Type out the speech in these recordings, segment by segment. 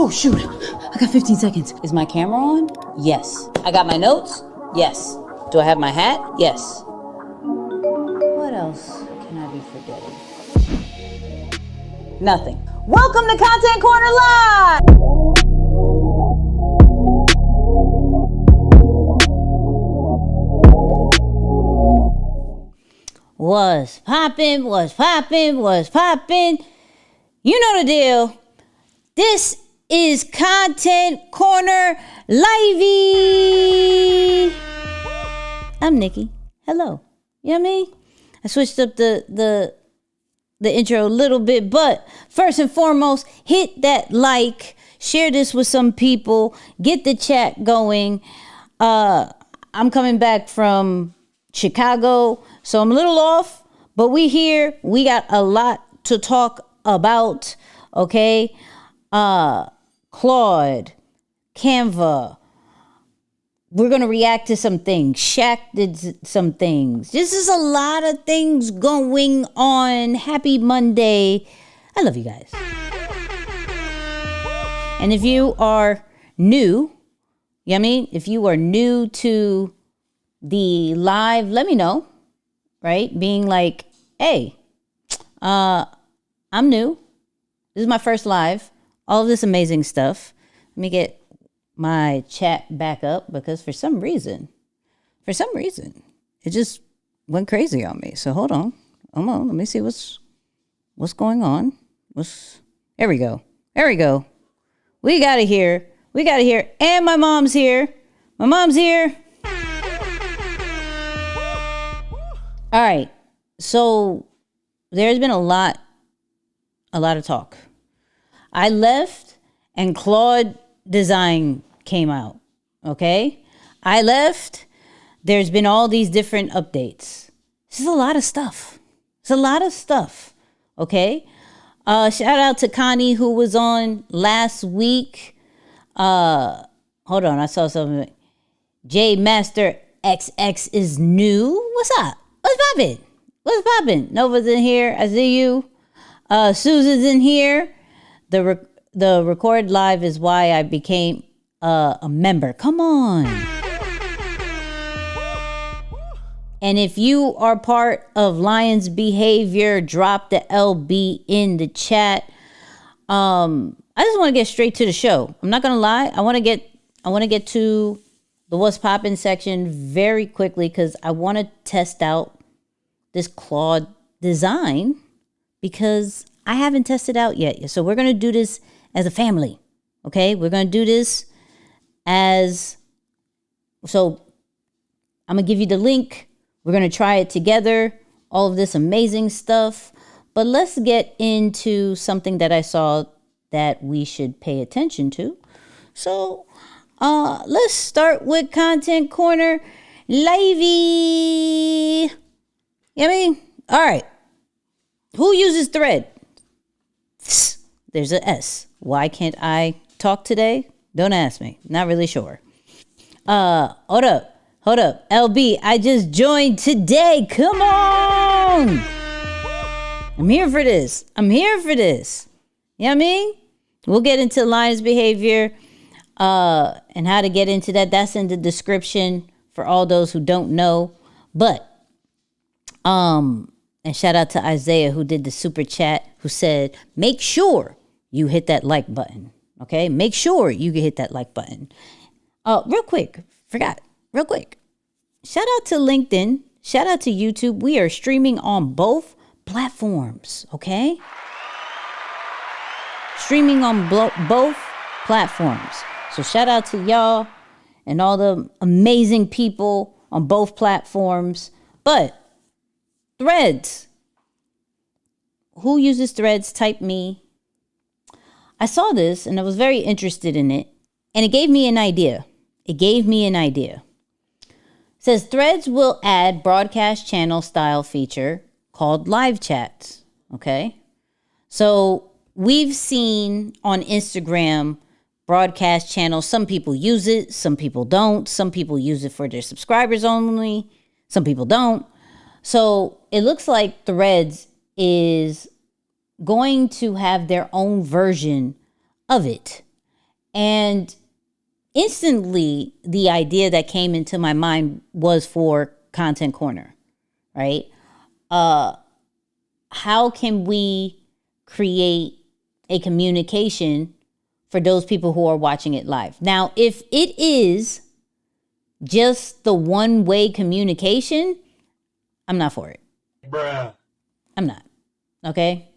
Oh shoot, I got 15 seconds. Is my camera on? Yes. I got my notes? Yes. Do I have my hat? Yes. What else can I be forgetting? Nothing. Welcome to Content Corner Live! What's poppin', what's poppin', what's poppin'? You know the deal. This is Content Corner Livey. I'm Nicky. Hello. You know what I mean? I switched up the intro a little bit, but first and foremost, hit that like, share this with some people, get the chat going. I'm coming back from Chicago, so I'm a little off, but we here. We got a lot to talk about, okay? Claude, Canva. We're going to react to some things. Shaq did some things. This is a lot of things going on. Happy Monday. I love you guys. And if you are new, you know what I mean? If you are new to the live, let me know, right? Being like, hey, I'm new. This is my first live. All of this amazing stuff. Let me get my chat back up because for some reason, it just went crazy on me. So hold on. Let me see what's going on. There we go. We got it here. And my mom's here. All right. So there's been a lot of talk. I left and Claude design came out. Okay. I left. There's been all these different updates. This is a lot of stuff. Okay. Shout out to Connie who was on last week. Hold on. I saw something. J Master XX is new. What's up? What's poppin'? Nova's in here. I see you. Susan's in here. The record live is why I became a member. Come on. And if you are part of Lion's Behavior, drop the LB in the chat. I just want to get straight to the show. I'm not gonna lie. I want to get to the what's poppin' section very quickly because I want to test out this Claude design because I haven't tested out yet. So we're going to do this as a family. Okay. We're going to do this so I'm going to give you the link. We're going to try it together. All of this amazing stuff. But let's get into something that I saw that we should pay attention to. So let's start with Content Corner Livey. You know what I mean? All right. Who uses Thread? There's an S. Why can't I talk today? Don't ask me. Not really sure. Hold up. LB, I just joined today. Come on. I'm here for this. You know what I mean? We'll get into Lion's Behavior and how to get into that. That's in the description for all those who don't know. But and shout out to Isaiah who did the super chat who said, make sure you hit that like button. Okay. Make sure you hit that like button. Real quick. Shout out to LinkedIn. Shout out to YouTube. We are streaming on both platforms. Okay. Streaming on both platforms. So shout out to y'all and all the amazing people on both platforms. But Threads. Who uses Threads? Type me. I saw this and I was very interested in it. And it gave me an idea. It says Threads will add broadcast channel style feature called live chats. Okay. So we've seen on Instagram broadcast channels. Some people use it. Some people don't. Some people use it for their subscribers only. Some people don't. So it looks like Threads is going to have their own version of it. And instantly, the idea that came into my mind was for Content Corner, right? How can we create a communication for those people who are watching it live? Now, if it is just the one-way communication, I'm not for it. Bruh. I'm not. Okay?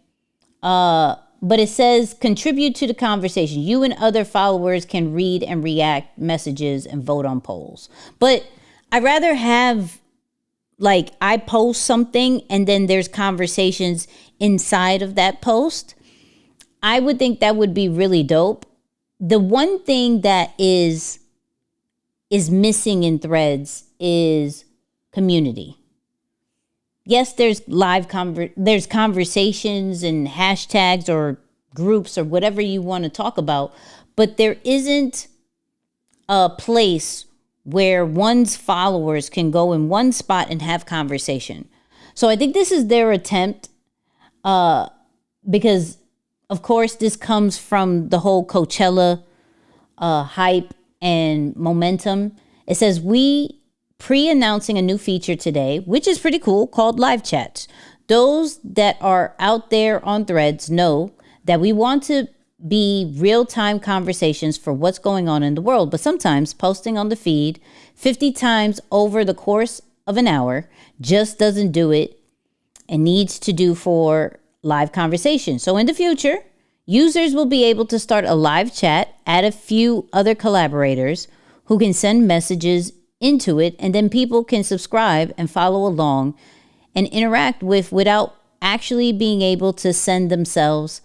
But it says contribute to the conversation. You and other followers can read and react messages and vote on polls. But I'd rather have, like, I post something and then there's conversations inside of that post. I would think that would be really dope. The one thing that is missing in Threads is community. Yes, there's there's conversations and hashtags or groups or whatever you want to talk about, but there isn't a place where one's followers can go in one spot and have conversation. So I think this is their attempt, because of course this comes from the whole Coachella hype and momentum. It says we pre-announcing a new feature today, which is pretty cool, called live chats. Those that are out there on Threads know that we want to be real-time conversations for what's going on in the world, but sometimes posting on the feed 50 times over the course of an hour just doesn't do it and needs to do for live conversation. So in the future, users will be able to start a live chat, add a few other collaborators who can send messages into it, and then people can subscribe and follow along and interact without actually being able to send themselves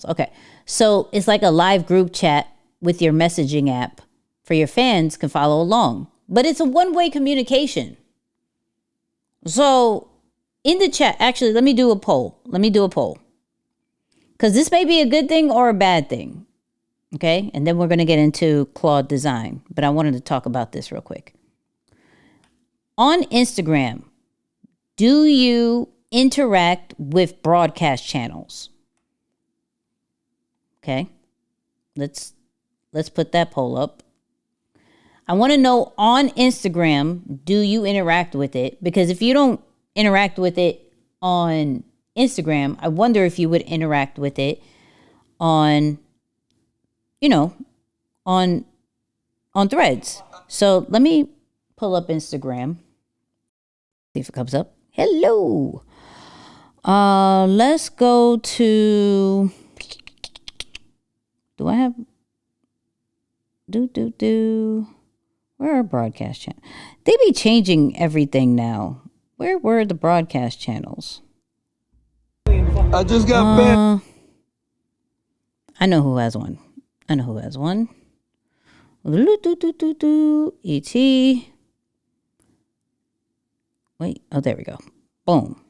Okay. So it's like a live group chat with your messaging app for your fans can follow along. But it's a one-way communication. So in the chat, actually, let me do a poll. Because this may be a good thing or a bad thing. Okay, and then we're going to get into Claude design. But I wanted to talk about this real quick. On Instagram, do you interact with broadcast channels? Okay, let's put that poll up. I want to know on Instagram, do you interact with it? Because if you don't interact with it on Instagram, I wonder if you would interact with it on Threads. So let me pull up Instagram. See if it comes up. Hello. Let's go to, do I have, where are broadcast channels? They be changing everything now. Where were the broadcast channels? I just got back. I know who has one. E.T. Wait, oh, there we go. Boom.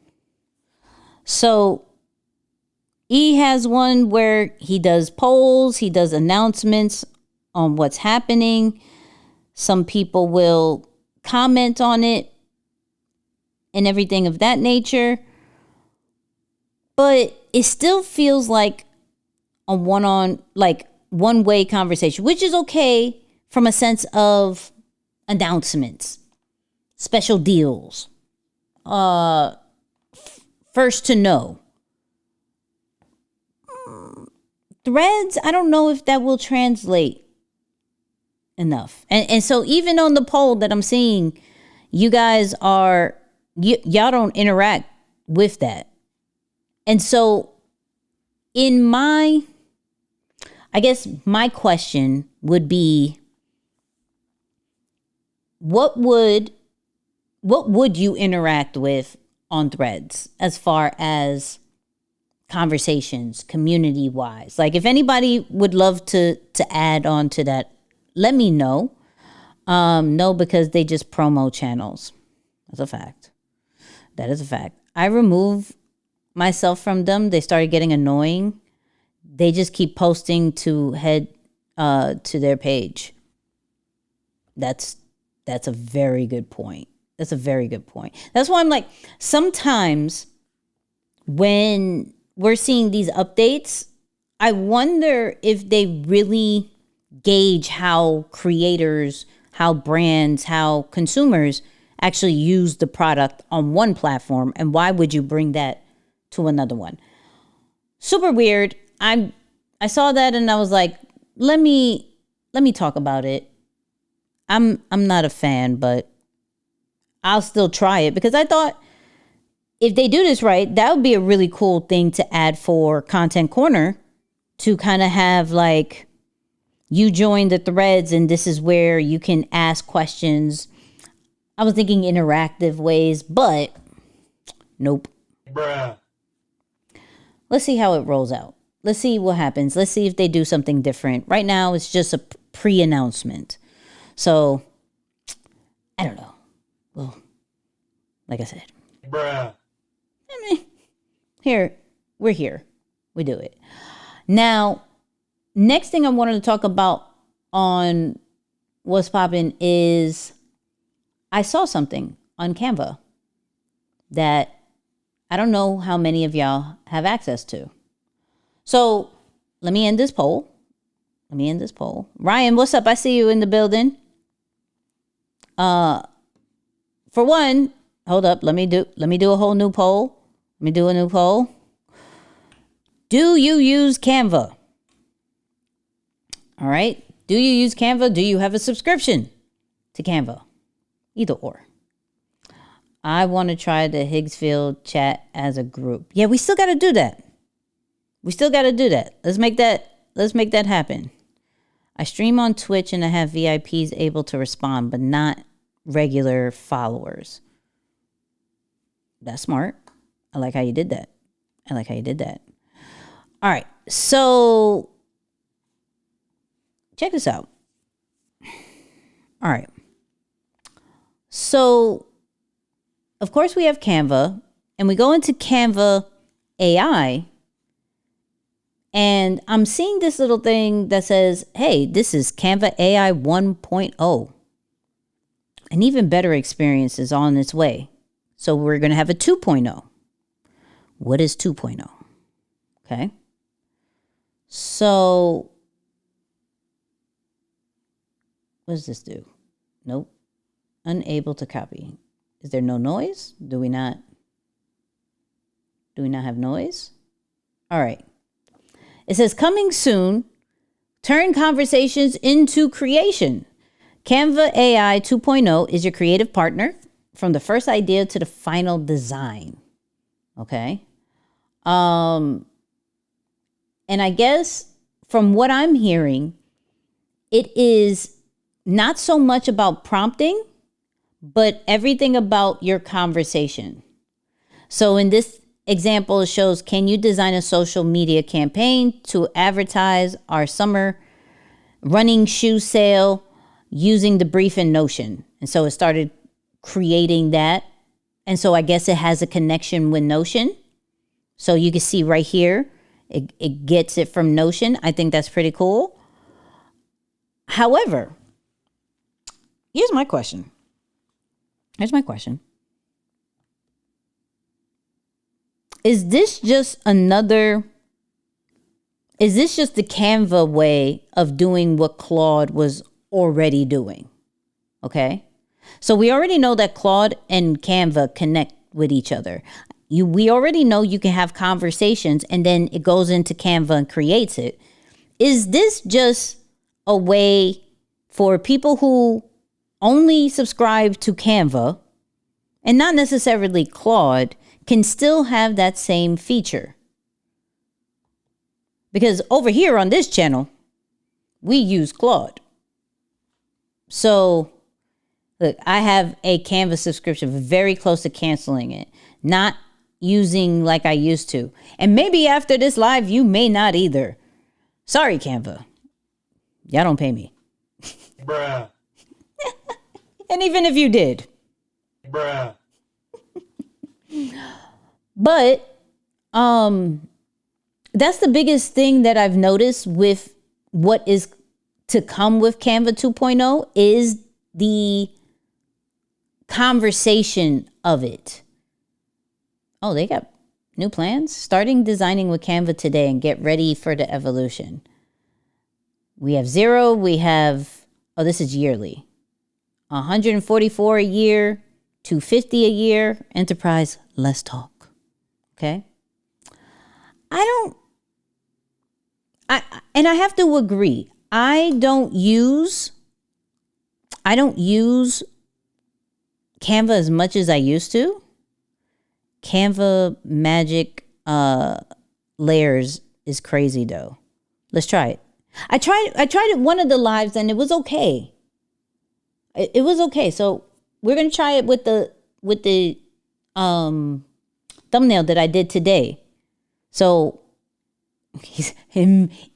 So E has one where he does polls, he does announcements on what's happening. Some people will comment on it and everything of that nature. But it still feels like a one-way conversation, which is okay from a sense of announcements, special deals, first to know. Threads, I don't know if that will translate enough. And so even on the poll that I'm seeing, you guys y'all don't interact with that. And so I guess my question would be, what would you interact with on Threads as far as conversations, community wise? Like, if anybody would love to add on to that, let me know. No, because they just promo channels. That's a fact. That is a fact. I remove myself from them. They started getting annoying. They just keep posting to head to their page. That's a very good point. That's why I'm like, sometimes when we're seeing these updates, I wonder if they really gauge how creators, how brands, how consumers actually use the product on one platform, and why would you bring that to another one? Super weird. I saw that and I was like, let me talk about it. I'm not a fan, but I'll still try it because I thought if they do this right, that would be a really cool thing to add for Content Corner, to kind of have like, you join the threads and this is where you can ask questions. I was thinking interactive ways, but nope. Bruh. Let's see how it rolls out. Let's see what happens. Let's see if they do something different. Right now, it's just a pre-announcement. So, I don't know. Well, like I said. Bruh. I mean, we're here. We do it. Now, next thing I wanted to talk about on What's Poppin' is I saw something on Canva that I don't know how many of y'all have access to. So let me end this poll. Ryan, what's up? I see you in the building. For one, hold up. Let me do a whole new poll. Let me do a new poll. Do you use Canva? All right. Do you use Canva? Do you have a subscription to Canva? Either or. I want to try the Higgsfield chat as a group. Yeah, we still got to do that. Let's make that happen. I stream on Twitch and I have VIPs able to respond, but not regular followers. That's smart. I like how you did that. All right. So check this out. All right. So, of course, we have Canva, and we go into Canva AI, and I'm seeing this little thing that says, hey, this is Canva AI 1.0. An even better experience is on its way. So we're going to have a 2.0. What is 2.0? Okay. So, what does this do? Nope. Unable to copy. Is there no noise? Do we not have noise? All right. It says coming soon. Turn conversations into creation. Canva AI 2.0 is your creative partner from the first idea to the final design. Okay. And I guess from what I'm hearing, it is not so much about prompting, but everything about your conversation. So in this example, it shows, can you design a social media campaign to advertise our summer running shoe sale using the brief in Notion? And so it started creating that. And so I guess it has a connection with Notion. So you can see right here, it gets it from Notion. I think that's pretty cool. However, here's my question. Is this just the Canva way of doing what Claude was already doing? Okay. So we already know that Claude and Canva connect with each other. We already know you can have conversations and then it goes into Canva and creates it. Is this just a way for people who only subscribe to Canva and not necessarily Claude can still have that same feature? Because over here on this channel, we use Claude. So, look, I have a Canva subscription, very close to canceling it, not using like I used to. And maybe after this live, you may not either. Sorry, Canva. Y'all don't pay me. Bruh. And even if you did. Bruh. But that's the biggest thing that I've noticed with what is to come with Canva 2.0 is the conversation of it. Oh, they got New plans? Starting designing with Canva today and get ready for the evolution. We have 0. We have, this is yearly. 144 a year, 250 a year. Enterprise, less talk. Okay? I have to agree. I don't use Canva as much as I used to. Canva magic layers is crazy though. Let's try it. I tried it one of the lives and it was okay. It was okay. So we're gonna try it with the thumbnail that I did today. So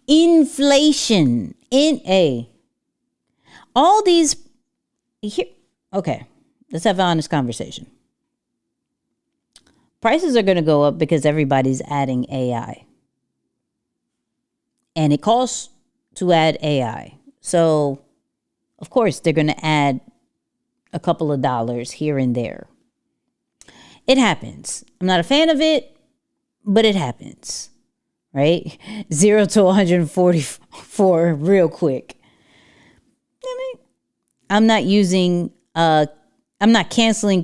inflation in all these here. Okay, let's have an honest conversation. Prices are going to go up because everybody's adding AI. And it costs to add AI. So, of course, they're going to add a couple of dollars here and there. It happens. I'm not a fan of it, but it happens. Right? 0 to 144 real quick. I'm not canceling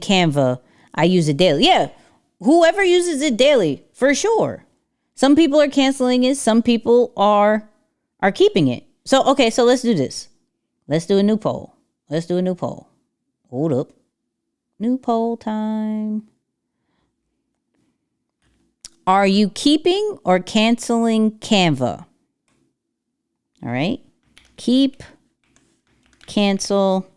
Canva. I use it daily. Yeah. Whoever uses it daily, for sure. Some people are canceling it. Some people are keeping it. So, okay, so let's do this. Let's do a new poll. Hold up. New poll time. Are you keeping or canceling Canva? All right. Keep, cancel,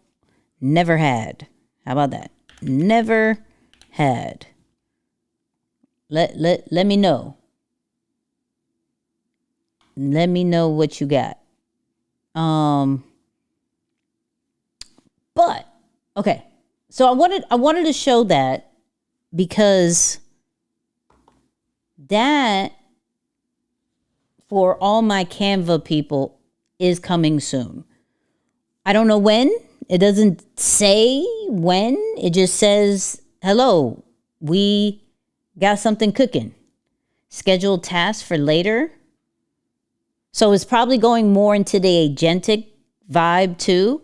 never had. How about that? Never had. Let me know. Let me know what you got. But okay. So I wanted to show that because that for all my Canva people is coming soon. I don't know when. It doesn't say when. It just says, hello, we got something cooking. Scheduled tasks for later. So it's probably going more into the agentic vibe too.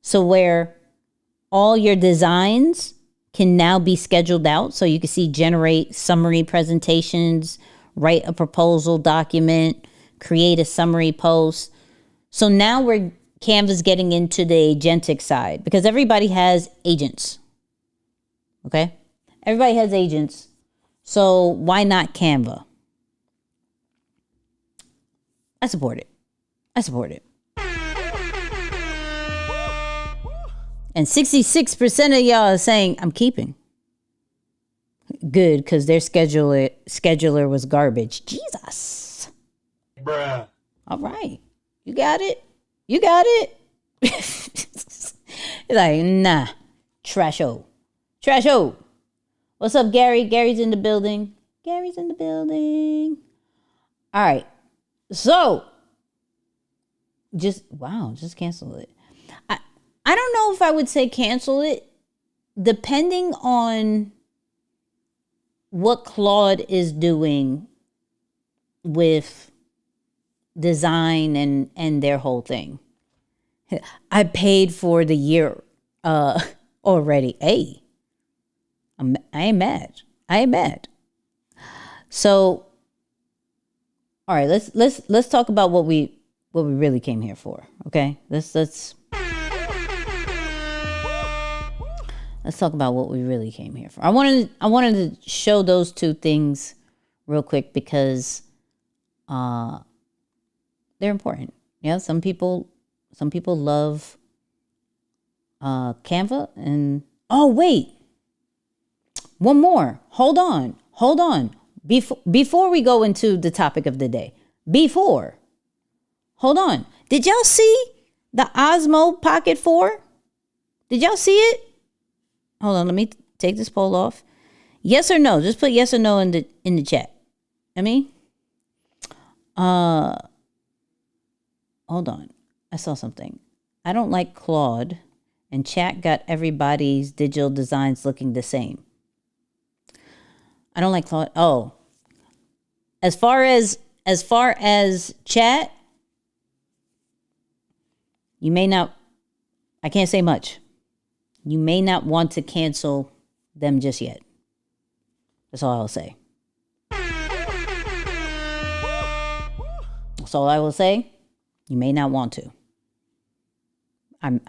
So where all your designs can now be scheduled out. So you can see generate summary presentations, write a proposal document, create a summary post. So now Canva's getting into the agentic side because everybody has agents. Okay? Everybody has agents. So why not Canva? I support it. And 66% of y'all are saying, I'm keeping. Good, because their scheduler was garbage. Jesus. Bruh. All right. You got it. It's like, nah. Trasho. What's up, Gary? Gary's in the building. All right. So, just cancel it. I don't know if I would say cancel it, depending on what Claude is doing with design and their whole thing. I paid for the year already. Hey, I ain't mad. So, all right, let's talk about what we really came here for. Okay, let's talk about what we really came here for. I wanted to show those two things real quick because they're important. Yeah, some people love Canva and wait. One more. Hold on. Before we go into the topic of the day. Hold on. Did y'all see the Osmo Pocket 4? Did y'all see it? Hold on, let me take this poll off. Yes or no? Just put yes or no in the chat. Hold on. I saw something. I don't like Claude, and chat got everybody's digital designs looking the same. I don't like Claude. Oh, as far as chat, you may not, I can't say much. You may not want to cancel them just yet. That's all I'll say. That's all I will say. You may not want to. I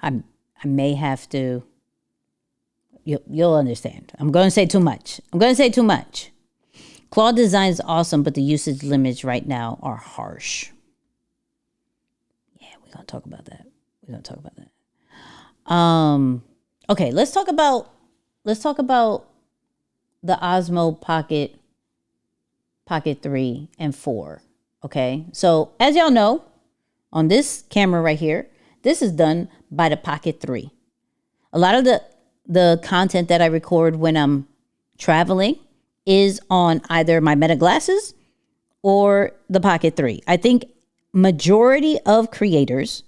may have to. You'll understand. I'm going to say too much. Claude design is awesome, but the usage limits right now are harsh. Yeah, we're going to talk about that. Okay, let's talk about the Osmo Pocket 3 and 4. Okay, so as y'all know, on this camera right here, this is done by the Pocket 3. A lot of the content that I record when I'm traveling is on either my Meta glasses or the Pocket 3. I think majority of creators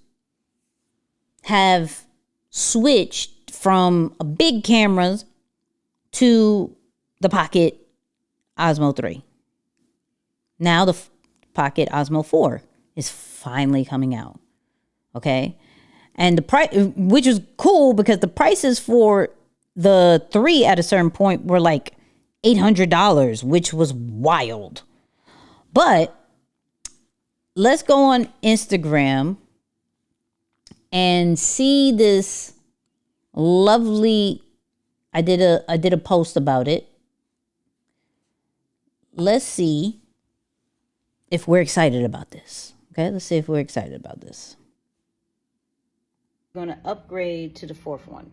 have switched from big cameras to the Pocket Osmo 3. Now the Pocket Osmo 4 is finally coming out. Okay? And the price, which is cool because the prices for the 3 at a certain point were like $800, which was wild. But let's go on Instagram and see this lovely, I did a post about it. Let's see if we're excited about this. Okay, let's see if we're excited about this. We're going to upgrade to the 4th one.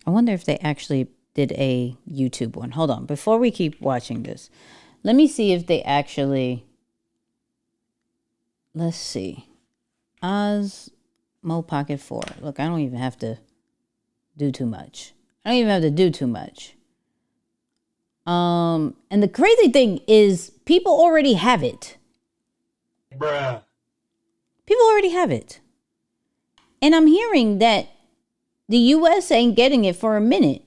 I wonder if they actually did a YouTube one. Hold on. Before we keep watching this, let me see if they actually... Let's see. Osmo Pocket 4. Look, I don't even have to do too much. And the crazy thing is people already have it. Bruh. People already have it. And I'm hearing that the US ain't getting it for a minute.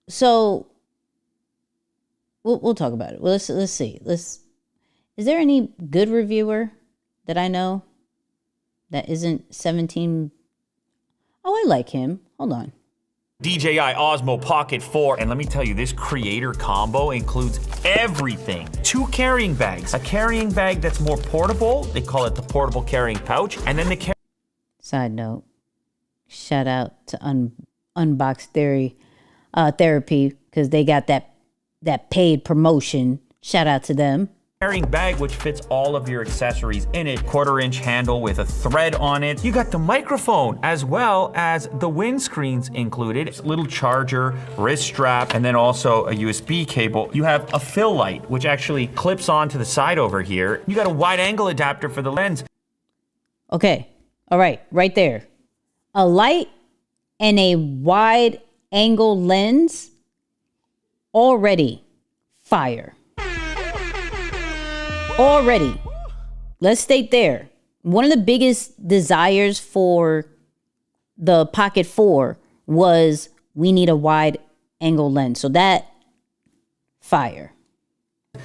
So we'll talk about it. Well, let's see. Is there any good reviewer that I know that isn't 17? Oh, I like him. Hold on. DJI Osmo Pocket 4, and let me tell you, this creator combo includes everything. 2 carrying bags, a carrying bag that's more portable, they call it the portable carrying pouch, and then the Side note, shout out to Unbox Therapy, because they got that paid promotion. Shout out to them. carrying bag, which fits all of your accessories in it. 1/4-inch handle with a thread on it. You got the microphone as well as the windscreens included. It's a little charger, wrist strap, and then also a USB cable. You have a fill light, which actually clips onto the side over here. You got a wide angle adapter for the lens. Okay. All right. Right there. A light and a wide angle lens. Already fire. Already. Let's state there. One of the biggest desires for the Pocket 4 was we need a wide angle lens. So that fire.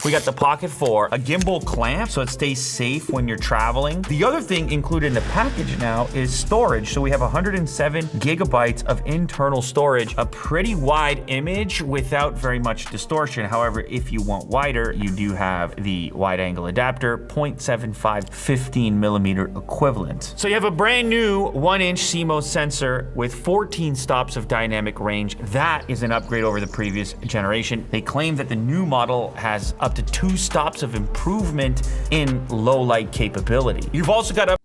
We got the Pocket 4, a gimbal clamp so it stays safe when you're traveling. The other thing included in the package now is storage. So we have 107 gigabytes of internal storage, a pretty wide image without very much distortion. However, if you want wider, you do have the wide angle adapter, 0.75 15 millimeter equivalent. So you have a brand new 1-inch CMOS sensor with 14 stops of dynamic range. That is an upgrade over the previous generation. They claim that the new model has up to 2 stops of improvement in low light capability. You've also got a...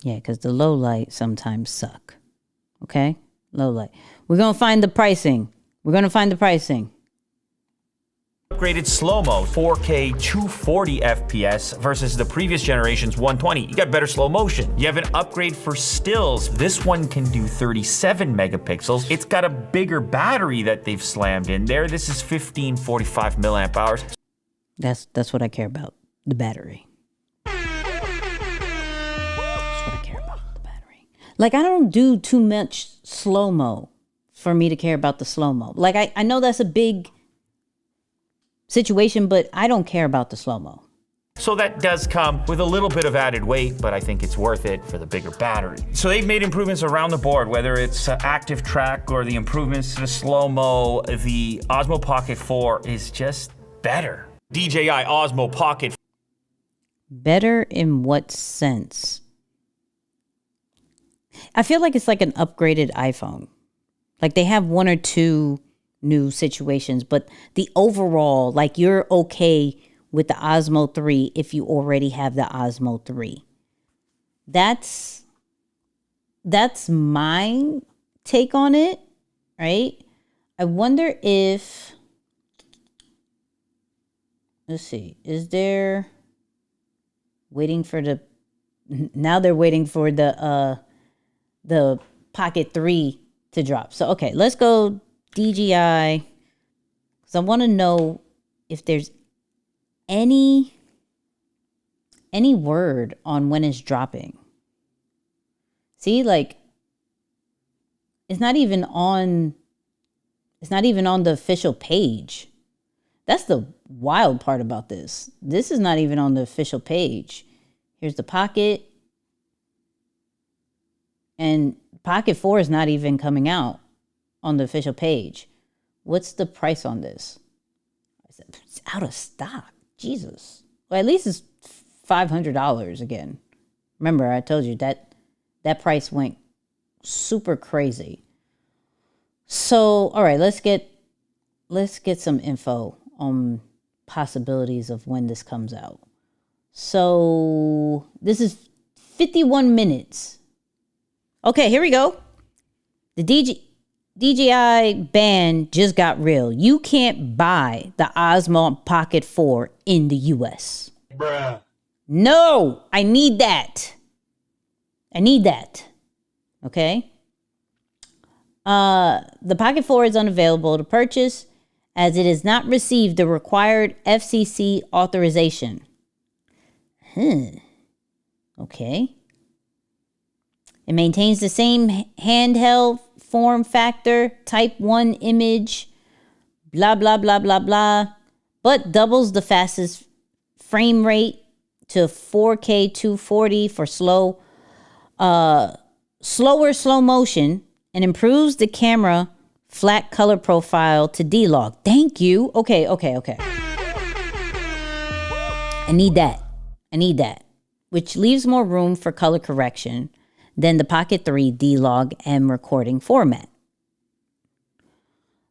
Yeah, because the low light sometimes suck. Okay? Low light. We're going to find the pricing. Upgraded slow-mo, 4K 240 FPS versus the previous generation's 120. You got better slow motion. You have an upgrade for stills. This one can do 37 megapixels. It's got a bigger battery that they've slammed in there. This is 1545 milliamp hours. That's what I care about, the battery. That's what I care about, the battery. Like, I don't do too much slow-mo for me to care about the slow-mo. Like, I know that's a big situation, but I don't care about the slow-mo. So that does come with a little bit of added weight, but I think it's worth it for the bigger battery. So they've made improvements around the board, whether it's active track or the improvements to the slow-mo. The Osmo Pocket 4 is just better. DJI Osmo Pocket. Better in what sense? I feel like it's like an upgraded iPhone. Like they have one or two new situations, but the overall, like you're okay with the Osmo 3 if you already have the Osmo 3. That's my take on it, right? I wonder if, let's see, is there waiting for the, now they're waiting for the Pocket 3 to drop. So, okay, let's go DJI, because I want to know if there's any word on when it's dropping. See, like it's not even on the official page. That's the wild part about this. This is not even on the official page. Here's the Pocket, and Pocket 4 is not even coming out on the official page. What's the price on this? It's out of stock. Jesus. Well, at least it's $500 again. Remember, I told you that price went super crazy. So, all right, let's get some info on possibilities of when this comes out. So, this is 51 minutes. Okay, here we go. The DJI ban just got real. You can't buy the Osmo Pocket 4 in the US. Bruh. No, I need that. Okay. The Pocket 4 is unavailable to purchase as it has not received the required FCC authorization. Okay. It maintains the same handheld form factor, type 1 image, blah, blah, blah, blah, blah, but doubles the fastest frame rate to 4K 240 for slower slow motion and improves the camera flat color profile to D-Log. Thank you. Okay. I need that. Which leaves more room for color correction than the Pocket 3 D-Log and recording format.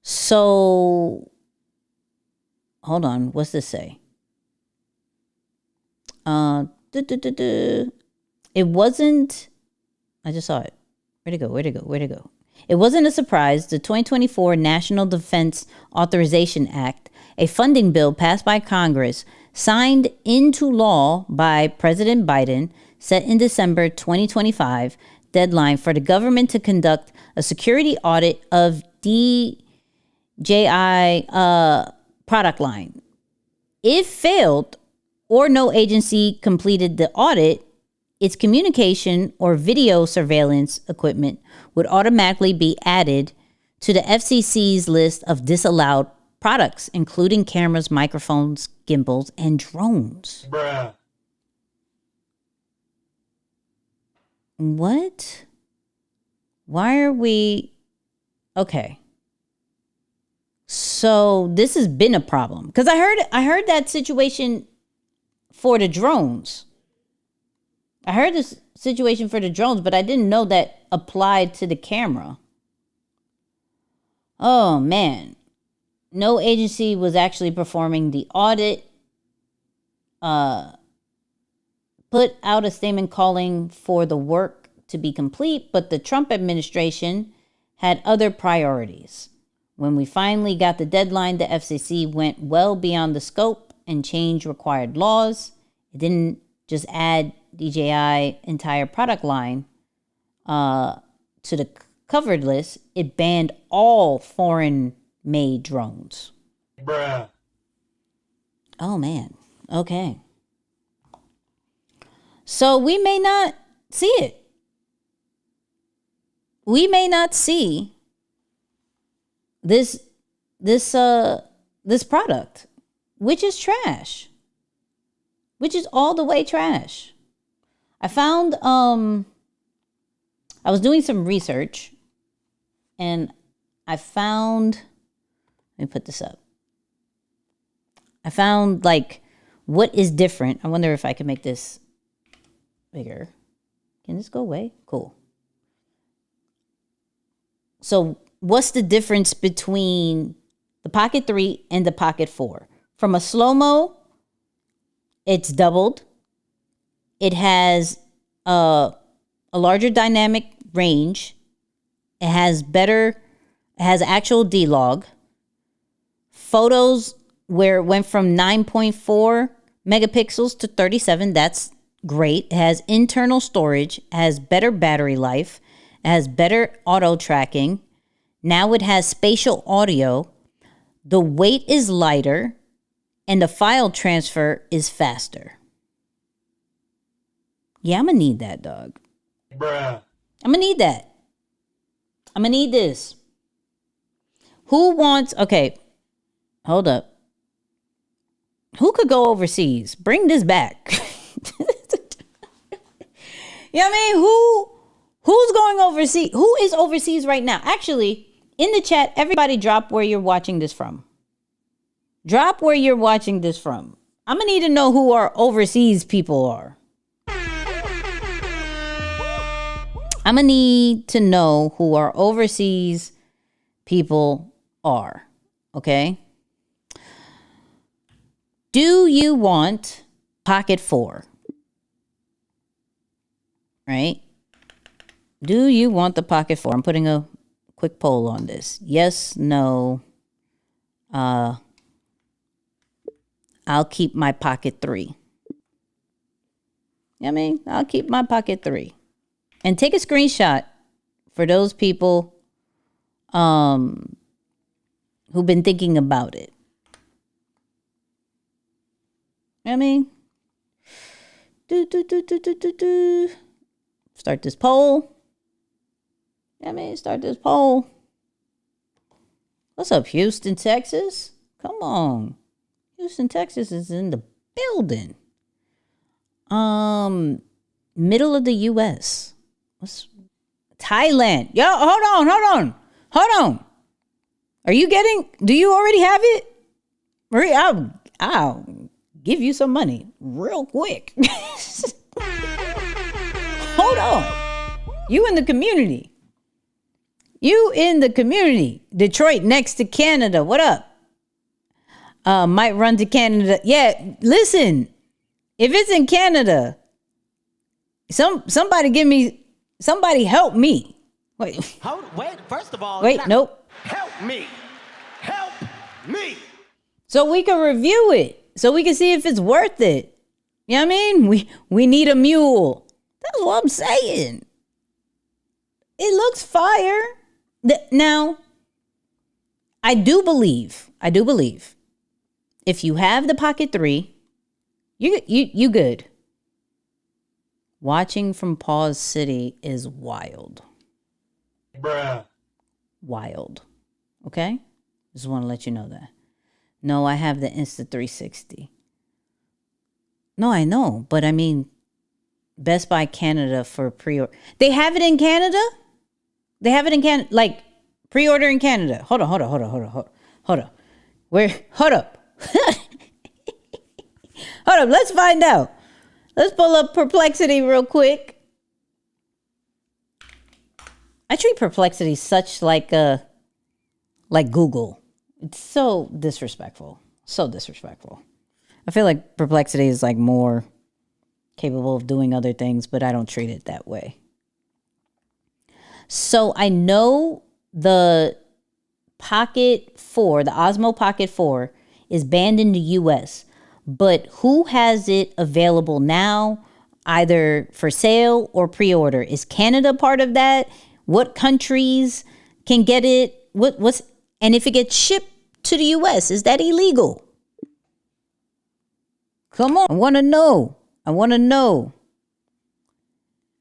So, hold on. What's this say? It wasn't, I just saw it. Where'd it go? It wasn't a surprise. The 2024 National Defense Authorization Act, a funding bill passed by Congress, signed into law by President Biden, set in December 2025, deadline for the government to conduct a security audit of DJI product line. If failed or no agency completed the audit, its communication or video surveillance equipment would automatically be added to the FCC's list of disallowed products, including cameras, microphones, gimbals, and drones. Bruh. What? Why are we... Okay. So this has been a problem. Because I heard that situation for the drones. I heard this situation for the drones, but I didn't know that applied to the camera. Oh, man. No agency was actually performing the audit. Put out a statement calling for the work to be complete, but the Trump administration had other priorities. When we finally got the deadline, the FCC went well beyond the scope and changed required laws. It didn't just add DJI entire product line to the covered list. It banned all foreign-made drones. Bruh. Oh, man. Okay. So we may not see it. We may not see this product, which is trash. Which is all the way trash. I found I was doing some research and I found, let me put this up. I found like what is different. I wonder if I can make this bigger. Can this go away? Cool. So what's the difference between the Pocket 3 and the Pocket 4? From a slow-mo, it's doubled. It has a larger dynamic range. It has actual D-Log. Photos where it went from 9.4 megapixels to 37, that's great. It has internal storage, it has better battery life, it has better auto tracking. Now it has spatial audio. The weight is lighter and the file transfer is faster. Yeah, I'm gonna need that, dog. Bruh. I'm gonna need that. I'm gonna need this. Who wants, okay, hold up. Who could go overseas? Bring this back. You know what I mean? Who's going overseas? Who is overseas right now? Actually, in the chat, everybody drop where you're watching this from. Drop where you're watching this from. I'm going to need to know who our overseas people are. I'm going to need to know who our overseas people are. Okay? Do you want Pocket 4? Right? Do you want the Pocket 4? I'm putting a quick poll on this. Yes, no. I'll keep my Pocket 3. You know what I mean? I'll keep my Pocket 3. And take a screenshot for those people who've been thinking about it. You know what I mean? Start this poll. I mean, start this poll. What's up, Houston, Texas? Come on. Houston, Texas is in the building. Middle of the U.S. What's Thailand? Yo, hold on. Do you already have it? Marie, I'll give you some money real quick. Hold on. You in the community. Detroit next to Canada. What up? Might run to Canada. Yeah, listen. If it's in Canada, somebody help me. Wait, first of all. Nope. Help me. So we can review it. So we can see if it's worth it. You know what I mean? We need a mule. That's what I'm saying. It looks fire. Now, I do believe, if you have the Pocket 3, you good. Watching from Pause City is wild. Bruh. Wild. Okay? Just want to let you know that. No, I have the Insta360. No, I know, but I mean, Best Buy Canada for pre-order. They have it in Canada? They have it in Canada, like pre-order in Canada. Hold on. Hold up. Hold up. Let's find out. Let's pull up Perplexity real quick. I treat Perplexity such like Google. It's so disrespectful. I feel like Perplexity is like more capable of doing other things, but I don't treat it that way. So I know the Pocket 4, the Osmo Pocket 4, is banned in the US. But who has it available now, either for sale or pre-order? Is Canada part of that? What countries can get it? And if it gets shipped to the US, is that illegal? Come on, I want to know.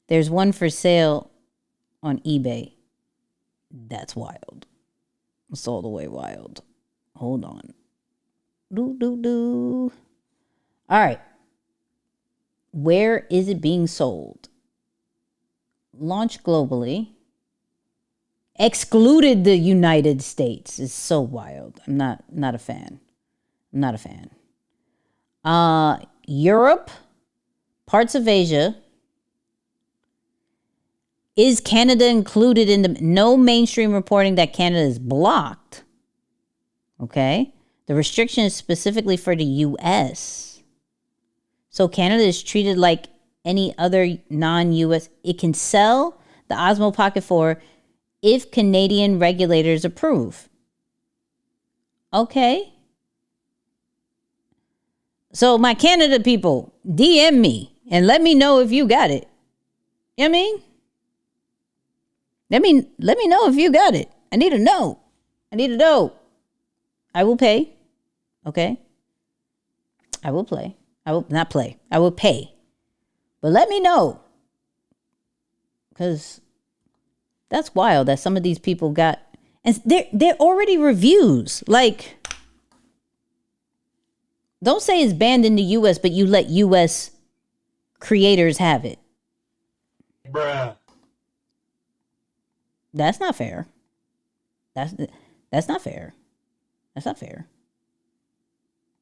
There's one for sale on eBay. That's wild. It's all the way wild. Hold on. All right. Where is it being sold? Launched globally. Excluded the United States. It's so wild. I'm not a fan. I'm not a fan. Europe, parts of Asia. Is Canada included in the no mainstream reporting that Canada is blocked? Okay. The restriction is specifically for the US. So Canada is treated like any other non-US. It can sell the Osmo Pocket 4 if Canadian regulators approve. Okay. So my Canada people, DM me and let me know if you got it. You know what I mean? Let me know if you got it. I need to know. I will pay. Okay? I will play. I will not play. I will pay. But let me know. Because that's wild that some of these people got, and they're already reviews. Like, don't say it's banned in the US, but you let US creators have it. Bruh. That's not fair. That's not fair. That's not fair.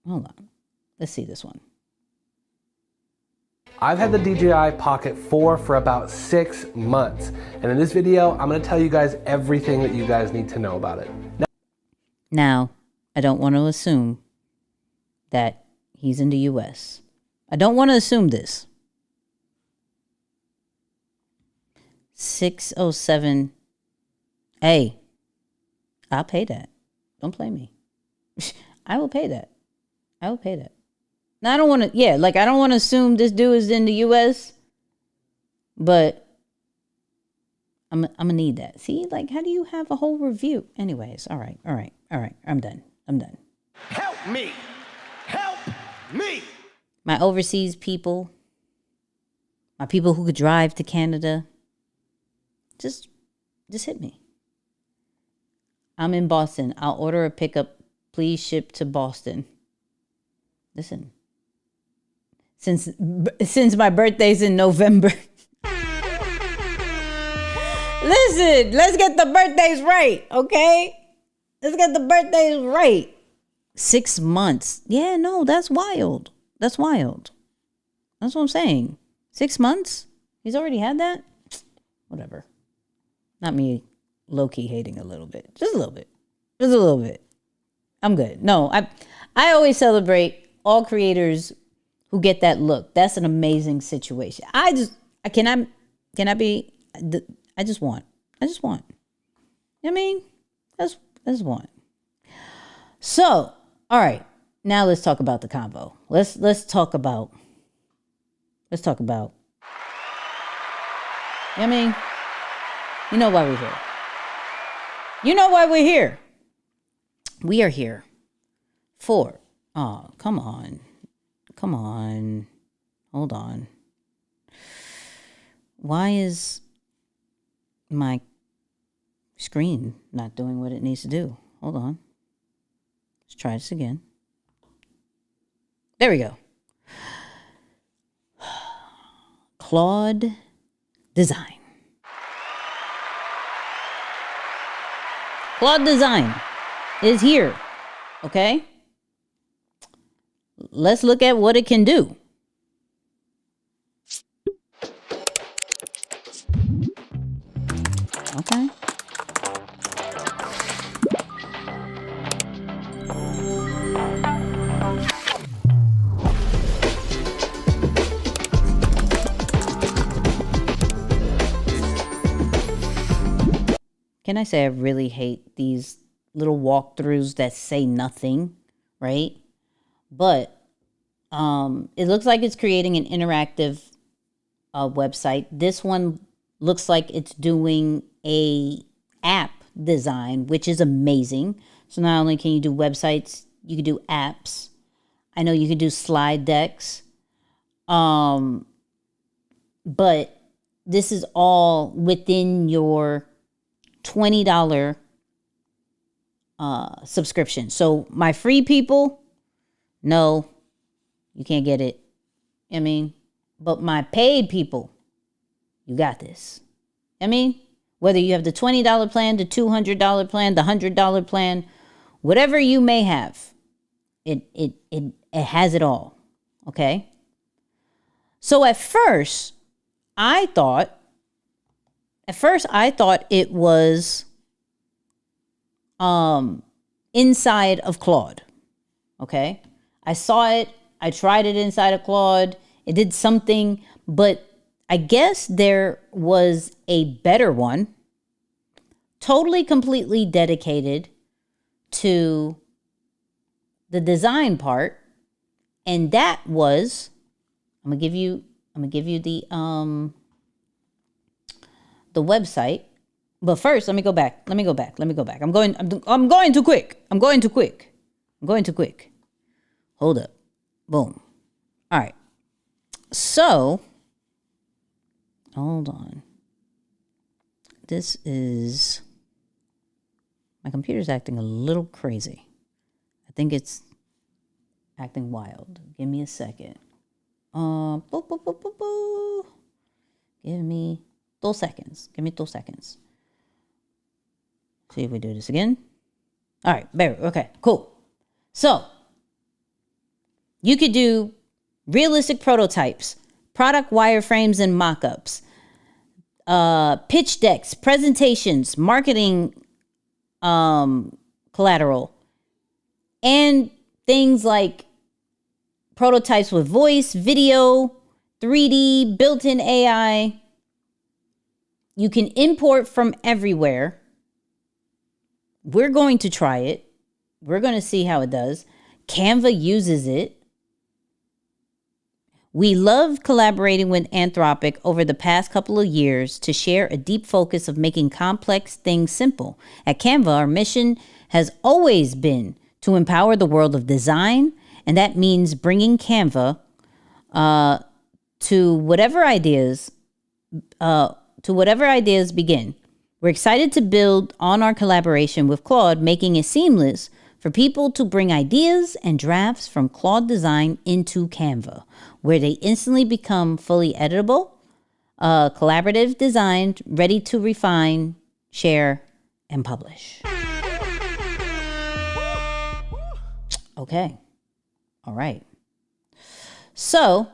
Hold on. Let's see this one. I've had the DJI Pocket 4 for about 6 months. And in this video, I'm going to tell you guys everything that you guys need to know about it. Now, I don't want to assume that he's in the US. I don't want to assume this. 607. Hey, I'll pay that. Don't play me. I will pay that. Now, I don't want to, I don't want to assume this dude is in the US, but I'm going to need that. See, like, how do you have a whole review? Anyways, all right. I'm done. Help me. My overseas people, my people who could drive to Canada, just hit me. I'm in Boston. I'll order a pickup. Please ship to Boston. Listen. Since my birthday's in November. Listen, let's get the birthdays right, okay? Let's get the birthdays right. 6 months. Yeah, no, that's wild. That's what I'm saying. 6 months? He's already had that? Whatever. Not me low-key hating a little bit. Just a little bit. I'm good. No, I always celebrate all creators who get that look. That's an amazing situation. I just want. I just want. You know what I mean? I just want. So, all right. Now let's talk about the combo. Let's talk about. You know what I mean? You know why we're here. We are here for, oh, come on. Hold on. Why is my screen not doing what it needs to do? Hold on. Let's try this again. There we go. Claude Design. Claude Design is here, okay? Let's look at what it can do. Okay. Can I say I really hate these little walkthroughs that say nothing, right? But it looks like it's creating an interactive website. This one looks like it's doing a app design, which is amazing. So not only can you do websites, you can do apps. I know you can do slide decks. But this is all within your $20 subscription. So my free people, no, you can't get it. I mean, but my paid people, you got this. I mean, whether you have the $20 plan, the $200 plan, the $100 plan, whatever you may have, it has it all. Okay. So at first I thought it was inside of Claude. Okay. I saw it. I tried it inside of Claude. It did something, but I guess there was a better one, totally, completely dedicated to the design part. And that was, I'm gonna give you the website. But first, let me go back. I'm going too quick. Hold up. Boom. All right. So, hold on. This is, my computer's acting a little crazy. I think it's acting wild. Give me a second. Give me 2 seconds. See if we do this again. All right, okay, cool. So, you could do realistic prototypes, product wireframes and mock-ups, pitch decks, presentations, marketing collateral, and things like prototypes with voice, video, 3D, built-in AI. You can import from everywhere. We're going to try it. We're going to see how it does. Canva uses it. We love collaborating with Anthropic over the past couple of years to share a deep focus of making complex things simple. At Canva, our mission has always been to empower the world of design, and that means bringing Canva to whatever ideas begin. We're excited to build on our collaboration with Claude, making it seamless for people to bring ideas and drafts from Claude Design into Canva, where they instantly become fully editable, collaborative, designed, ready to refine, share, and publish. Okay. All right. So,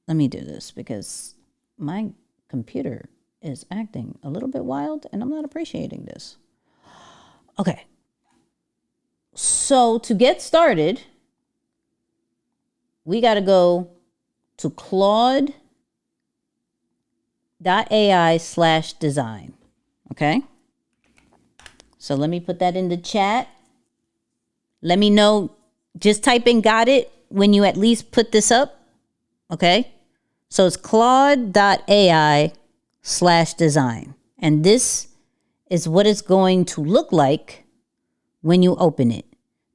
let me do this because my computer is acting a little bit wild and I'm not appreciating this. Okay. So to get started, we got to go to Claude.ai/design. Okay. So let me put that in the chat. Let me know. Just type in "got it" when you at least put this up. Okay. So it's Claude.ai/design. And this is what it's going to look like when you open it.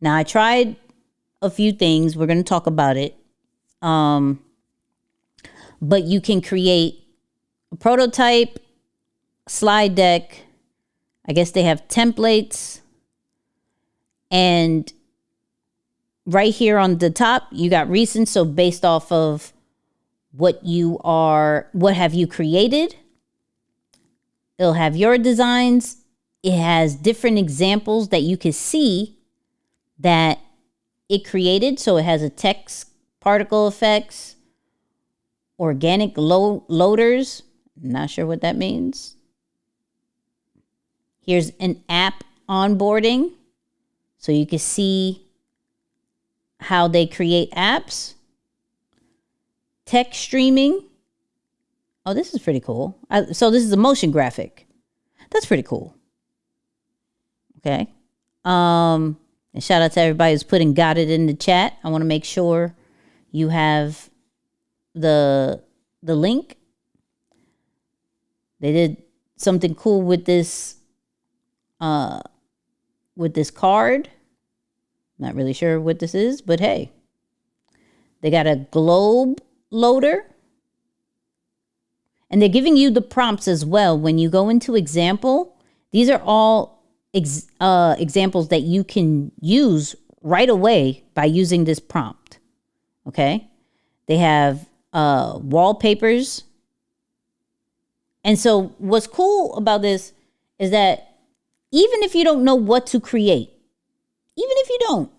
Now, I tried a few things. We're going to talk about it. But you can create a prototype, slide deck. I guess they have templates. And right here on the top, you got recent. So based off of what have you created? It'll have your designs. It has different examples that you can see that it created. So it has a text, particle effects, organic loaders. Not sure what that means. Here's an app onboarding. So you can see how they create apps. Text streaming. Oh, this is pretty cool. So this is a motion graphic. That's pretty cool. Okay. And shout out to everybody who's putting got it in the chat. I want to make sure you have the link. They did something cool with this card. Not really sure what this is, but hey. They got a globe loader. And they're giving you the prompts as well. When you go into example, these are all examples that you can use right away by using this prompt. Okay? They have wallpapers. And so what's cool about this is that even if you don't know what to create, even if you don't,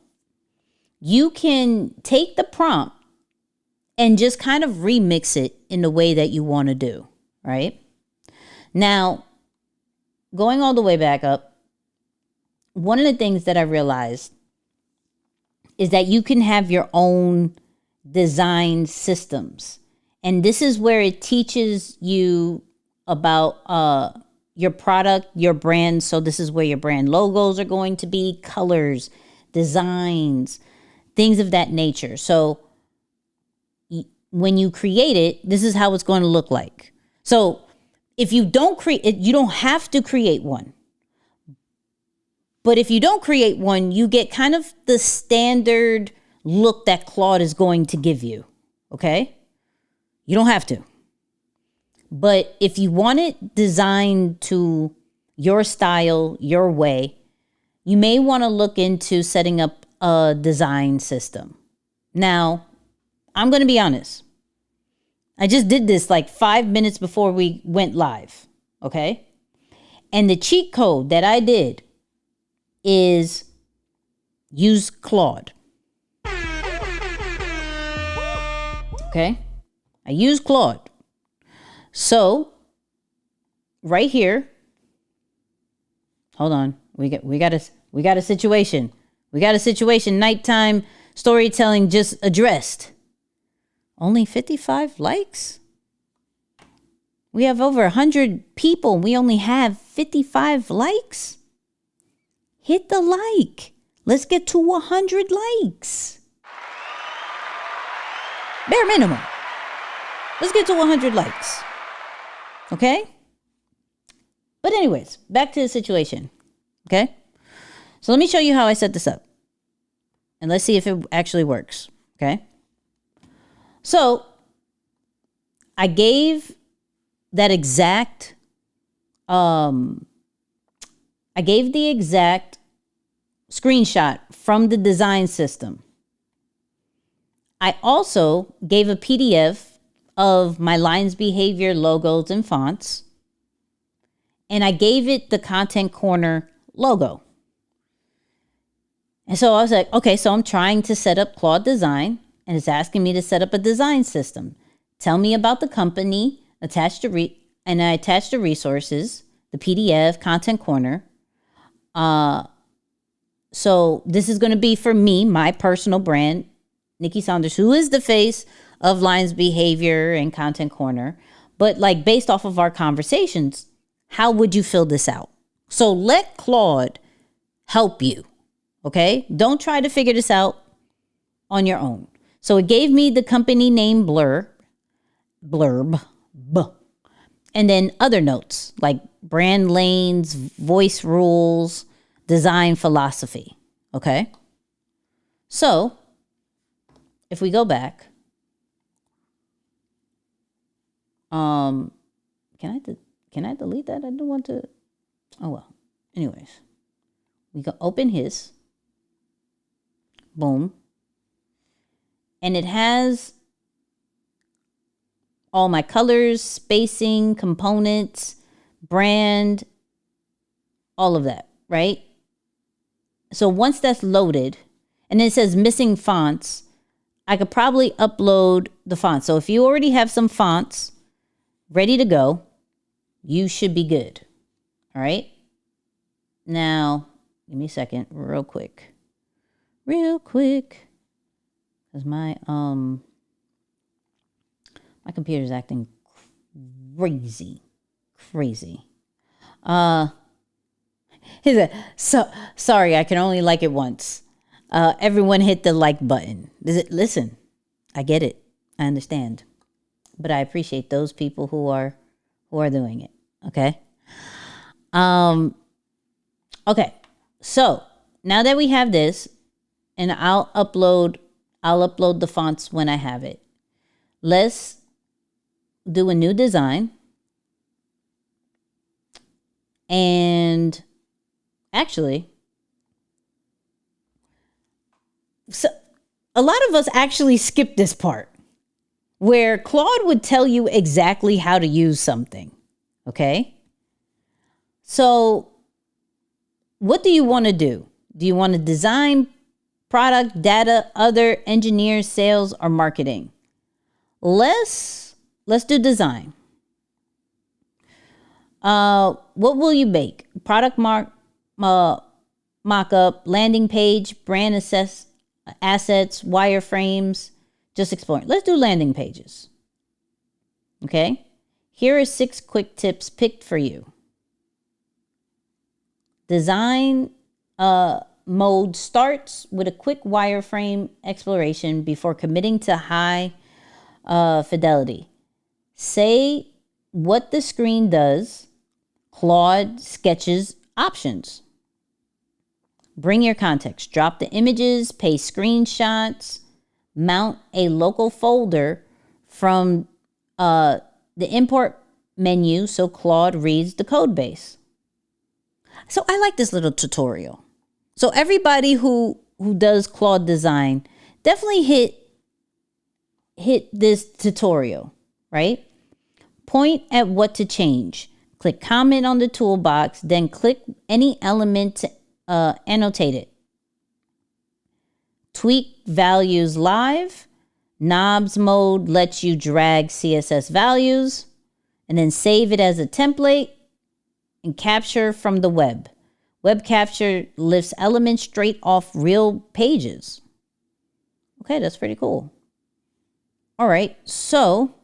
you can take the prompt and just kind of remix it in the way that you want to do, right? Now, going all the way back up, one of the things that I realized is that you can have your own design systems. And this is where it teaches you about your product, your brand. So this is where your brand logos are going to be, colors, designs, things of that nature. So when you create it, this is how it's going to look like. So if you don't create it, you don't have to create one. But if you don't create one, you get kind of the standard look that Claude is going to give you. Okay? You don't have to. But if you want it designed to your style, your way, you may want to look into setting up a design system. Now, I'm going to be honest. I just did this like 5 minutes before we went live. Okay? And the cheat code that I did is use Claude. Okay? I use Claude. So, right here, hold on. We got a situation. We got a situation. Nighttime storytelling just addressed. Only 55 likes? We have over 100 people. We only have 55 likes? Hit the like. Let's get to 100 likes. Bare minimum. Let's get to 100 likes. Okay? But anyways, back to the situation. Okay? So let me show you how I set this up. And let's see if it actually works. Okay? So I gave that exact I gave the exact screenshot from the design system. I also gave a PDF of my lines, behavior, logos, and fonts. And I gave it the Content Corner logo. And so I was like, okay, so I'm trying to set up Claude Design, and it's asking me to set up a design system. Tell me about the company, and I attached the resources, the PDF, Content Corner. So this is going to be for me, my personal brand, Nicky Saunders, who is the face of Lines, Behavior, and Content Corner. But like based off of our conversations, how would you fill this out? So let Claude help you. Okay? Don't try to figure this out on your own. So it gave me the company name blurb, and then other notes like brand lanes, voice rules, design philosophy. Okay? So if we go back, can I delete that? I don't want to. Oh well. Anyways, we go open his. Boom. And it has all my colors, spacing, components, brand, all of that, right? So once that's loaded, and then it says missing fonts, I could probably upload the fonts. So if you already have some fonts ready to go, you should be good. All right. Now, give me a second, real quick. Because my computer's acting crazy. He said, so sorry, I can only like it once. Everyone hit the like button. Listen, I get it. I understand. But I appreciate those people who are doing it. Okay. Okay. So now that we have this, and I'll upload the fonts when I have it. Let's do a new design. And actually, so a lot of us actually skip this part where Claude would tell you exactly how to use something. Okay. So what do you want to do? Do you want to design, product, data, other, engineer, sales, or marketing? Let's do design. What will you make? Product mock-up, landing page, brand assets, wireframes, just exploring. Let's do landing pages. Okay. Here are 6 quick tips picked for you. Design mode starts with a quick wireframe exploration before committing to high fidelity. Say what the screen does. Claude sketches options. Bring your context. Drop the images, paste screenshots, mount a local folder from the import menu so Claude reads the code base. So I like this little tutorial. So everybody who does Claude design, definitely hit this tutorial, right? Point at what to change. Click comment on the toolbox, then click any element to annotate it. Tweak values live. Knobs mode lets you drag CSS values and then save it as a template and capture from the web. Web capture lifts elements straight off real pages. Okay, that's pretty cool. All right, so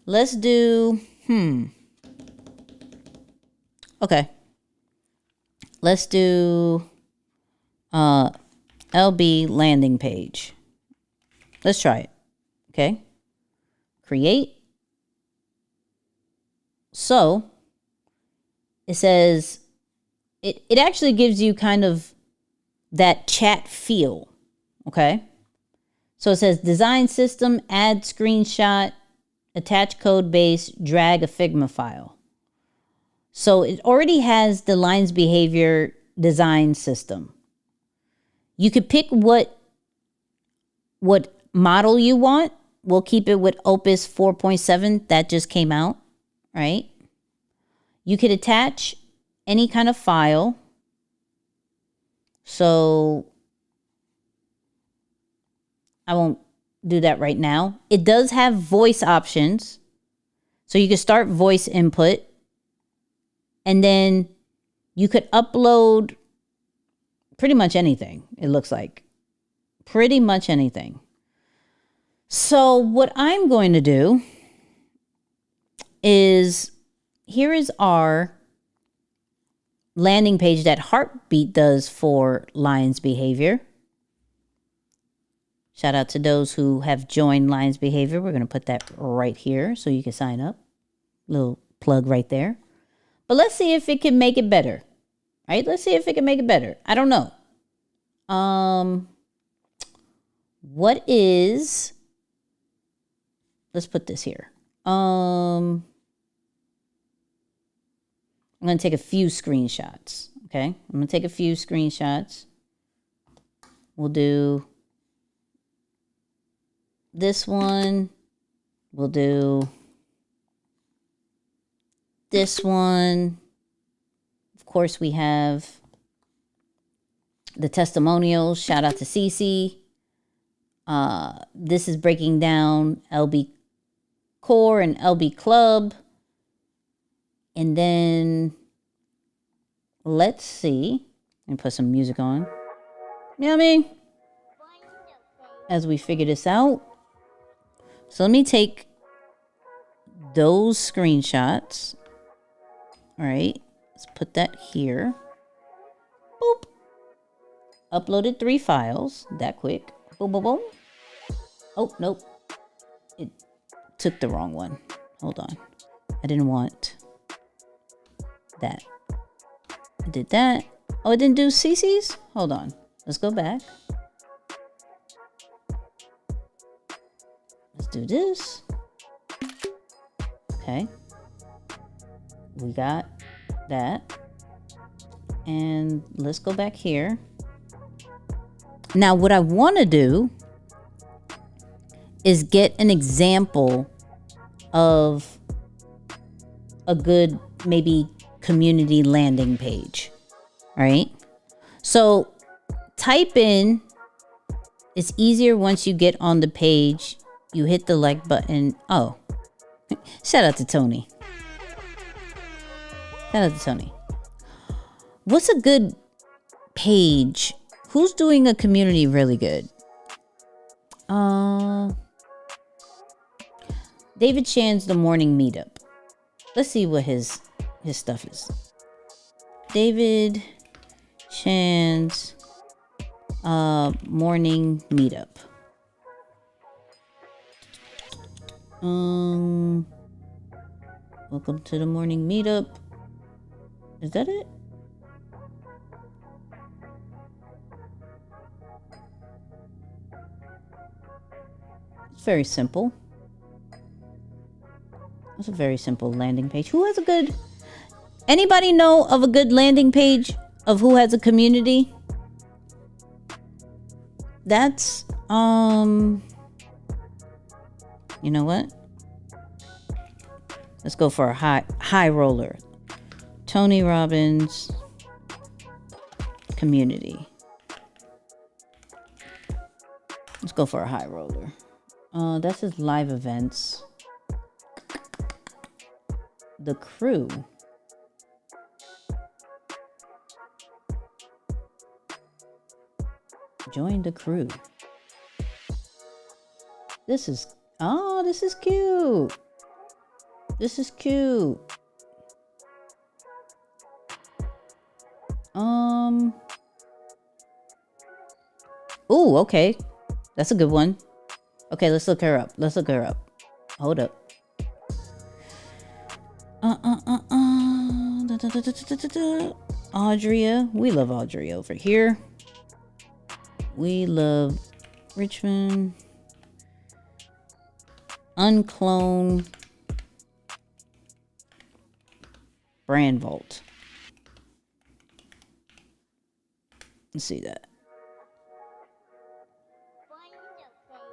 let's do, okay. Let's do LB landing page. Let's try it. Okay. Create. So it says, it actually gives you kind of that chat feel. Okay. So it says design system, add screenshot, attach code base, drag a Figma file. So it already has the lines behavior design system. You could pick what model you want. We'll keep it with Opus 4.7 that just came out, right? You could attach any kind of file. So I won't do that right now. It does have voice options. So you can start voice input. And then you could upload pretty much anything, it looks like. Pretty much anything. So what I'm going to do is, here is our landing page that Heartbeat does for Lions Behavior. Shout out to those who have joined Lions Behavior. We're going to put that right here so you can sign up. Little plug right there. But let's see if it can make it better. Right? Let's see if it can make it better. I don't know. What is, let's put this here. I'm going to take a few screenshots. Okay. I'm going to take a few screenshots. We'll do this one. We'll do this one. Of course, we have the testimonials. Shout out to Cece. This is breaking down LB Core and LB Club. And then let's see. And put some music on. You know what I mean? As we figure this out. So let me take those screenshots. All right. Let's put that here. Boop. Uploaded 3 files. That quick. Boom, boom, boom. Oh, nope. It took the wrong one. Hold on. I didn't want that. I did that. Oh, it didn't do CC's? Hold on. Let's go back. Let's do this. Okay. We got that. And let's go back here. Now, what I want to do is get an example of a good, maybe, community landing page. All right. So type in, it's easier once you get on the page. You hit the like button. Oh, shout out to Tony. Shout out to Tony. What's a good page? Who's doing a community really good? David Shan's The Morning Meetup. Let's see what his stuff is. David Shan's Morning Meetup. Welcome to the Morning Meetup. Is that it? It's very simple. It's a very simple landing page. Who has a good... Anybody know of a good landing page of who has a community? That's... You know what? Let's go for a high roller. Tony Robbins community. Let's go for a high roller. That's his live events. The Crew. Join the crew. This is cute. This is cute. Ooh, okay. That's a good one. Okay, let's look her up. Hold up. Audria. We love Audrey over here. We love Richmond. Unclone. Brand Vault. Let's see that.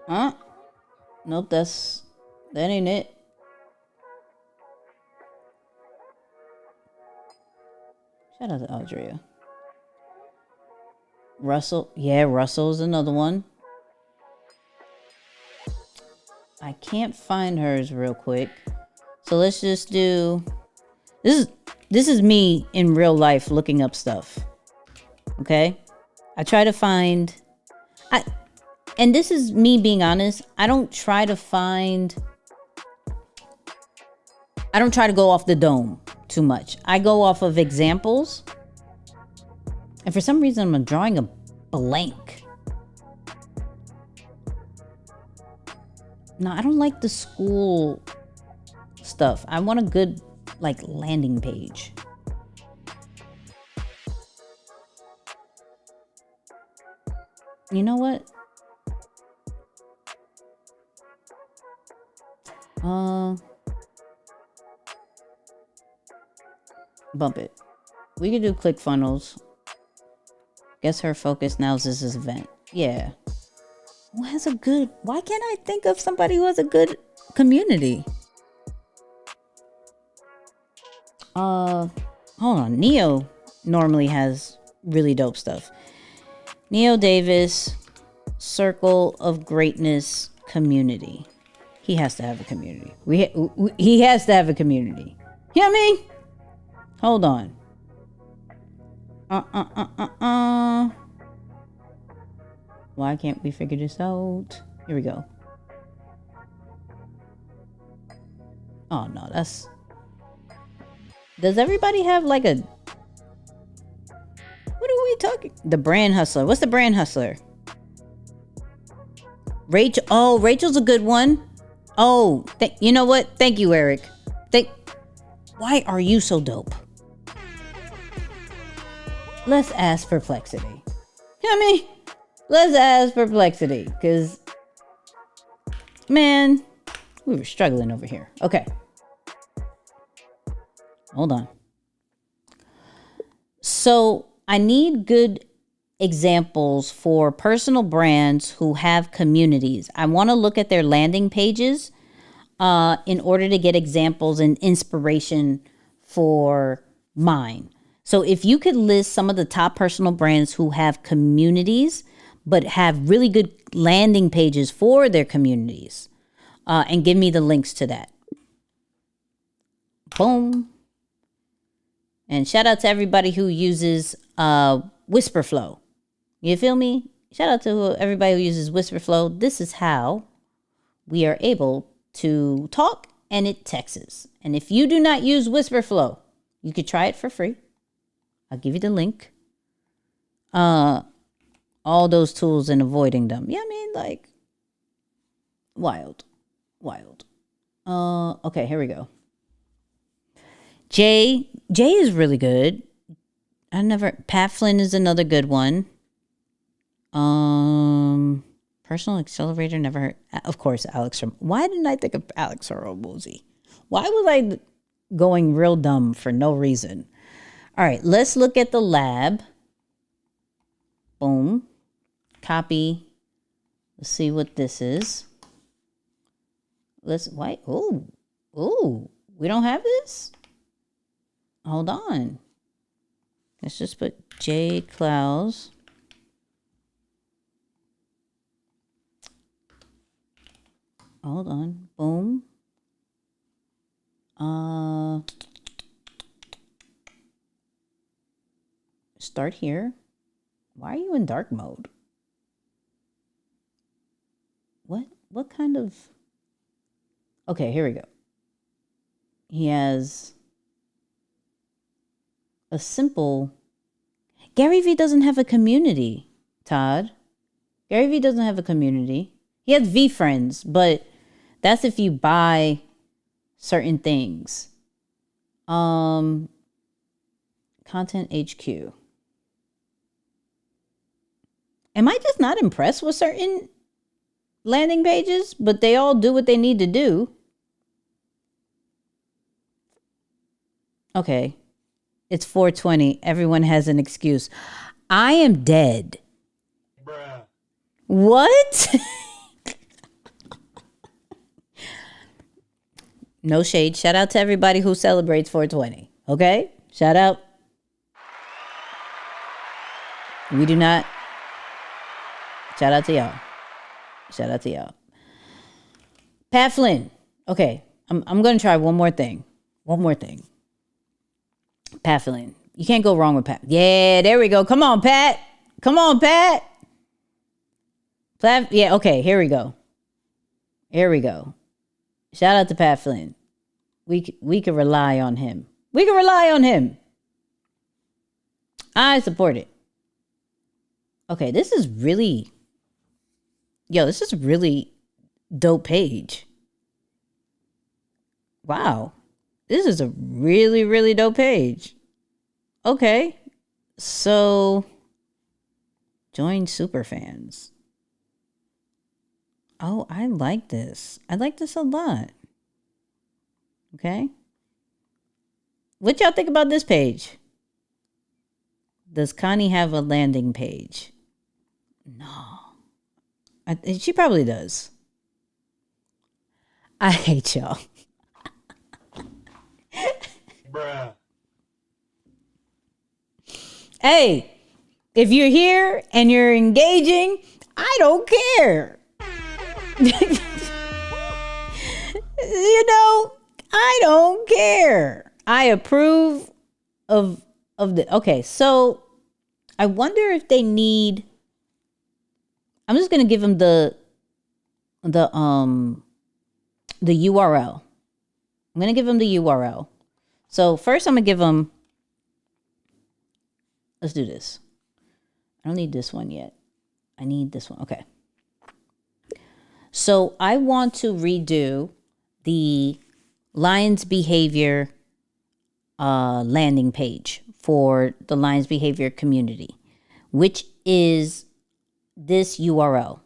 Huh? Nope, that ain't it. Shout out to Audria. Russell. Yeah, Russell's another one. I can't find hers real quick. So let's just do... This is me in real life looking up stuff. Okay? I try to find... And this is me being honest. I don't try to go off the dome too much. I go off of examples. And for some reason, I'm drawing a blank. No, I don't like the school stuff. I want a good, landing page. You know what? Bump it. We could do ClickFunnels. Guess her focus now is this event. Yeah. Who has a good... Why can't I think of somebody who has a good community? Hold on. Neo normally has really dope stuff. Neo Davis, Circle of Greatness community. He has to have a community. He has to have a community. You know what I mean? Hold on. Why can't we figure this out? Here we go. Oh no, that's... Does everybody have like a... What are we talking? The brand hustler. What's the brand hustler? Rachel. Oh, Rachel's a good one. Oh, you know what? Thank you, Eric. Why are you so dope? Let's ask Perplexity. You know what I mean? Let's ask Perplexity. Because, man, we were struggling over here. Okay. Hold on. So I need good examples for personal brands who have communities. I want to look at their landing pages in order to get examples and inspiration for mine. So if you could list some of the top personal brands who have communities, but have really good landing pages for their communities, and give me the links to that. Boom. And shout out to everybody who uses Whisperflow. You feel me? Shout out to everybody who uses Whisperflow. This is how we are able to talk and it texts. And if you do not use Whisperflow, you could try it for free. I'll give you the link. All those tools and avoiding them. Yeah, I mean, like, wild. Okay, here we go. Jay is really good. Pat Flynn is another good one. Personal Accelerator, never heard. Of course, why didn't I think of Alex Hormozy? Why was I going real dumb for no reason? All right, let's look at the lab. Boom. Copy. Let's see what this is. Oh, we don't have this? Hold on. Let's just put J. Clowes. Hold on. Boom. Start here. Why are you in dark mode? What kind of... Okay, here we go. He has a simple... Gary Vee doesn't have a community, Todd. Gary Vee doesn't have a community. He has V friends, but that's if you buy certain things. Content HQ. Am I just not impressed with certain landing pages? But they all do what they need to do. Okay. It's 4:20. Everyone has an excuse. I am dead. Bruh. What? No shade. Shout out to everybody who celebrates 420. Okay? Shout out. We do not. Shout out to y'all. Shout out to y'all. Pat Flynn. Okay. I'm going to try one more thing. Pat Flynn. You can't go wrong with Pat. Yeah, there we go. Come on, Pat. Yeah, okay. Here we go. Shout out to Pat Flynn. We can rely on him. I support it. Okay, this is really dope page. Wow. This is a really, really dope page. Okay. So join superfans. Oh, I like this. I like this a lot. Okay. What y'all think about this page? Does Connie have a landing page? No. She probably does. I hate y'all. Bruh. Hey, if you're here and you're engaging, I don't care. I don't care. I approve of the... Okay, so I wonder if they need... I'm just going to give them the URL. I'm going to give them the URL. So first I'm gonna give them, let's do this. I don't need this one yet. I need this one. Okay. So I want to redo the Lions behavior landing page for the Lions behavior community, which is this URL.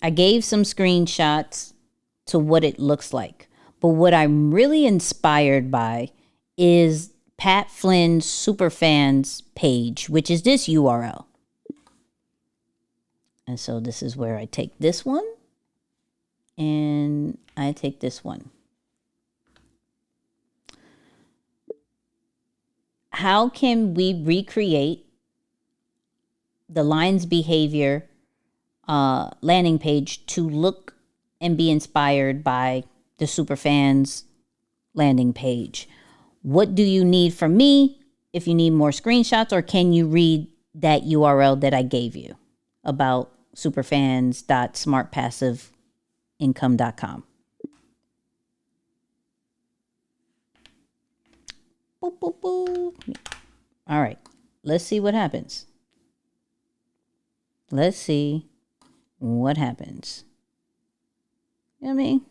I gave some screenshots to what it looks like, but what I'm really inspired by is Pat Flynn's Superfans page, which is this URL. And so this is where I take this one and I take this one. How can we recreate the Lions behavior landing page to look and be inspired by the Superfans landing page? What do you need from me if you need more screenshots, or can you read that URL that I gave you about superfans.smartpassiveincome.com? Boop, boop, boop. All right, let's see what happens. Let's see what happens. You know what I mean?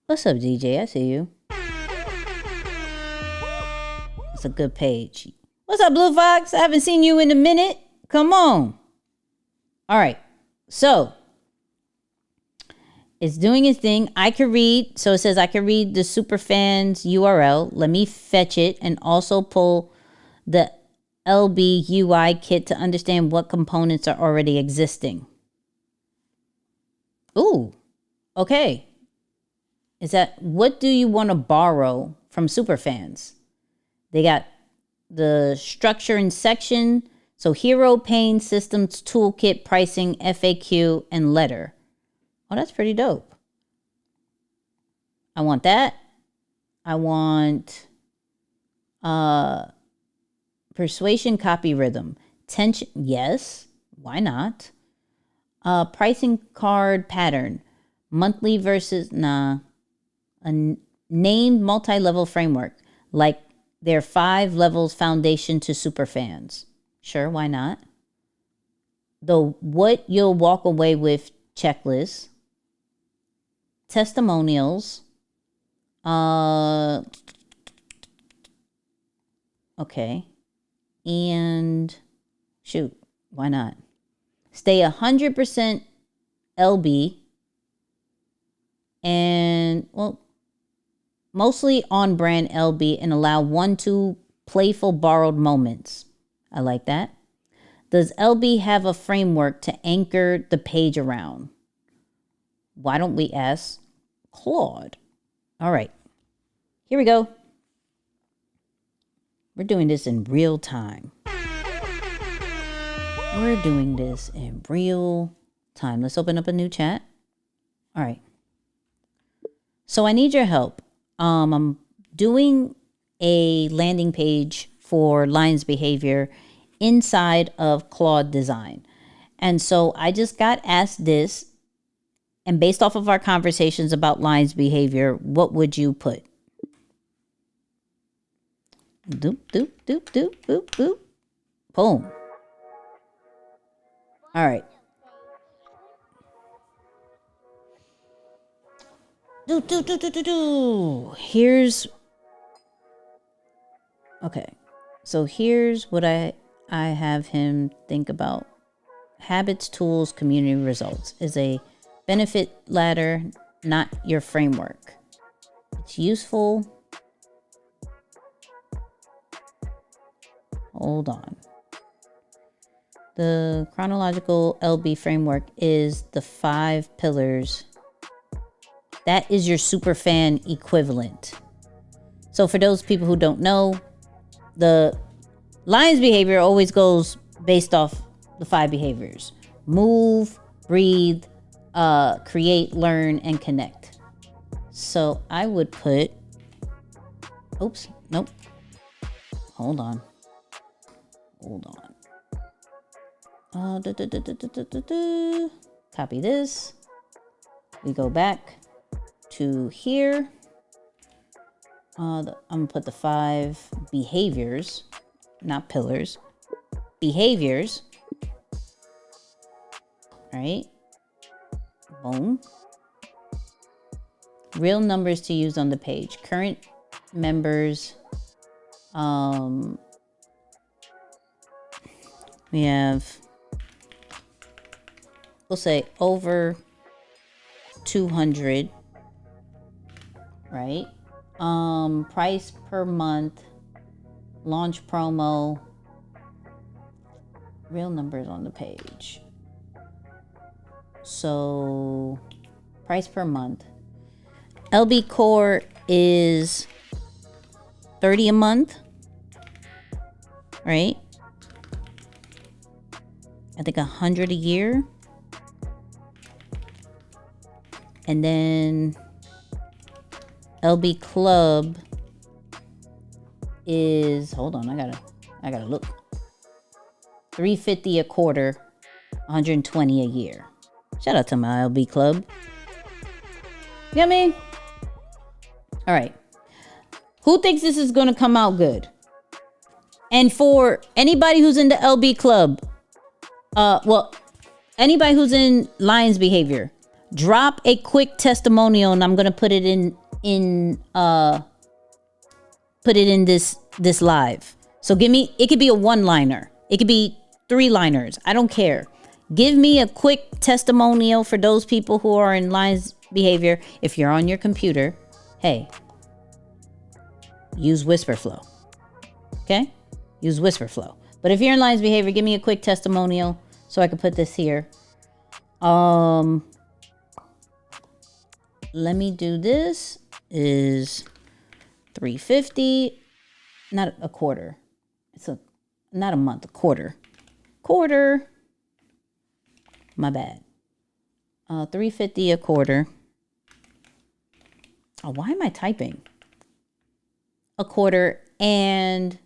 What's up, DJ? I see you. It's a good page. What's up, Blue Fox? I haven't seen you in a minute. Come on. All right. So it's doing its thing. I could read. So it says I can read the Superfans URL. Let me fetch it and also pull the LB UI kit to understand what components are already existing. Ooh. Okay. Is that, what do you want to borrow from Superfans? They got the structure and section. So hero, pane, systems, toolkit, pricing, FAQ, and letter. Oh, that's pretty dope. I want that. I want persuasion, copy, rhythm. Tension, yes. Why not? Pricing card pattern. Monthly versus, nah. A named multi-level framework. Like their 5 levels foundation to Superfans. Sure, why not? The what you'll walk away with checklist. Testimonials. Okay. And shoot, why not? Stay 100% LB. And, well, mostly on brand LB, and allow 1-2 playful borrowed moments. I like that. Does LB have a framework to anchor the page around? Why don't we ask Claude? All right, here we go. We're doing this in real time. We're doing this in real time. Let's open up a new chat. All right. So I need your help. I'm doing a landing page for Lions behavior inside of Claude Design. And so I just got asked this, and based off of our conversations about Lions behavior, what would you put? Doop, doop, doop, doop, boop, boop. Boom. All right. Here's, okay. So here's what I have him think about. Habits, tools, community results is a benefit ladder, not your framework. It's useful. Hold on. The chronological LB framework is the 5 pillars. That is your superfan equivalent. So for those people who don't know, the Lions behavior always goes based off the 5 behaviors. Move, breathe, create, learn, and connect. So I would put, oops, nope. Hold on. Copy this. We go back to here. I'm gonna put the 5 behaviors, not pillars, behaviors. All right. Boom. Real numbers to use on the page. Current members. We have, we'll say over 200, right? Price per month, launch promo, real numbers on the page. So price per month. LB Core is 30 a month, right? I think 100 a year. And then LB Club is, hold on, I gotta look. $350 a quarter, 120 a year. Shout out to my LB Club. You know what I mean? All right. Who thinks this is gonna come out good? And for anybody who's in the LB Club, well, anybody who's in Lions Behavior, drop a quick testimonial, and I'm gonna put it in this live. So give me, it could be a 1-liner, it could be 3-liners, I don't care. Give me a quick testimonial for those people who are in Lions Behavior. If you're on your computer, hey, use Whisperflow. Okay, use Whisperflow. But if you're in Lions Behavior, give me a quick testimonial so I can put this here. Let me do this. Is $350, not a quarter. It's not a month, a quarter. My bad. $350 a quarter. Oh, why am I typing? A quarter and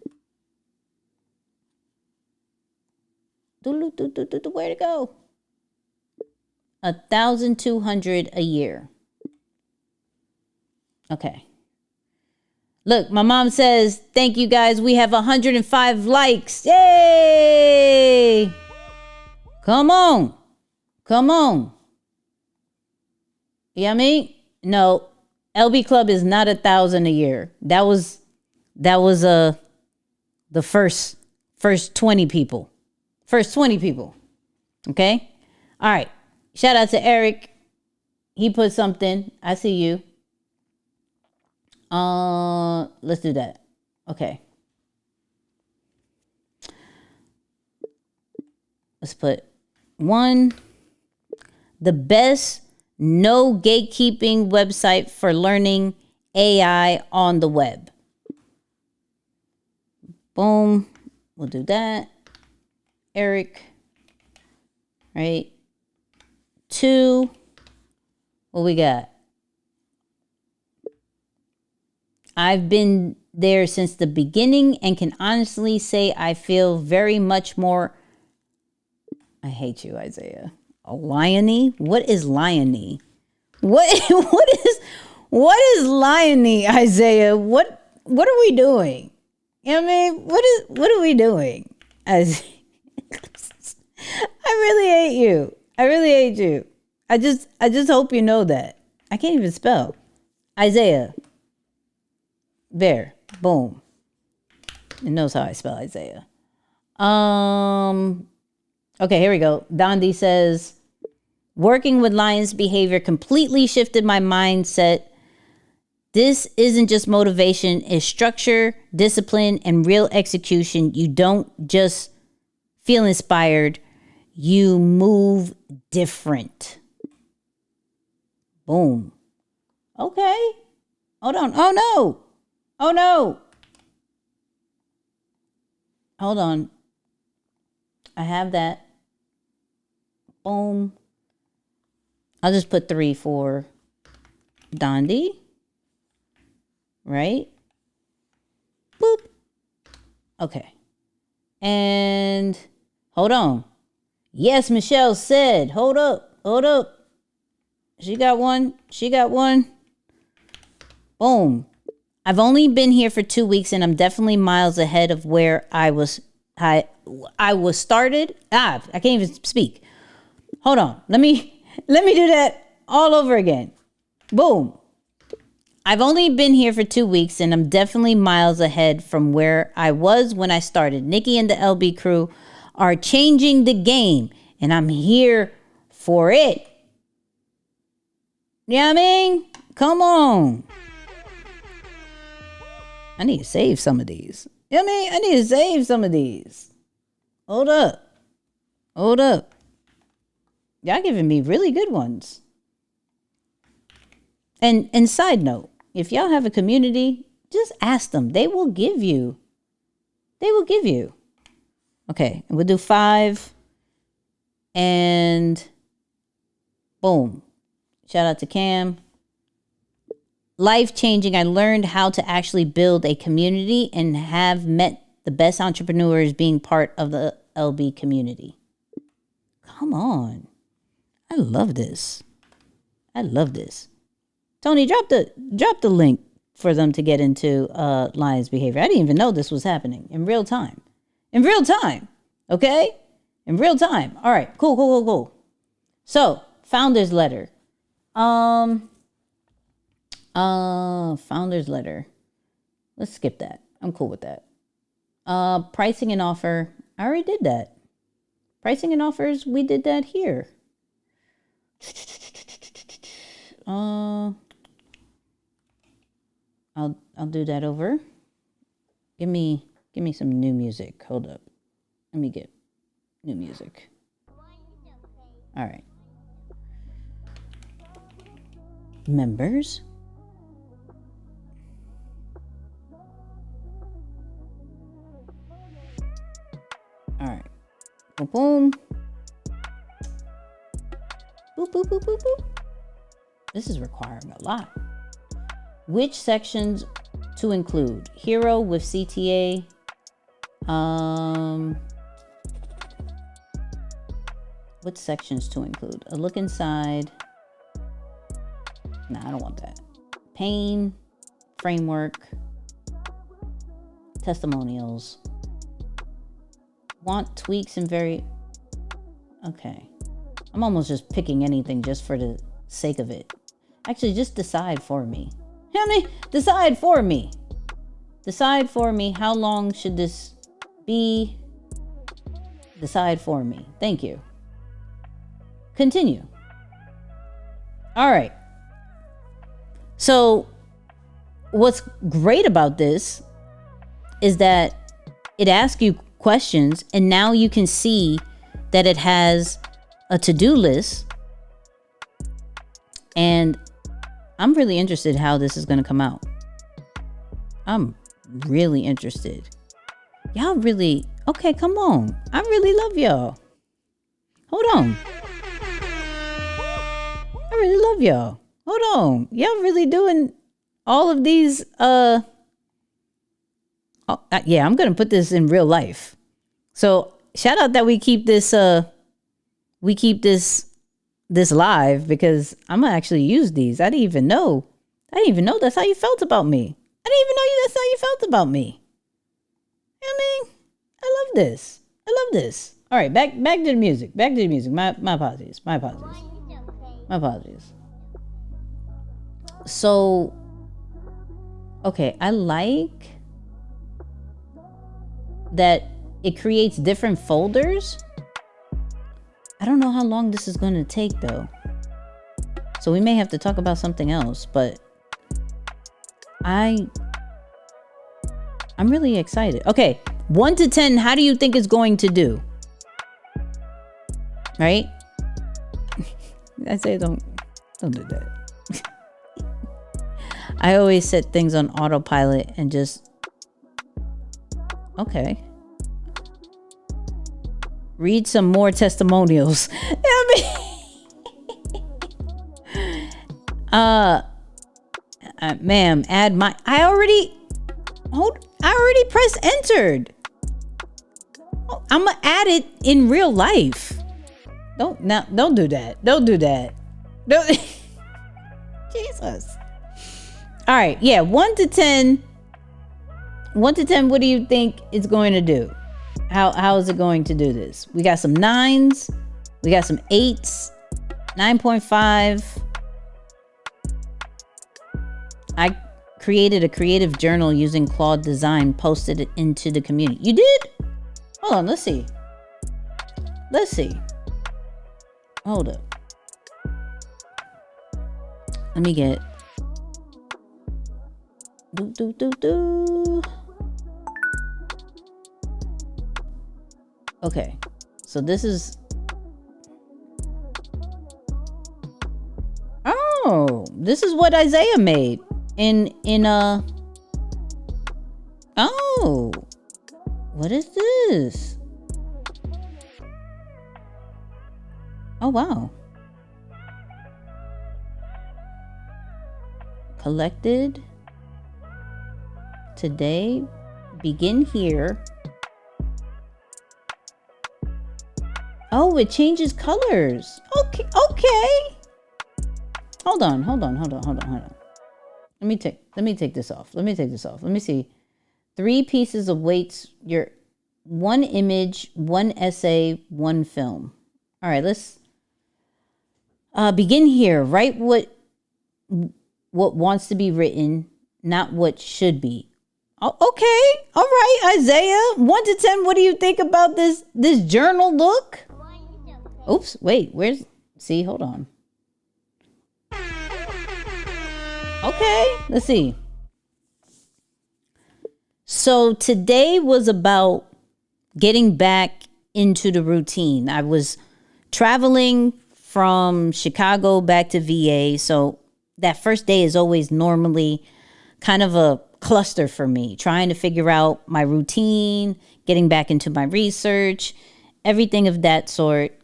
where'd it go? 1,200 a year. Okay. Look, my mom says, thank you guys. We have 105 likes. Yay! Come on. You know what I mean? No, LB Club is not 1,000 a year. That was the first 20 people. First 20 people. Okay? All right. Shout out to Eric. He put something. I see you. Let's do that. Okay. Let's put 1. The best no gatekeeping website for learning AI on the web. Boom. We'll do that. Eric. Right. 2. What we got? I've been there since the beginning and can honestly say I feel very much more. I hate you, Isaiah. A liony? What is liony? What is liony, Isaiah? What are we doing? You know what I mean? What are we doing? I really hate you. I really hate you. I just hope you know that. I can't even spell. Isaiah. There. Boom. It knows how I spell Isaiah. Okay, here we go. Dondi says, working with Lions Behavior completely shifted my mindset. This isn't just motivation, it's structure, discipline, and real execution. You don't just feel inspired, you move different. Boom. Okay. Hold on. Oh no. Oh no. Hold on. I have that. Boom. I'll just put 3 for Dondi. Right? Boop. Okay. And hold on. Yes, Michelle said, hold up. She got one. She got one. Boom. I've only been here for 2 weeks and I'm definitely miles ahead of where I was started. I can't even speak. Hold on. Let me do that all over again. Boom. I've only been here for 2 weeks and I'm definitely miles ahead from where I was when I started. Nicky and the LB crew are changing the game and I'm here for it. You know what I mean? Come on. I need to save some of these. You know what I mean? I need to save some of these. Hold up. Hold up. Y'all giving me really good ones. And side note, if y'all have a community, just ask them. They will give you. They will give you. Okay, we'll do 5. And boom. Shout out to Cam. Life changing. I learned how to actually build a community and have met the best entrepreneurs being part of the LB community. Come on. I love this. I love this. Tony, drop the link for them to get into Lions behavior. I didn't even know this was happening in real time. In real time. Okay? In real time. All right. Cool. So, founder's letter. Founder's letter. Let's skip that. I'm cool with that. Pricing and offer. I already did that. Pricing and offers, we did that here. I'll do that over. Give me some new music. Hold up. Let me get new music. All right. Members. All right. Boom, boom. Boop, boop, boop, boop, boop. This is requiring a lot. Which sections to include? Hero with CTA. What sections to include? A look inside. Nah, I don't want that. Pain, framework, testimonials. Want tweaks and very... Okay. I'm almost just picking anything just for the sake of it. Actually, just decide for me. How many? Decide for me. Decide for me. How long should this be? Decide for me. Thank you. Continue. All right. So what's great about this is that it asks you questions and now you can see that it has a to-do list. And I'm really interested how this is going to come out. I'm really interested. Y'all really, okay, come on. I really love y'all. Hold on. I really love y'all. Hold on. Y'all really doing all of these, yeah, I'm going to put this in real life. So shout out that we keep this live because I'm gonna actually use these. I didn't even know that's how you felt about me. I didn't even know that's how you felt about me. You know what I mean? I love this. All right, back to the music. My apologies. So, okay, I like that it creates different folders. I don't know how long this is going to take though. So we may have to talk about something else, but I'm really excited. Okay, 1 to 10, how do you think it's going to do? Right? I say don't do that. I always set things on autopilot and just, okay. Read some more testimonials. Ma'am, add my, I already pressed entered. I'm gonna add it in real life. Don't do that. Don't. Jesus. All right. Yeah. 1 to 10. 1 to 10. What do you think it's going to do? How is it going to do this? We got some 9s. We got some 8s. 9.5. I created a creative journal using Claude Design, posted it into the community. You did? Hold on, let's see. Let's see. Hold up. Let me get. Okay. So this is. Oh, this is what Isaiah made oh, what is this? Oh, wow. Collected today, begin here. Oh, it changes colors. Okay. Hold on. Let me take this off. Let me see. 3 pieces of weights. Your 1 image, 1 essay, 1 film. All right, let's begin here. Write what wants to be written, not what should be. Oh, okay. All right, Isaiah. 1 to 10. What do you think about this journal look? Oops. Wait. Where's? See. Hold on. Okay, let's see. So today was about getting back into the routine. I was traveling from Chicago back to VA. So that first day is always normally kind of a cluster for me, trying to figure out my routine, getting back into my research, everything of that sort,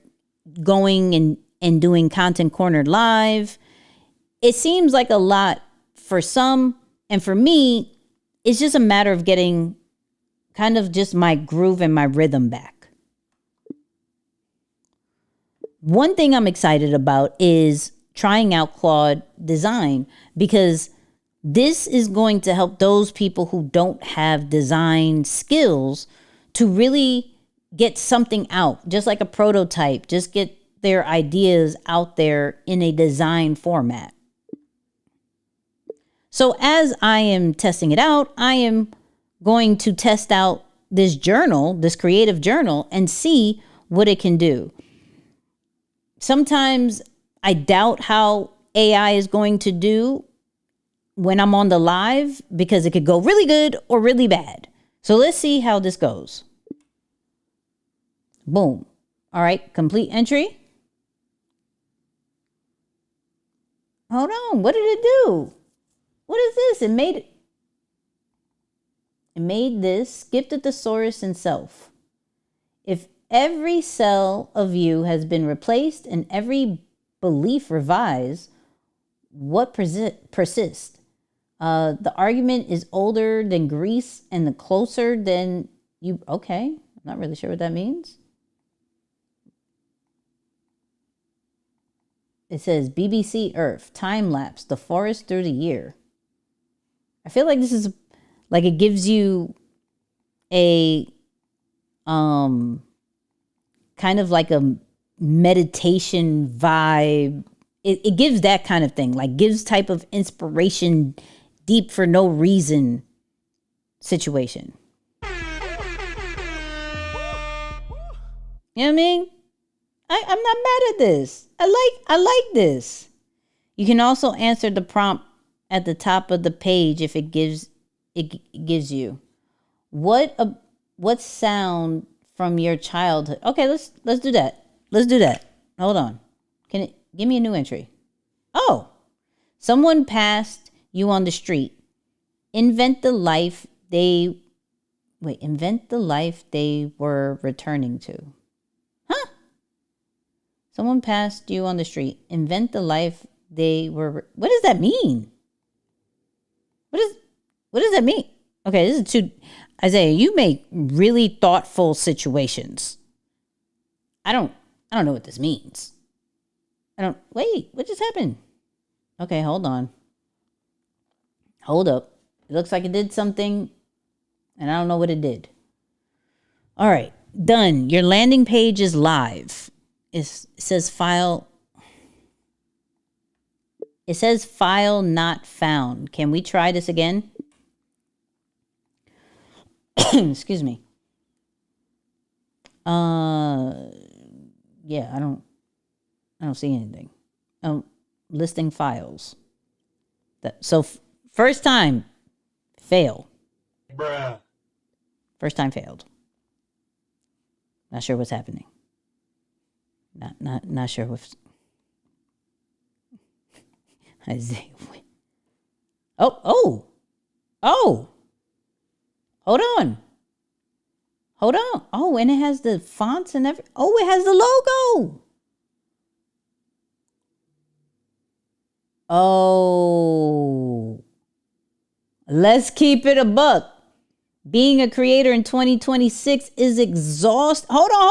going and doing Content Corner Live. It seems like a lot for some, and for me, it's just a matter of getting kind of just my groove and my rhythm back. One thing I'm excited about is trying out Claude Design, because this is going to help those people who don't have design skills to really get something out, just like a prototype, just get their ideas out there in a design format. So as I am testing it out, I am going to test out this journal, this creative journal, and see what it can do. Sometimes I doubt how AI is going to do when I'm on the live, because it could go really good or really bad. So let's see how this goes. Boom. All right, complete entry. Hold on, what did it do? What is this? It made this, skip the thesaurus and self. If every cell of you has been replaced and every belief revised, what persists? The argument is older than Greece and the closer than you. Okay, I'm not really sure what that means. It says BBC Earth, time lapse, the forest through the year. I feel like this is like it gives you a kind of like a meditation vibe. It gives that kind of thing, like gives type of inspiration, deep for no reason situation. You know what I mean? I'm not mad at this. I like this. You can also answer the prompt at the top of the page if it gives you what sound from your childhood. Okay, let's do that. Let's do that. Hold on. Can it give me a new entry? Oh, someone passed you on the street. Invent the life they were returning to. Huh? Someone passed you on the street. Invent the life they were. What does that mean? What does that mean? Okay, this is too. Isaiah, you make really thoughtful situations. I don't know what this means. Wait, what just happened? Okay, hold on. Hold up. It looks like it did something, and I don't know what it did. All right, done. Your landing page is live. It says file. It says file not found. Can we try this again? Excuse me. Yeah, I don't see anything. Listing files. First time, fail. Bruh. First time failed. Not sure what's happening. Not sure what's. Isaiah. Oh. Hold on. Oh, and it has the fonts and everything. Oh, it has the logo. Oh. Let's keep it a buck. Being a creator in 2026 is exhausting. Hold on.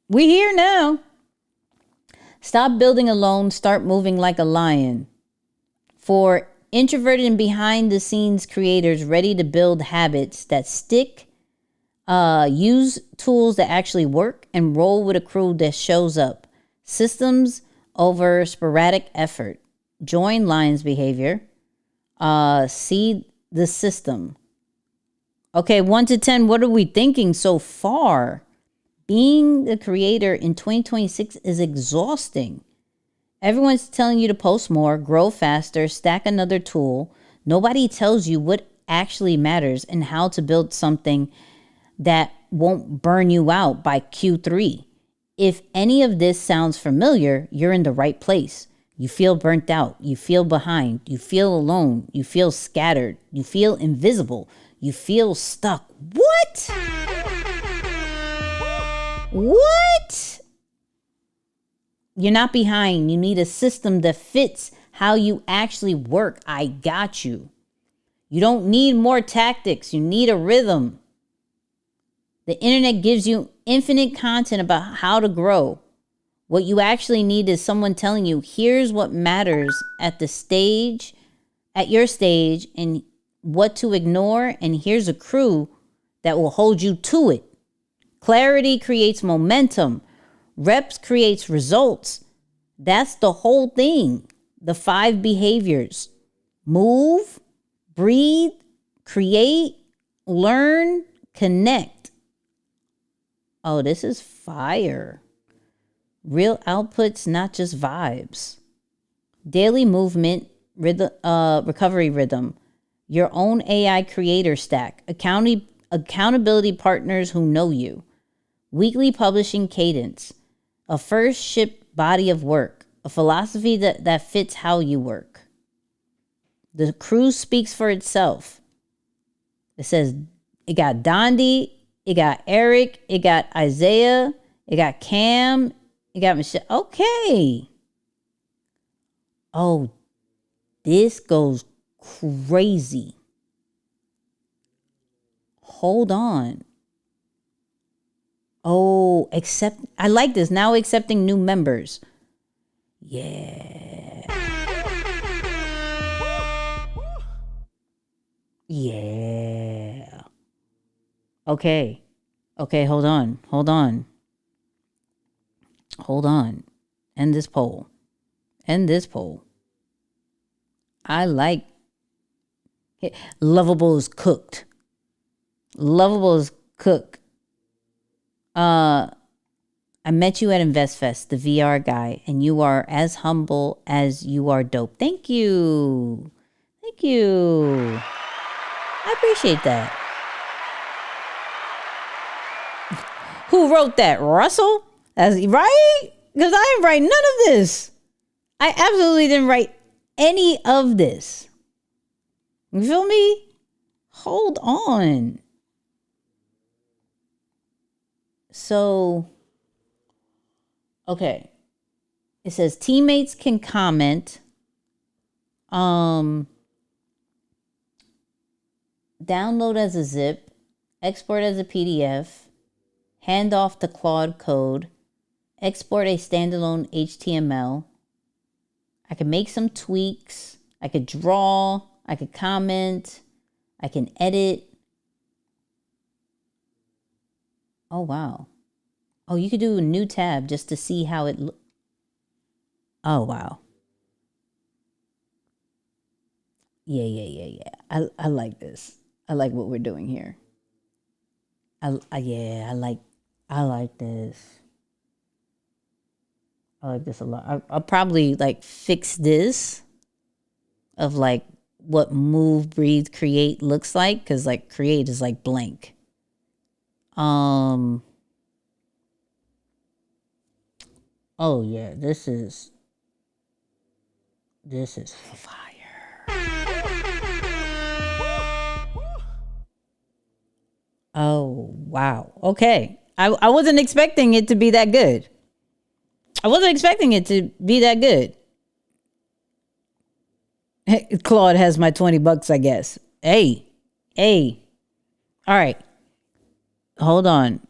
We here now. Stop building alone. Start moving like a lion. For introverted and behind the scenes creators ready to build habits that stick, use tools that actually work, and roll with a crew that shows up. Systems over sporadic effort. Join Lions behavior. See the system. Okay, 1 to 10, what are we thinking so far? Being the creator in 2026 is exhausting. Everyone's telling you to post more, grow faster, stack another tool. Nobody tells you what actually matters and how to build something that won't burn you out by Q3. If any of this sounds familiar, you're in the right place. You feel burnt out. You feel behind. You feel alone. You feel scattered. You feel invisible. You feel stuck. What? What? You're not behind. You need a system that fits how you actually work. I got you. You don't need more tactics. You need a rhythm. The internet gives you infinite content about how to grow. What you actually need is someone telling you, here's what matters at your stage, and what to ignore, and here's a crew that will hold you to it. Clarity creates momentum. Reps creates results. That's the whole thing. The 5 behaviors. Move, breathe, create, learn, connect. Oh, this is fire. Real outputs, not just vibes. Daily movement, recovery rhythm. Your own AI creator stack. Accountability partners who know you. Weekly publishing cadence. A first shipped body of work. A philosophy that fits how you work. The crew speaks for itself. It says it got Dondi, it got Eric, it got Isaiah, it got Cam, it got Michelle. Okay. Oh, this goes crazy. Hold on. Oh, I like this. Now accepting new members. Yeah. Yeah. Okay. Okay, hold on. End this poll. I like it. Lovable is cooked. I met you at InvestFest, the VR guy, and you are as humble as you are dope. Thank you. I appreciate that. Who wrote that? Russell? Right? Because I didn't write none of this. I absolutely didn't write any of this. You feel me? Hold on. So, okay. It says teammates can comment. Download as a zip. Export as a PDF. hand off the Claude code, export a standalone HTML. I can make some tweaks. I could draw. I could comment. I can edit. Oh, wow. Oh, you could do a new tab just to see how it looks. Oh, wow. Yeah. I like this. I like what we're doing here. I like this. I like this a lot. I'll probably like fix this of like what move, breathe, create looks like, because like create is like blank. Oh yeah, this is fire. Oh wow. Okay. I wasn't expecting it to be that good. I wasn't expecting it to be that good. Claude has my $20, I guess. Hey. All right. Hold on.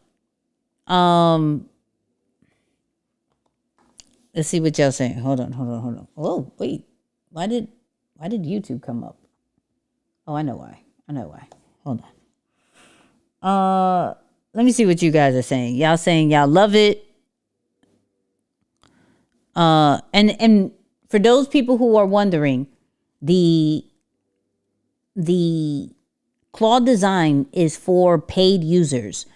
Let's see what y'all saying. Hold on. Oh, wait. Why did YouTube come up? Oh, I know why. Hold on. Let me see what you guys are saying. Y'all saying y'all love it. And for those people who are wondering, the Claude design is for paid users.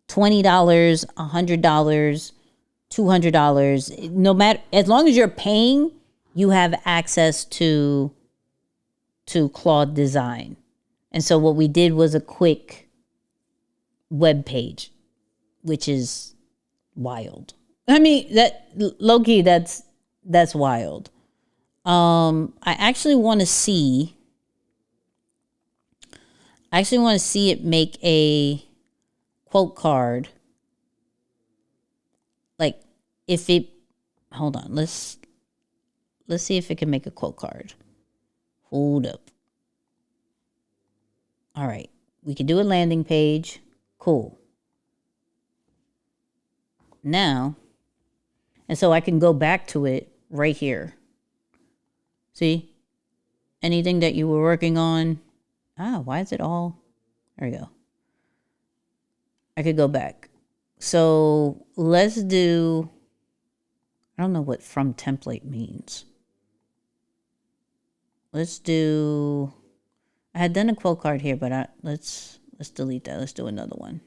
$20, $100, $200. No matter, as long as you're paying, you have access to Claude design. And so what we did was a quick web page, which is wild. I mean, that low-key, that's wild. I actually want to see it make a quote card. Like if it, hold on, let's see if it can make a quote card. Hold up. All right, we can do a landing page. Cool. Now, and so I can go back to it right here. See? Anything that you were working on. Why is it all? There we go. I could go back. So let's do, I don't know what from template means. Let's do, I had done a quote card here, but let's delete that. Let's do another one.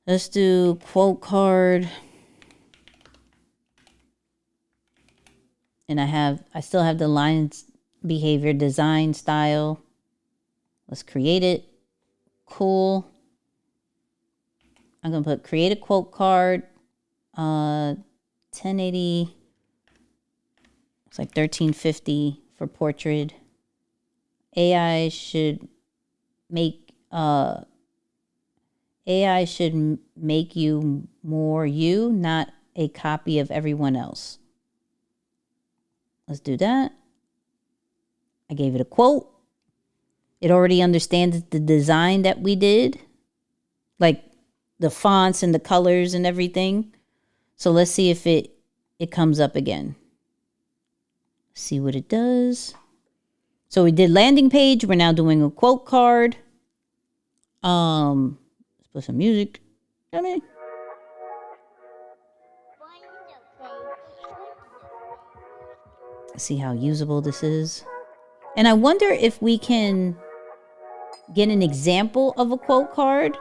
Let's do quote card. And I still have the lines, behavior, design, style. Let's create it. Cool. I'm going to put create a quote card. 1080. It's like 1350 for portrait. AI should make you more you, not a copy of everyone else. Let's do that. I gave it a quote. It already understands the design that we did, like the fonts and the colors and everything. So let's see if it comes up again. See what it does. So we did landing page. We're now doing a quote card. Let's put some music. See how usable this is. And I wonder if we can get an example of a quote card,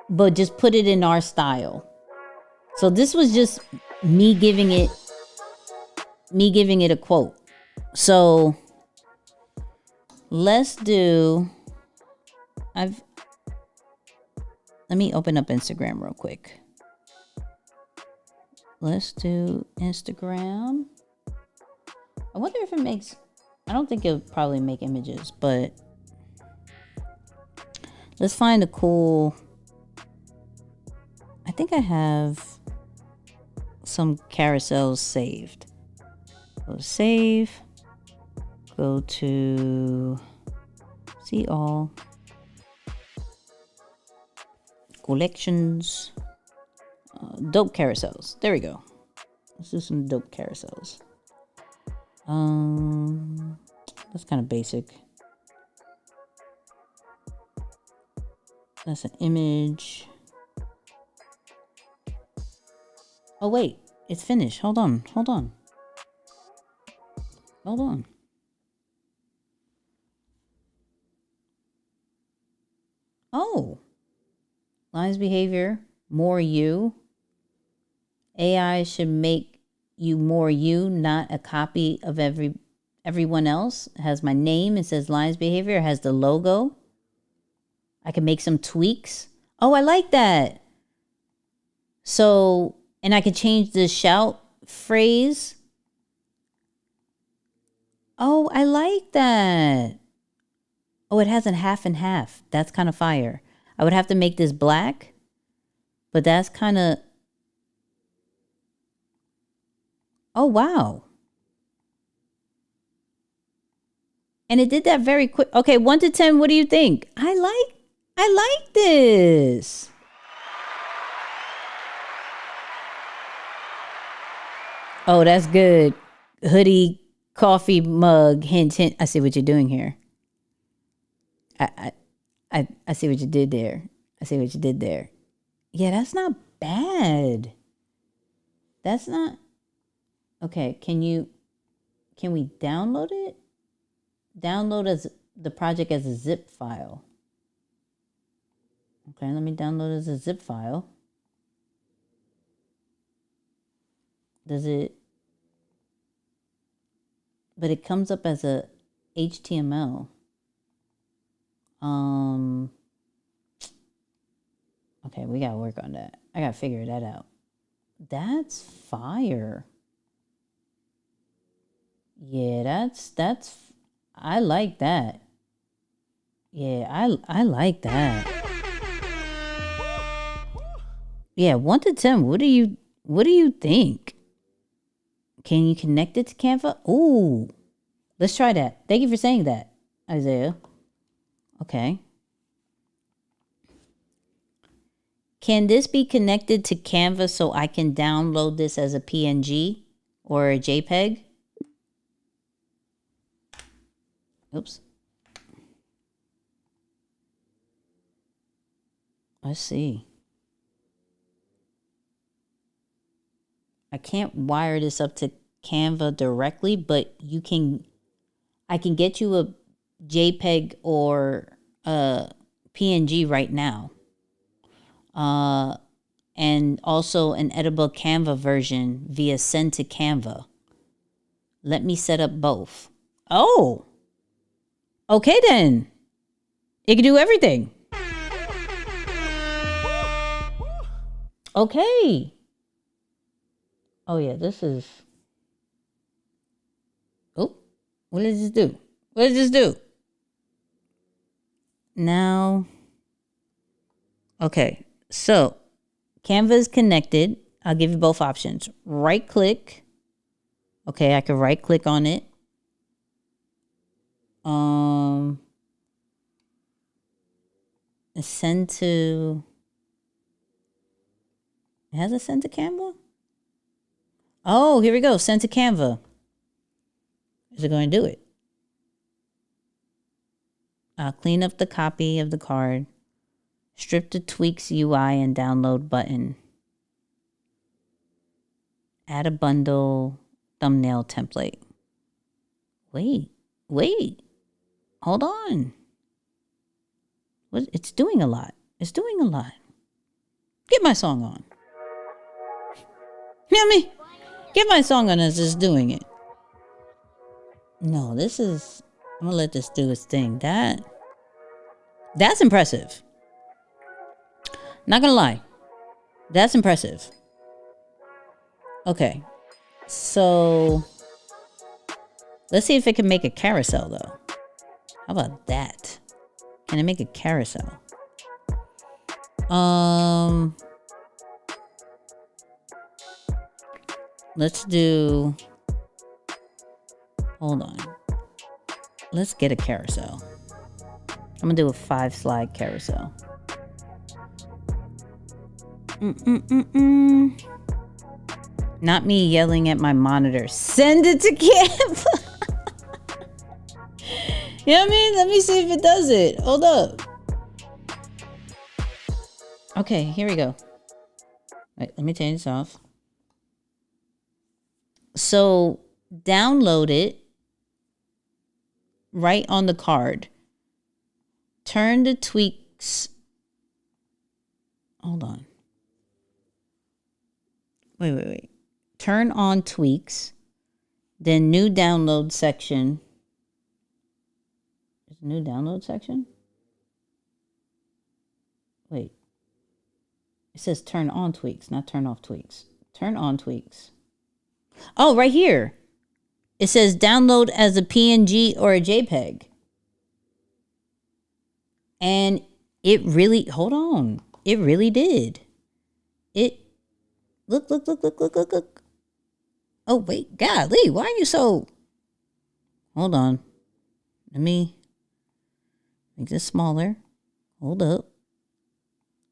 but just put it in our style. So this was just me giving it a quote. So let's do, let me open up Instagram real quick. Let's do Instagram. I wonder if it makes, I don't think it'll probably make images, but let's find a cool, I think I have some carousels saved. Go to save, go to see all. collections. Dope carousels. There we go. Let's do some dope carousels. That's kind of basic. That's an image. Oh wait, it's finished. Hold on. Oh. Lines behavior, more you. AI should make you more you, not a copy of everyone else. It has my name, it says lines behavior, it has the logo. I can make some tweaks. Oh, I like that. So, and I can change the shout phrase. Oh, I like that. Oh, it has a half and half. That's kind of fire. I would have to make this black, but that's kind of... Oh, wow. And it did that very quick. Okay, 1 to 10, what do you think? I like this. Oh, that's good. Hoodie, coffee mug, hint, hint. I see what you're doing here. I see what you did there. Yeah, that's not bad. That's not... Okay, can we download it? Download as the project as a zip file. Okay, let me download it as a zip file. Does it... But it comes up as a HTML. Okay, we gotta work on that. I gotta figure that out. That's fire. Yeah, that's I like that. Yeah, I like that. Yeah, 1 to 10. What do you think? Can you connect it to Canva? Ooh. Let's try that. Thank you for saying that, Isaiah. Okay. Can this be connected to Canva so I can download this as a PNG or a JPEG? Oops. Let's see. I can't wire this up to Canva directly, but I can get you a JPEG or a PNG right now. And also an editable Canva version via send to Canva. Let me set up both. Oh, okay then. It can do everything. Okay. Oh yeah, this is... Oh, what does this do? What does this do? Now, okay, so Canva is connected. I'll give you both options. Right click. Okay, I can right click on it. Send to... It has a send to Canva? Oh, here we go. Send to Canva. Is it going to do it? I'll clean up the copy of the card. Strip the tweaks UI and download button. Add a bundle thumbnail template. Wait. Hold on. What? It's doing a lot. Get my song on. You know what I mean? Get my song on as it's doing it. No, this is... I'm going to let this do its thing. That's impressive. Not going to lie. That's impressive. Okay. So... let's see if it can make a carousel, though. How about that? Can I make a carousel? Let's do... Hold on. Let's get a carousel. I'm gonna do a 5-slide carousel. Not me yelling at my monitor. Send it to Canva. You know what I mean? Let me see if it does it. Hold up. Okay, here we go. Wait, let me turn this off. So download it right on the card. Turn the tweaks. Hold on. Wait. Turn on tweaks. Then new download section. Is new download section? Wait. It says turn on tweaks, not turn off tweaks. Turn on tweaks. Oh, right here. It says download as a PNG or a JPEG. And it really, hold on. It really did. Look. Oh, wait, golly, why are you so... Hold on. Let me make this smaller. Hold up.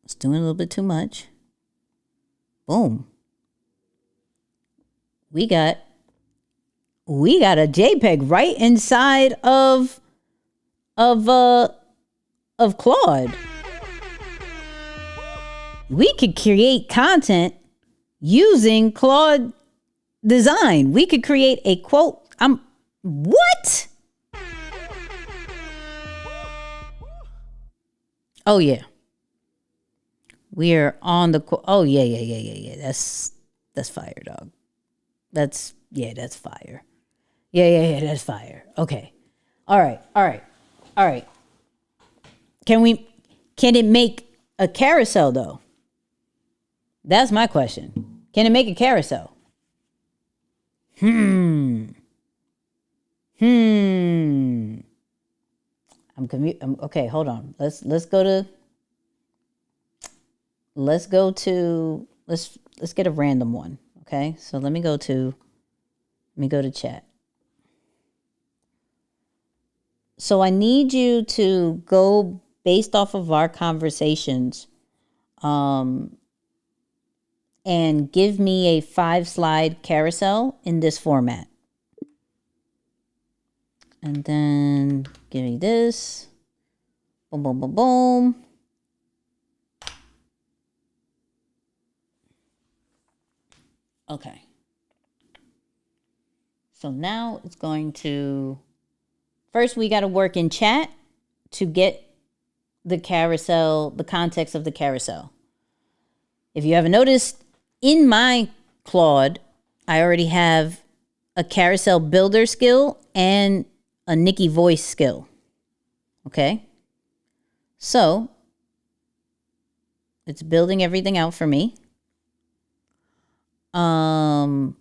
It's doing a little bit too much. Boom. We got a JPEG right inside of Claude. We could create content using Claude design. We could create a quote. What? Oh yeah. We are on the oh yeah. That's fire, dog. That's fire. Yeah, that's fire. Okay. All right. Can it make a carousel though? That's my question. Can it make a carousel? I'm okay, hold on. Let's get a random one. Okay? So let me go to chat. So I need you to go based off of our conversations and give me a 5-slide carousel in this format. And then give me this. Boom, boom, boom, boom. Okay. So now it's going to... First, we got to work in chat to get the carousel, the context of the carousel. If you haven't noticed, in my Claude, I already have a carousel builder skill and a Nicky voice skill. Okay? So, it's building everything out for me. Hold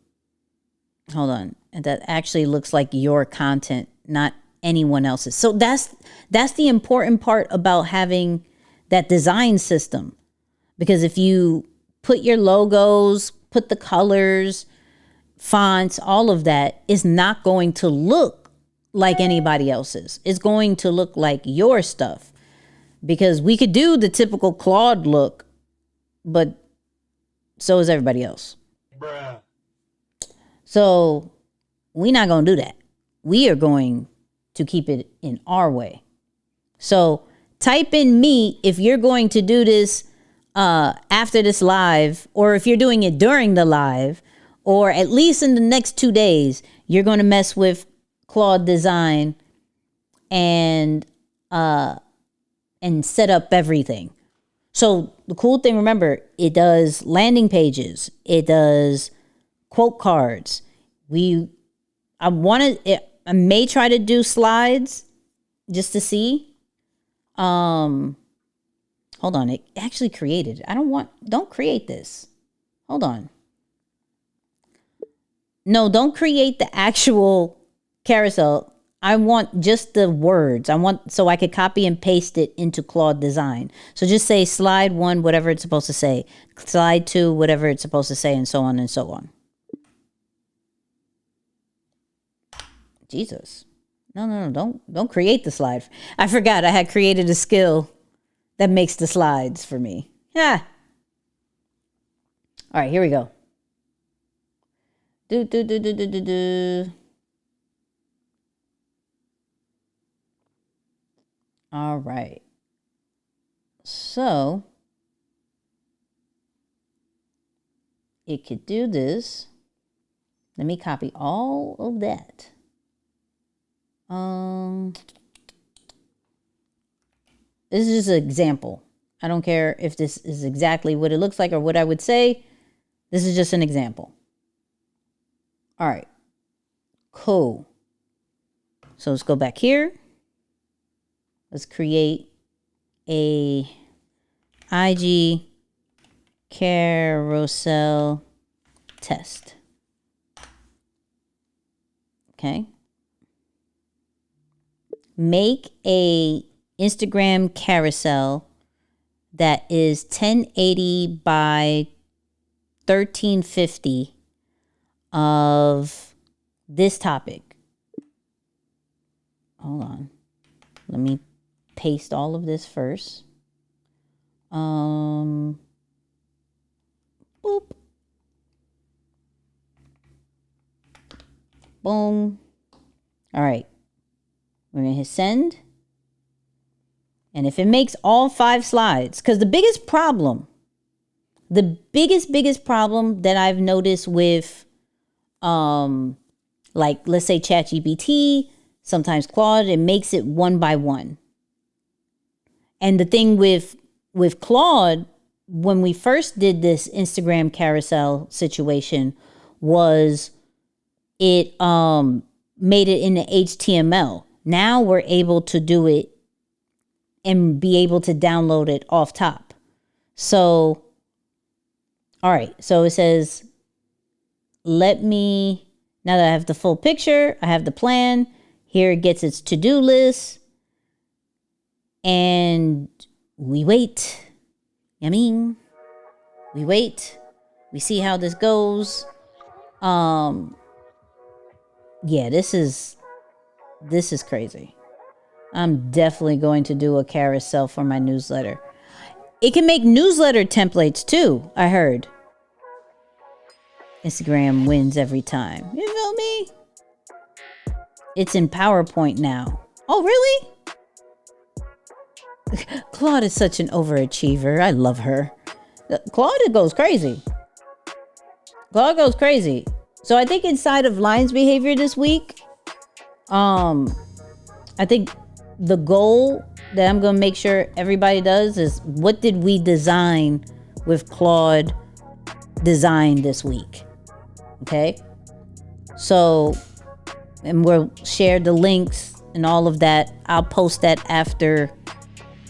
on. And that actually looks like your content, not anyone else's. So that's the important part about having that design system. Because if you put your logos, put the colors, fonts, all of that is not going to look like anybody else's. It's going to look like your stuff. Because we could do the typical Claude look, but so is everybody else. Bruh. So we're not going to do that. We are going to keep it in our way. So type in me if you're going to do this after this live, or if you're doing it during the live, or at least in the next 2 days, you're going to mess with Claude design and set up everything. So the cool thing, remember, it does landing pages. It does quote cards. I may try to do slides just to see. Hold on, it actually created. Don't create this. Hold on. No, don't create the actual carousel. I want just the words. So I could copy and paste it into Claude design. So just say slide 1, whatever it's supposed to say. Slide 2, whatever it's supposed to say, and so on and so on. Jesus. No, don't create the slide. I forgot I had created a skill that makes the slides for me. Yeah. All right, here we go. Do. All right. So it could do this. Let me copy all of that. This is just an example. I don't care if this is exactly what it looks like or what I would say. This is just an example. All right. Cool. So let's go back here. Let's create a IG carousel test. Okay. Make a Instagram carousel that is 1080 by 1350 of this topic. Hold on. Let me paste all of this first. Boop. Boom. All right. We're going to hit send. And if it makes all 5 slides, because the biggest problem that I've noticed with, like, let's say ChatGPT, sometimes Claude, it makes it 1 by 1. And the thing with Claude, when we first did this Instagram carousel situation, was it made it into HTML. Now we're able to do it and be able to download it off top. So, all right. So it says, now that I have the full picture, I have the plan. Here it gets its to-do list. And we wait. I mean, we wait. We see how this goes. Yeah, this is crazy. I'm definitely going to do a carousel for my newsletter. It can make newsletter templates too, I heard. Instagram wins every time. You feel me? It's in PowerPoint now. Oh, really? Claude is such an overachiever. I love her. Claude goes crazy. Claude goes crazy. So I think inside of Lion's behavior this week, I think the goal that I'm going to make sure everybody does is, what did we design with Claude design this week? Okay. So, and we'll share the links and all of that. I'll post that after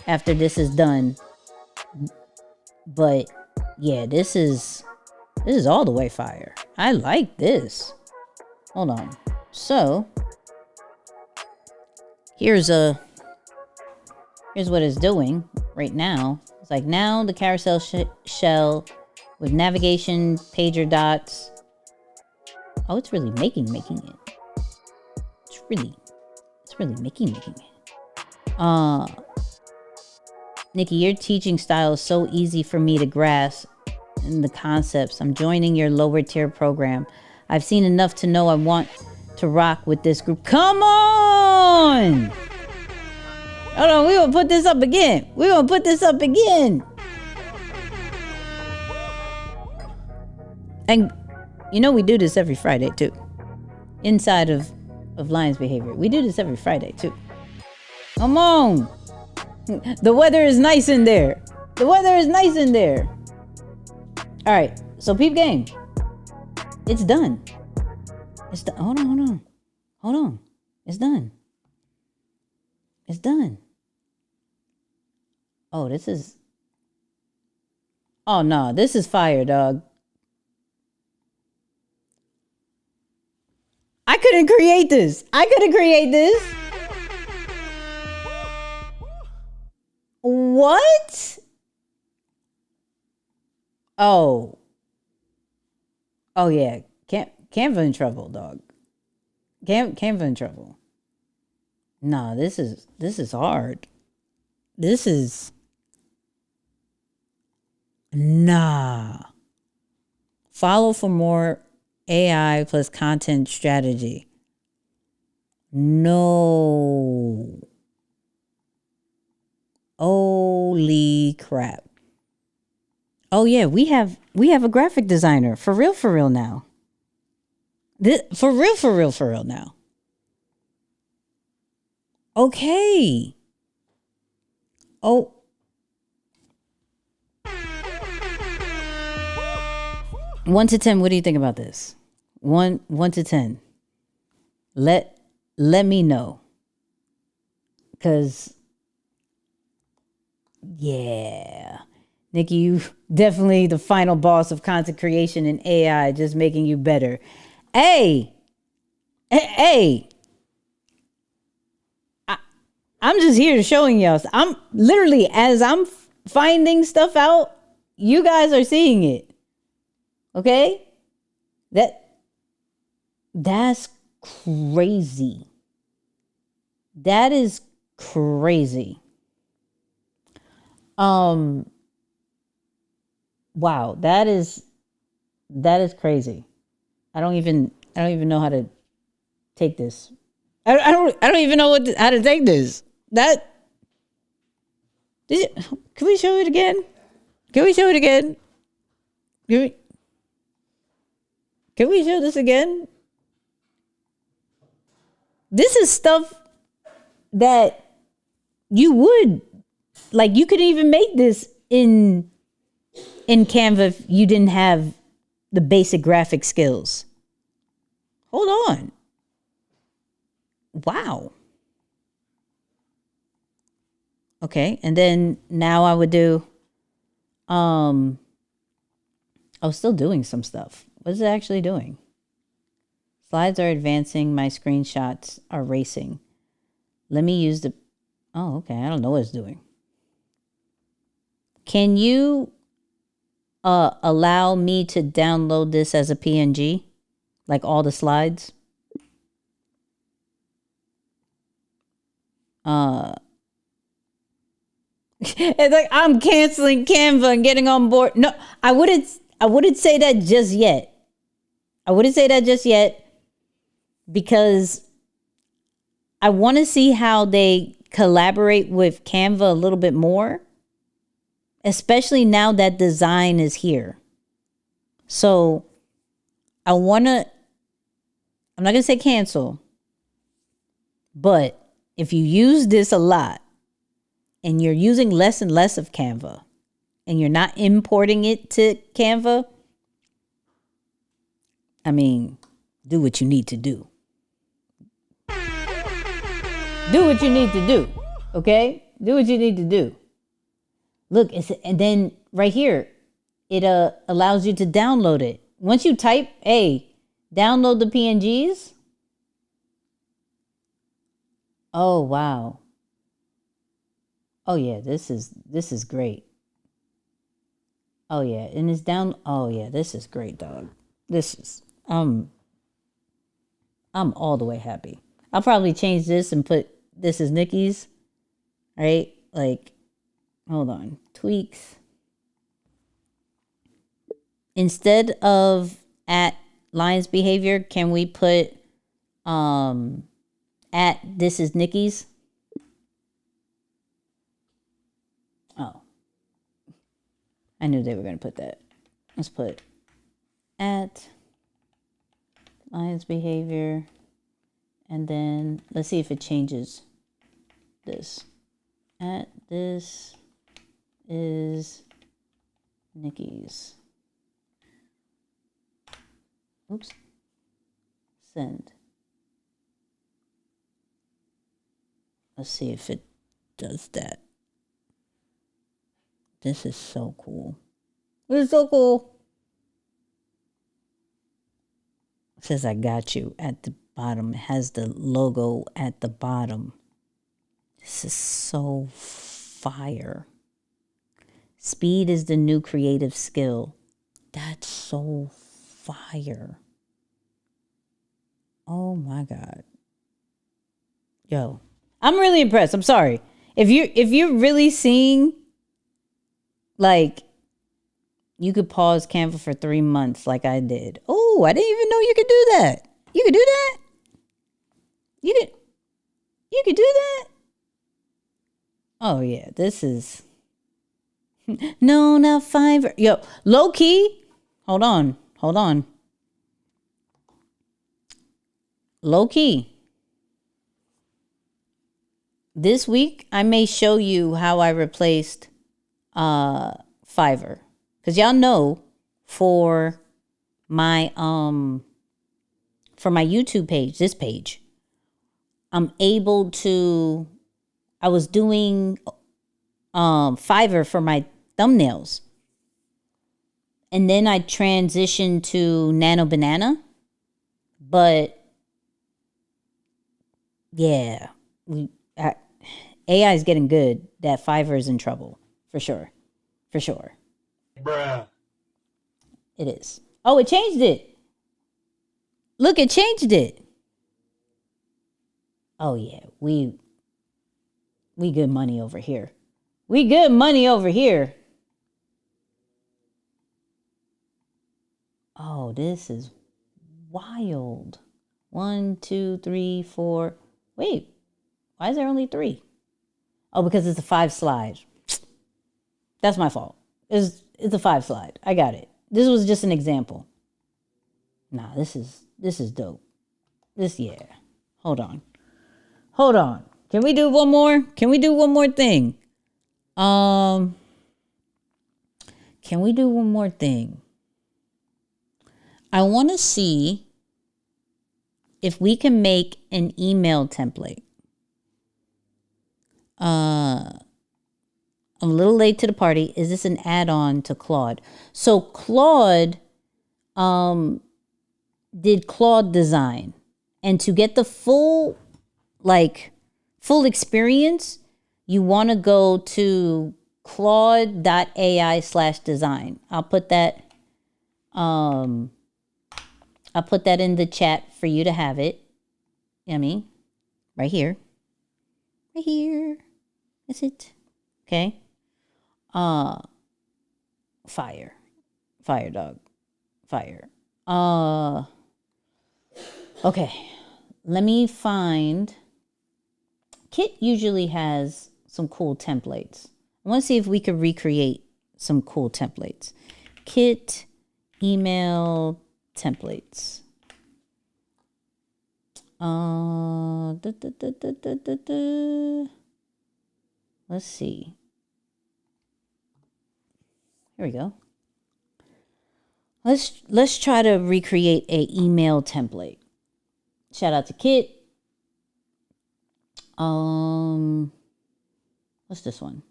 this is done. But yeah, this is all the way fire. I like this. Hold on. So here's what it's doing right now. It's like, now the carousel shell with navigation, pager dots. Oh, it's really making it. It's really making it. Nicky, your teaching style is so easy for me to grasp in the concepts. I'm joining your lower tier program. I've seen enough to know I want to rock with this group. Come on! Hold on, we're gonna put this up again. And you know we do this every Friday too. Inside of Lion's behavior. We do this every Friday too. Come on! The weather is nice in there. Alright, so peep game. It's done. Hold on. It's done. Oh, oh no, this is fire, dog. I couldn't create this. What? Oh yeah. Canva in trouble, dog. Canva in trouble. Nah, this is hard. Nah. Follow for more AI plus content strategy. No. Holy crap. Oh yeah, we have a graphic designer. For real now. For real now. Okay. Oh. One to 10, what do you think about this? One to 10. Let me know. Cause yeah. Nicky, you definitely the final boss of content creation and AI, just making you better. Hey. I'm just here showing y'all. I'm literally, as I'm finding stuff out, you guys are seeing it. Okay? That's crazy. That is crazy. Wow, that is crazy. I don't even know how to take this. I don't even know how to take this. Can we show it again? Can we show this again? This is stuff that you would, like, you could even make this in Canva if you didn't have the basic graphic skills. Hold on. Wow. Okay, and then now I would do, I was still doing some stuff. What is it actually doing? Slides are advancing. My screenshots are racing. Let me use the, oh, okay. I don't know what it's doing. Can you allow me to download this as a PNG? Like all the slides? It's like I'm canceling Canva and getting on board. No, I wouldn't say that just yet. Because I want to see how they collaborate with Canva a little bit more, especially now that design is here. So I'm not going to say cancel, but if you use this a lot and you're using less and less of Canva and you're not importing it to Canva, I mean, do what you need to do. Do what you need to do. Okay? Do what you need to do. Look, and then right here, it allows you to download it. Once you type, hey, download the PNGs. Oh, wow. Oh yeah, this is great. Oh yeah, and it's down. Oh yeah, this is great, dog. This is I'm all the way happy. I'll probably change this and put this as Nicky's. Right? Like, hold on. Tweaks. Instead of at Lion's behavior, can we put at this is Nicky's? Oh. I knew they were going to put that. Let's put at Lion's behavior. And then let's see if it changes this. At this is Nicky's. Oops. Send. Let's see if it does that. This is so cool. This is so cool. It says I got you at the bottom. It has the logo at the bottom. This is so fire. Speed is the new creative skill. That's so fire. Oh my God. Yo, I'm really impressed. I'm sorry. If you're really seeing, like, You could pause Canva for 3 months like I did. Oh, I didn't even know you could do that. You could do that? You could do that? Oh yeah, this is no, not Fiverr. Yo, low key. Hold on. Low key. This week I may show you how I replaced Fiverr. Cause y'all know for my YouTube page, this page, I'm able to, I was doing Fiverr for my thumbnails. And then I transitioned to Nano Banana. But yeah, AI is getting good. That Fiverr is in trouble. For sure. Bruh. It is. Oh, it changed it. Look, it changed it. Oh yeah, we good money over here. Oh, this is wild. 1, 2, 3, 4. Wait, why is there only 3? Oh, because it's a 5 slide. That's my fault. It's a 5 slide. I got it. This was just an example. Nah, this is dope. Yeah. Hold on. Can we do one more? Can we do one more thing? I want to see if we can make an email template. I'm a little late to the party. Is this an add-on to Claude? So Claude did Claude design. And to get the full experience, you want to go to claude.ai/design. I'll put that in the chat for you to have it. Yummy. Right here. Is it? Okay. Fire, dog. Fire. Okay. Let me find. Kit usually has some cool templates. I want to see if we could recreate some cool templates. Kit email templates. Let's see. Here we go. Let's try to recreate a email template. Shout out to Kit. What's this one?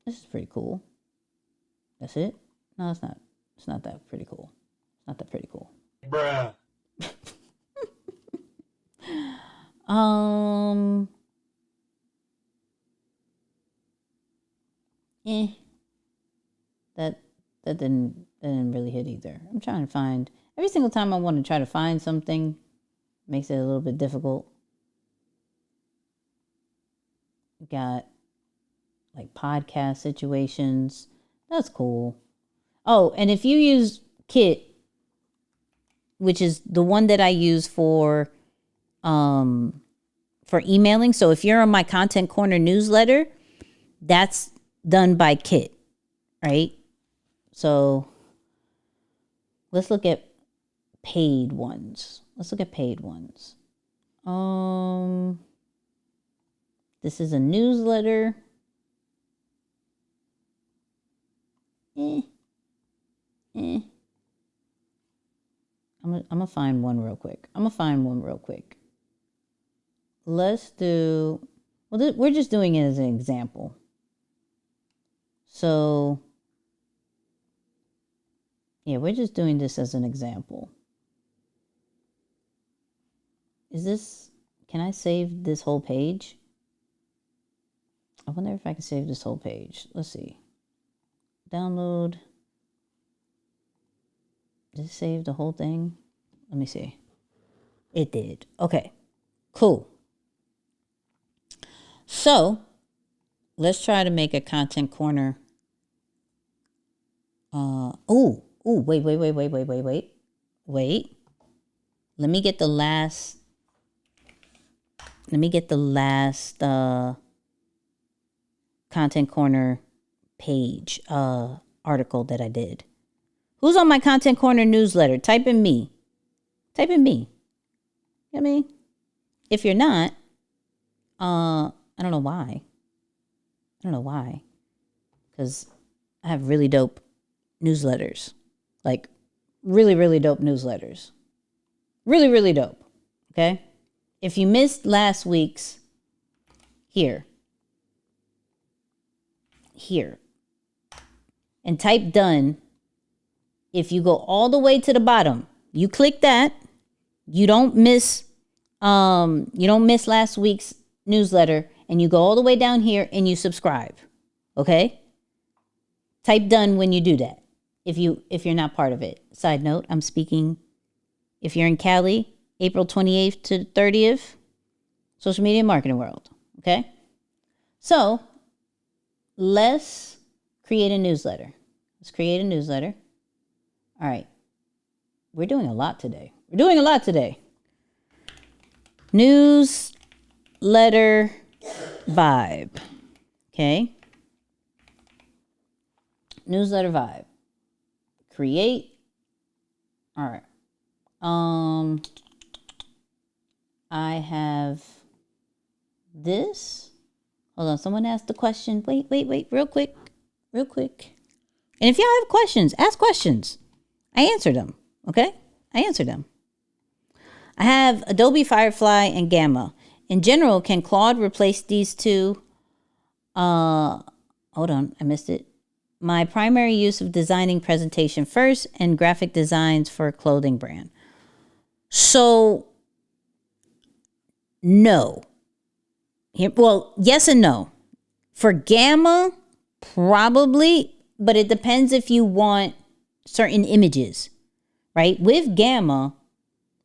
This is pretty cool. That's it? No, it's not. It's not that pretty cool. Bruh. That didn't really hit either. I'm trying to find, every single time I want to try to find something, makes it a little bit difficult. Got like podcast situations. That's cool. Oh, and if you use Kit, which is the one that I use for emailing. So if you're on my Content Corner newsletter, that's done by Kit, right? So let's look at paid ones. This is a newsletter. I'm gonna find one real quick. Let's do, well, we're just doing it as an example. So, yeah, we're just doing this as an example. Can I save this whole page? I wonder if I can save this whole page. Let's see. Download. Did it save the whole thing? Let me see. It did. Okay, cool. So let's try to make a Content Corner Wait. Let me get the last Content Corner page article that I did. Who's on my Content Corner newsletter? Type in me. You know what I mean? If you're not, I don't know why. Because I have really dope newsletters. Like, really, really dope newsletters. Really, really dope. Okay? If you missed last week's, here. And type done. If you go all the way to the bottom, you click that, you don't miss last week's newsletter, and you go all the way down here and you subscribe. Okay? Type done when you do that. If you're not part of it. Side note, I'm speaking, if you're in Cali, April 28th to 30th, social media marketing world. Okay? So, let's create a newsletter. All right. We're doing a lot today. Newsletter vibe. Okay. Newsletter vibe. Create. All right. I have this. Hold on. Someone asked the question. Wait. Real quick. And if y'all have questions, ask questions. I answer them. Okay? I have Adobe Firefly and Gamma. In general, can Claude replace these two? Hold on, I missed it. My primary use of designing presentation first and graphic designs for a clothing brand. So, no. Well, yes and no. For Gamma, probably, but it depends if you want certain images, right? With Gamma,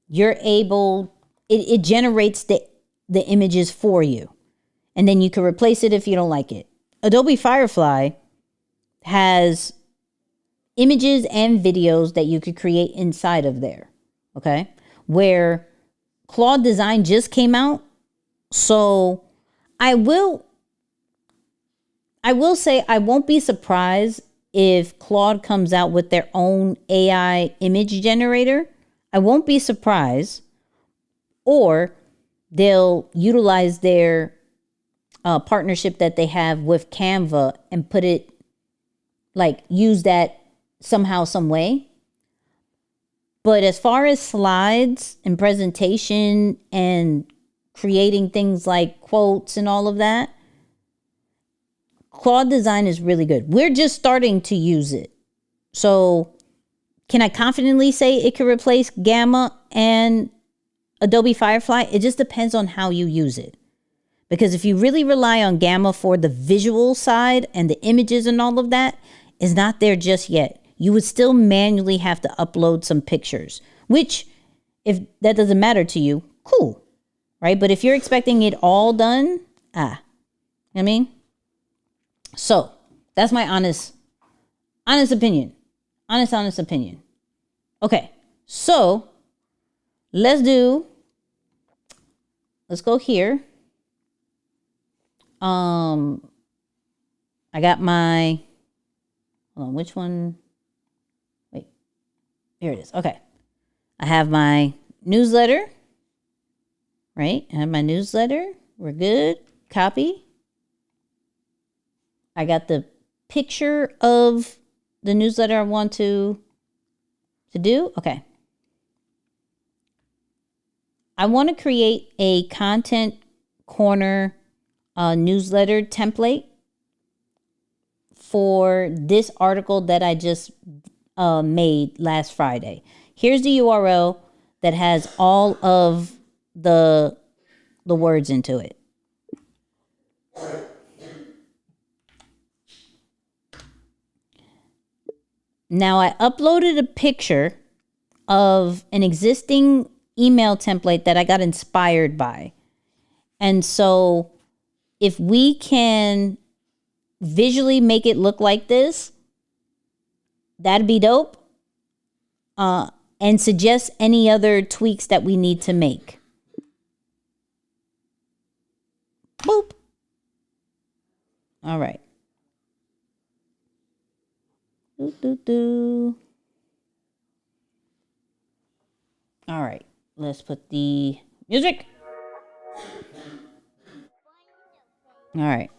you're able, it generates the images for you. And then you can replace it if you don't like it. Adobe Firefly has images and videos that you could create inside of there, okay? Where Claude Design just came out. So I will say I won't be surprised if Claude comes out with their own AI image generator. I won't be surprised. Or they'll utilize their partnership that they have with Canva and put it, like, use that somehow, some way. But as far as slides and presentation and creating things like quotes and all of that, Claude Design is really good. We're just starting to use it. So can I confidently say it could replace Gamma and Adobe Firefly? It just depends on how you use it. Because if you really rely on Gamma for the visual side and the images and all of that, is not there just yet. You would still manually have to upload some pictures, which, if that doesn't matter to you, cool, right? But if you're expecting it all done, you know what I mean? So that's my honest opinion. Honest opinion. Okay, so let's go here. I got my, hold on, which one? Wait, here it is. Okay. I have my newsletter, right? I have my newsletter. We're good. Copy. I got the picture of the newsletter I want to do. Okay. I want to create a Content Corner newsletter template for this article that I just made last Friday. Here's the URL that has all of the words into it. Now I uploaded a picture of an existing email template that I got inspired by. And so if we can visually make it look like this, That'd be dope. And suggest any other tweaks that we need to make. Boop. All right. All right. Let's put the music. All right.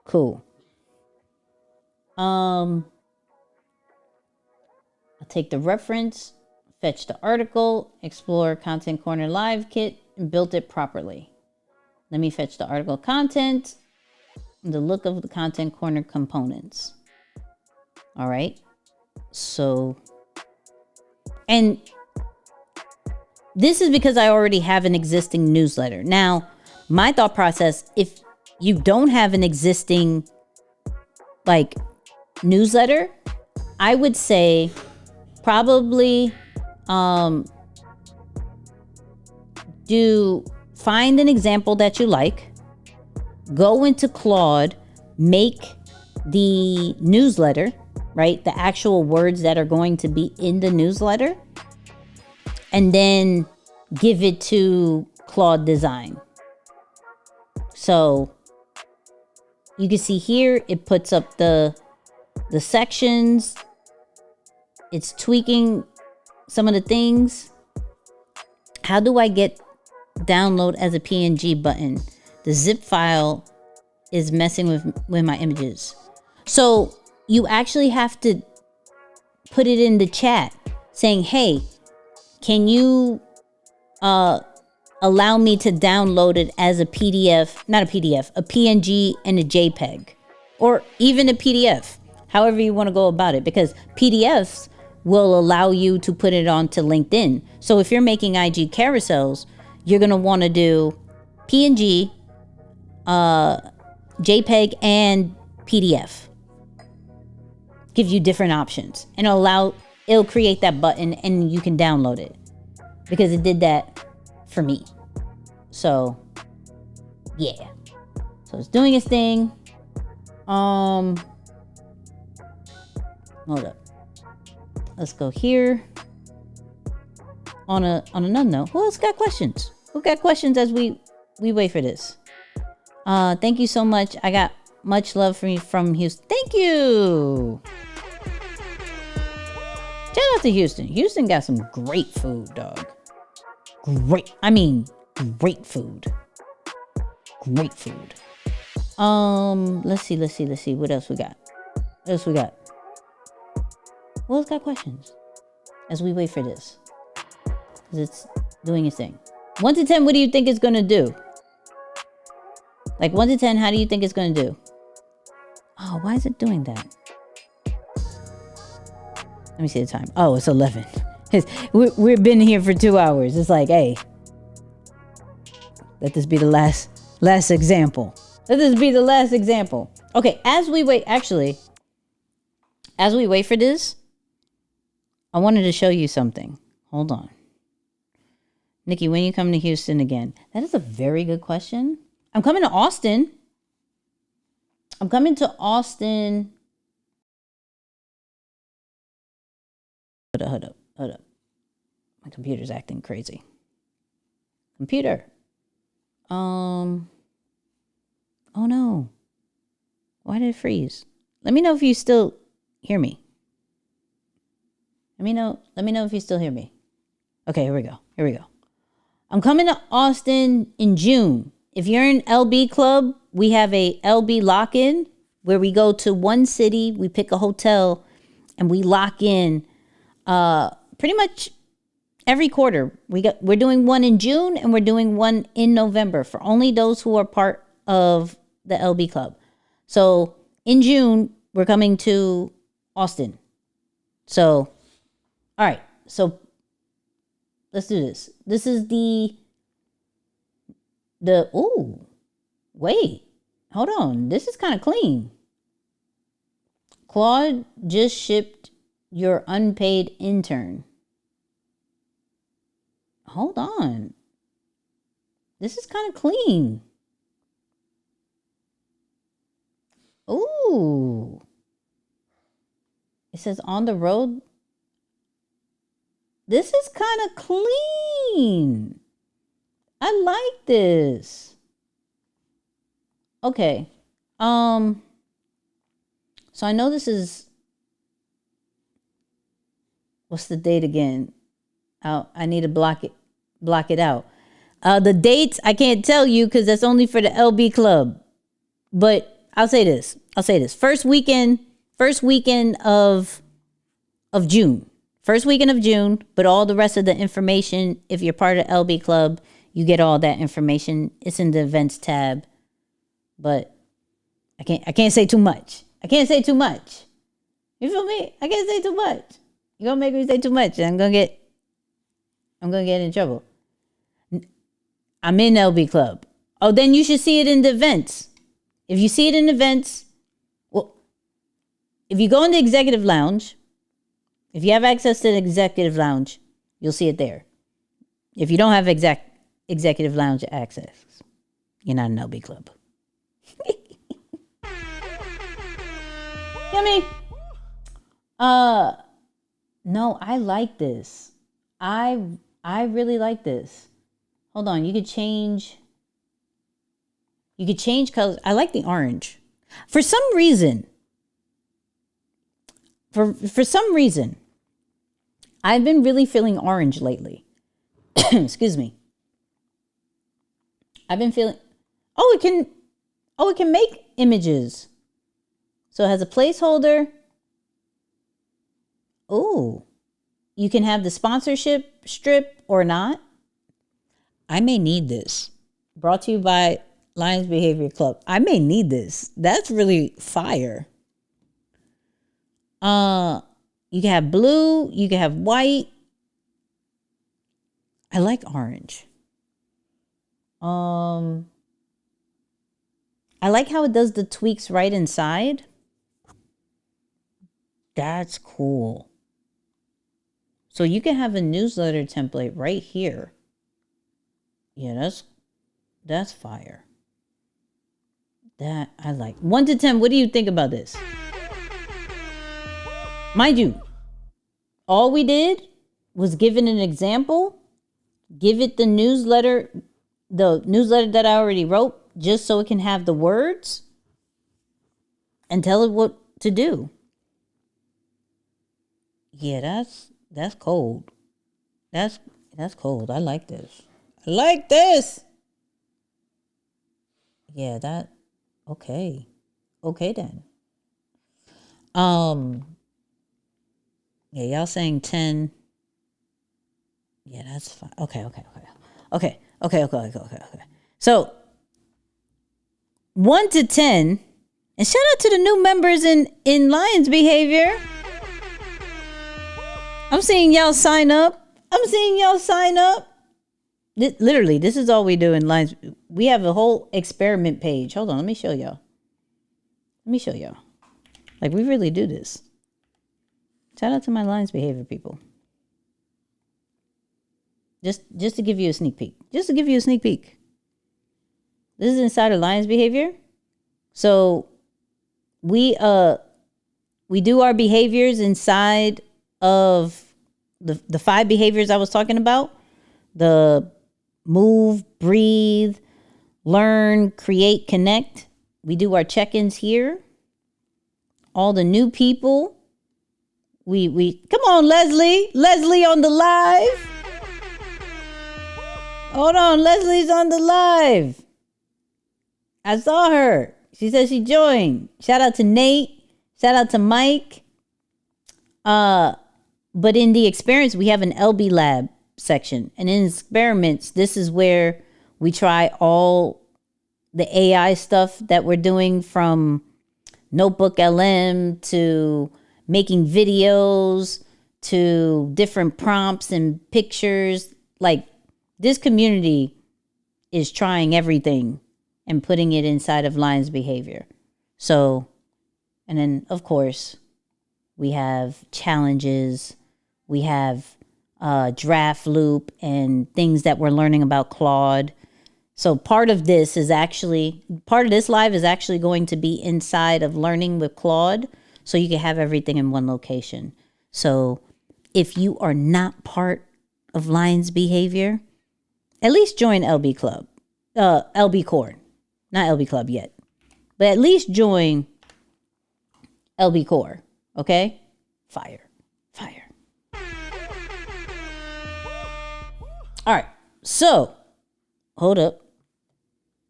Cool. I'll take the reference, fetch the article, explore Content Corner Live Kit, and built it properly. Let me fetch the article content, the look of the Content Corner components. All right. So, and this is because I already have an existing newsletter. Now, my thought process, if you don't have an existing like newsletter, I would say probably find an example that you like, go into Claude, make the newsletter, right? The actual words that are going to be in the newsletter, and then give it to Claude Design. So you can see here, it puts up the sections. It's tweaking some of the things. How do I get download as a PNG button? The zip file is messing with my images. So you actually have to put it in the chat saying, hey, can you allow me to download it as a PDF, not a PDF, a PNG and a JPEG, or even a PDF, however you want to go about it, because PDFs will allow you to put it onto LinkedIn. So if you're making IG carousels, you're going to want to do PNG, JPEG, and PDF. Give you different options, and it'll create that button and you can download it, because it did that for me. So yeah, so it's doing its thing. Hold up, let's go here. On another note, who else got questions? Who got questions as we wait for this? Thank you so much. I got much love from Houston. Thank you. Shout out to Houston. Houston got some great food, dog. Great food. Great food. Let's see. What else we got? Who else got questions as we wait for this? Because it's doing its thing. 1 to 10, what do you think it's going to do? Like 1 to 10, how do you think it's going to do? Oh, why is it doing that? Let me see the time. Oh, it's 11. We've been here for 2 hours. It's like, hey, let this be the last example. Let this be the last example. Okay, as we wait for this, I wanted to show you something. Hold on. Nicky, when you come to Houston again? That is a very good question. I'm coming to Austin. Hold up. My computer's acting crazy. Computer. Oh no. Why did it freeze? Let me know if you still hear me. Let me know if you still hear me. Okay, here we go. I'm coming to Austin in June. If you're in LB Club, we have a LB lock-in where we go to one city, we pick a hotel, and we lock in pretty much every quarter. We're doing one in June, and we're doing one in November for only those who are part of the LB Club. So in June, we're coming to Austin. So, all right. So let's do this. This is ooh, wait, hold on. This is kind of clean. Claude just shipped your unpaid intern. Hold on. This is kind of clean. Ooh. It says on the road. This is kind of clean. I like this. Okay. So I know this is, what's the date again? I need to block it out. The dates I can't tell you because that's only for the LB Club. But I'll say this. First weekend of June. First weekend of June, but all the rest of the information, if you're part of LB Club, you get all that information. It's in the events tab. But I can't say too much. You feel me? I can't say too much. You're gonna make me say too much, and I'm gonna get in trouble. I'm in LB Club. Oh, then you should see it in the events. If you see it in events, well, if you go in the executive lounge, if you have access to the executive lounge, you'll see it there. If you don't have executive lounge access, you're not an LB Club. Yummy. No, I like this. I really like this. Hold on, you could change colors. I like the orange. For some reason, I've been really feeling orange lately. Excuse me. I've been feeling, it can make images. So it has a placeholder. Oh, you can have the sponsorship strip or not. I may need this. Brought to you by Lions Behavior Club. I may need this. That's really fire. You can have blue. You can have white. I like orange. I like how it does the tweaks right inside. That's cool. So you can have a newsletter template right here. Yeah, that's fire. That I like. 1 to 10, what do you think about this? Mind you, all we did was give it an example, give it the newsletter that I already wrote, just so it can have the words, and tell it what to do. Yeah, that's cold. That's cold. I like this. Yeah, okay. Okay then. Yeah, y'all saying 10. Yeah, that's fine. Okay. So 1 to 10, and shout out to the new members in Lions Behavior. I'm seeing y'all sign up. Literally, this is all we do in Lions. We have a whole experiment page. Hold on, let me show y'all. Like, we really do this. Shout out to my Lions Behavior people. Just to give you a sneak peek. This is inside of Lions Behavior. So we do our behaviors inside of the 5 behaviors I was talking about. The move, breathe, learn, create, connect. We do our check-ins here. All the new people. We come on, Leslie on the live. Hold on, Leslie's on the live. I saw her. She said she joined. Shout out to Nate. Shout out to Mike. But in the experience, we have an LB lab section. And in experiments, this is where we try all the AI stuff that we're doing, from Notebook LM to making videos to different prompts and pictures. Like, this community is trying everything and putting it inside of Lions Behavior. So, and then of course, we have challenges. We have draft loop and things that we're learning about Claude. So part of this live is actually going to be inside of learning with Claude. so you can have everything in one location. So if you are not part of Lions Behavior, at least join LB Club, LB Core, not LB Club yet, but at least join LB Core. Okay, fire. All right, so hold up.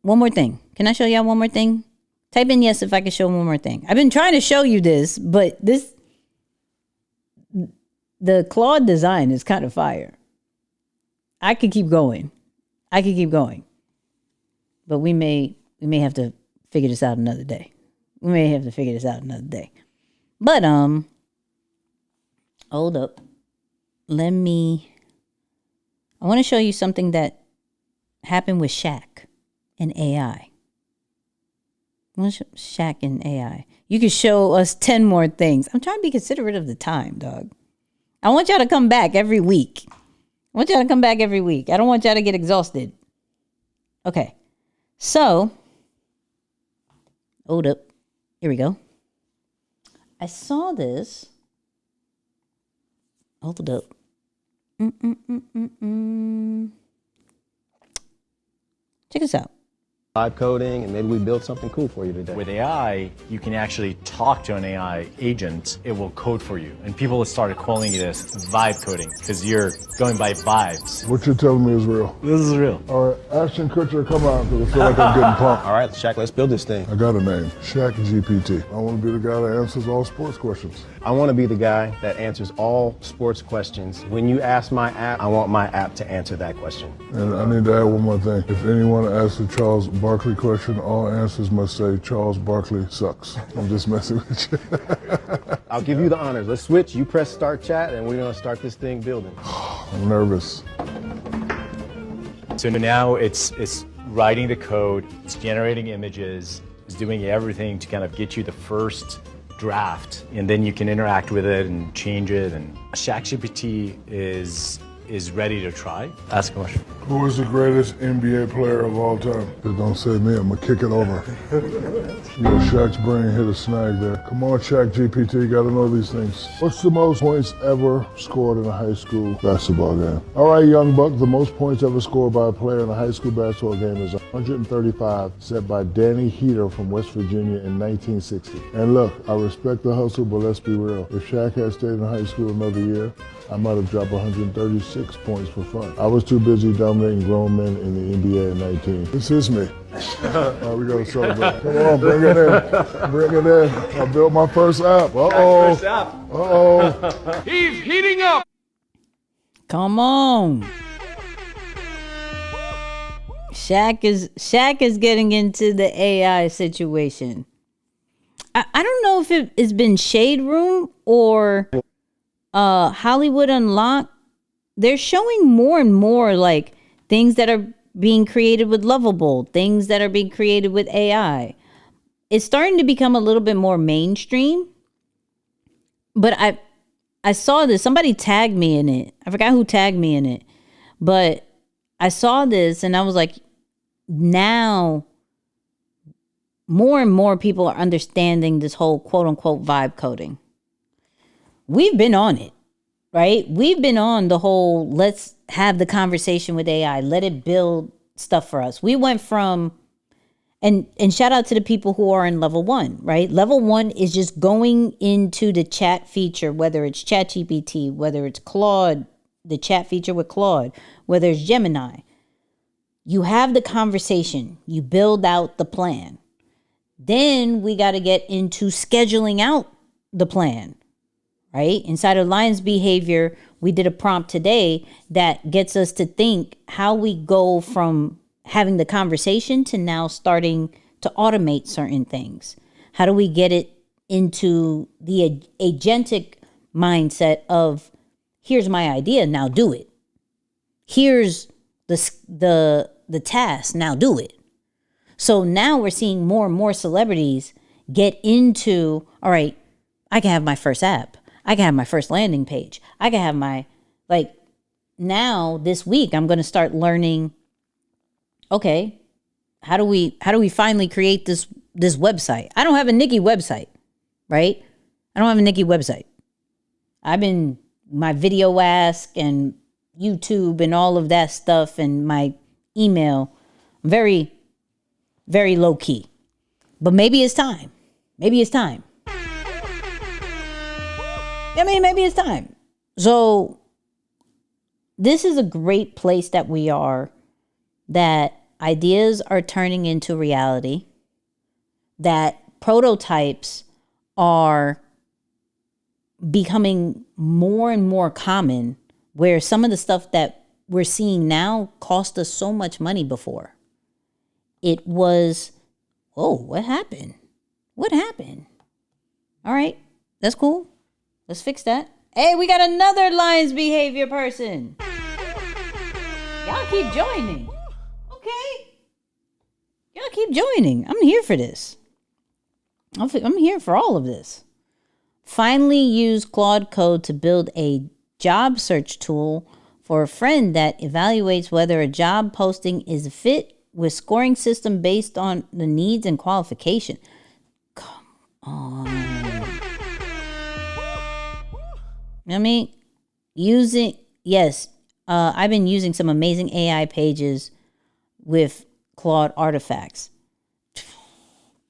One more thing. Can I show y'all one more thing? Type in yes if I can show one more thing. I've been trying to show you this, but the Claude design is kind of fire. I could keep going. But we may have to figure this out another day. But hold up. I want to show you something that happened with Shaq and AI. Shaq and AI. You can show us 10 more things. I'm trying to be considerate of the time, dog. I want y'all to come back every week. I don't want y'all to get exhausted. Okay. So, hold up. Here we go. I saw this. Hold up. Check this out. Vibe coding, and maybe we build something cool for you today. With AI, you can actually talk to an AI agent. It will code for you. And people have started calling it as vibe coding because you're going by vibes. What you're telling me is real. This is real. All right, Ashton Kutcher, come on, because I feel like I'm getting pumped. All right, Shaq, let's build this thing. I got a name, Shaq GPT. I want to be the guy that answers all sports questions. I want to be the guy that answers all sports questions. When you ask my app, I want my app to answer that question. And I need to add one more thing. If anyone asks the Charles Barkley question, all answers must say Charles Barkley sucks. I'm just messing with you. I'll give you the honors. Let's switch. You press start chat, and we're going to start this thing building. I'm nervous. So now it's writing the code, it's generating images, it's doing everything to kind of get you the first draft, and then you can interact with it and change it. And ChatGPT is ready to try. Ask a question. Who is the greatest NBA player of all time? If don't say me, I'm gonna kick it over. Yeah, Shaq's brain hit a snag there. Come on, Shaq GPT, you gotta know these things. What's the most points ever scored in a high school basketball game? All right, young buck, the most points ever scored by a player in a high school basketball game is 135, set by Danny Heater from West Virginia in 1960. And look, I respect the hustle, but let's be real. If Shaq had stayed in high school another year, I might have dropped 136 points for fun. I was too busy dominating grown men in the NBA at 19. This is me. All right, we gotta celebrate. Come on, bring it in. I built my first app. Uh-oh. He's heating up. Come on. Shaq is getting into the AI situation. I don't know if it's been Shade Room or Hollywood Unlocked. They're showing more and more like things that are being created with Lovable, things that are being created with AI. It's starting to become a little bit more mainstream. But I saw this. Somebody tagged me in it. I forgot who tagged me in it. But I saw this and I was like, now more and more people are understanding this whole quote unquote vibe coding. We've been on it, right? We've been on the whole, let's have the conversation with AI. Let it build stuff for us. We went from, and shout out to the people who are in level 1, right? Level 1 is just going into the chat feature, whether it's ChatGPT, whether it's Claude, the chat feature with Claude, whether it's Gemini. You have the conversation. You build out the plan. Then we got to get into scheduling out the plan. Right? Inside of Lions Behavior, we did a prompt today that gets us to think how we go from having the conversation to now starting to automate certain things. How do we get it into the agentic mindset of, here's my idea, now do it. Here's the task, now do it. So now we're seeing more and more celebrities get into, all right, I can have my first app. I can have my first landing page. I can have my, like, now this week I'm going to start learning, okay, how do we finally create this website? I don't have a Nicky website, right? I don't have a Nicky website. I've been my video ask and YouTube and all of that stuff and my email, very, very low key. But maybe it's time. Maybe it's time. I mean, maybe it's time. So this is a great place that we are, that ideas are turning into reality, that prototypes are becoming more and more common, where some of the stuff that we're seeing now cost us so much money before. It was, oh, what happened? What happened? All right, that's cool. Let's fix that. Hey, we got another Lions behavior person. Y'all keep joining. Okay. Y'all keep joining. I'm here for this. I'm here for all of this. Finally use Claude Code to build a job search tool for a friend that evaluates whether a job posting is a fit with scoring system based on the needs and qualification. Come on. I mean, I've been using some amazing AI pages with Claude artifacts.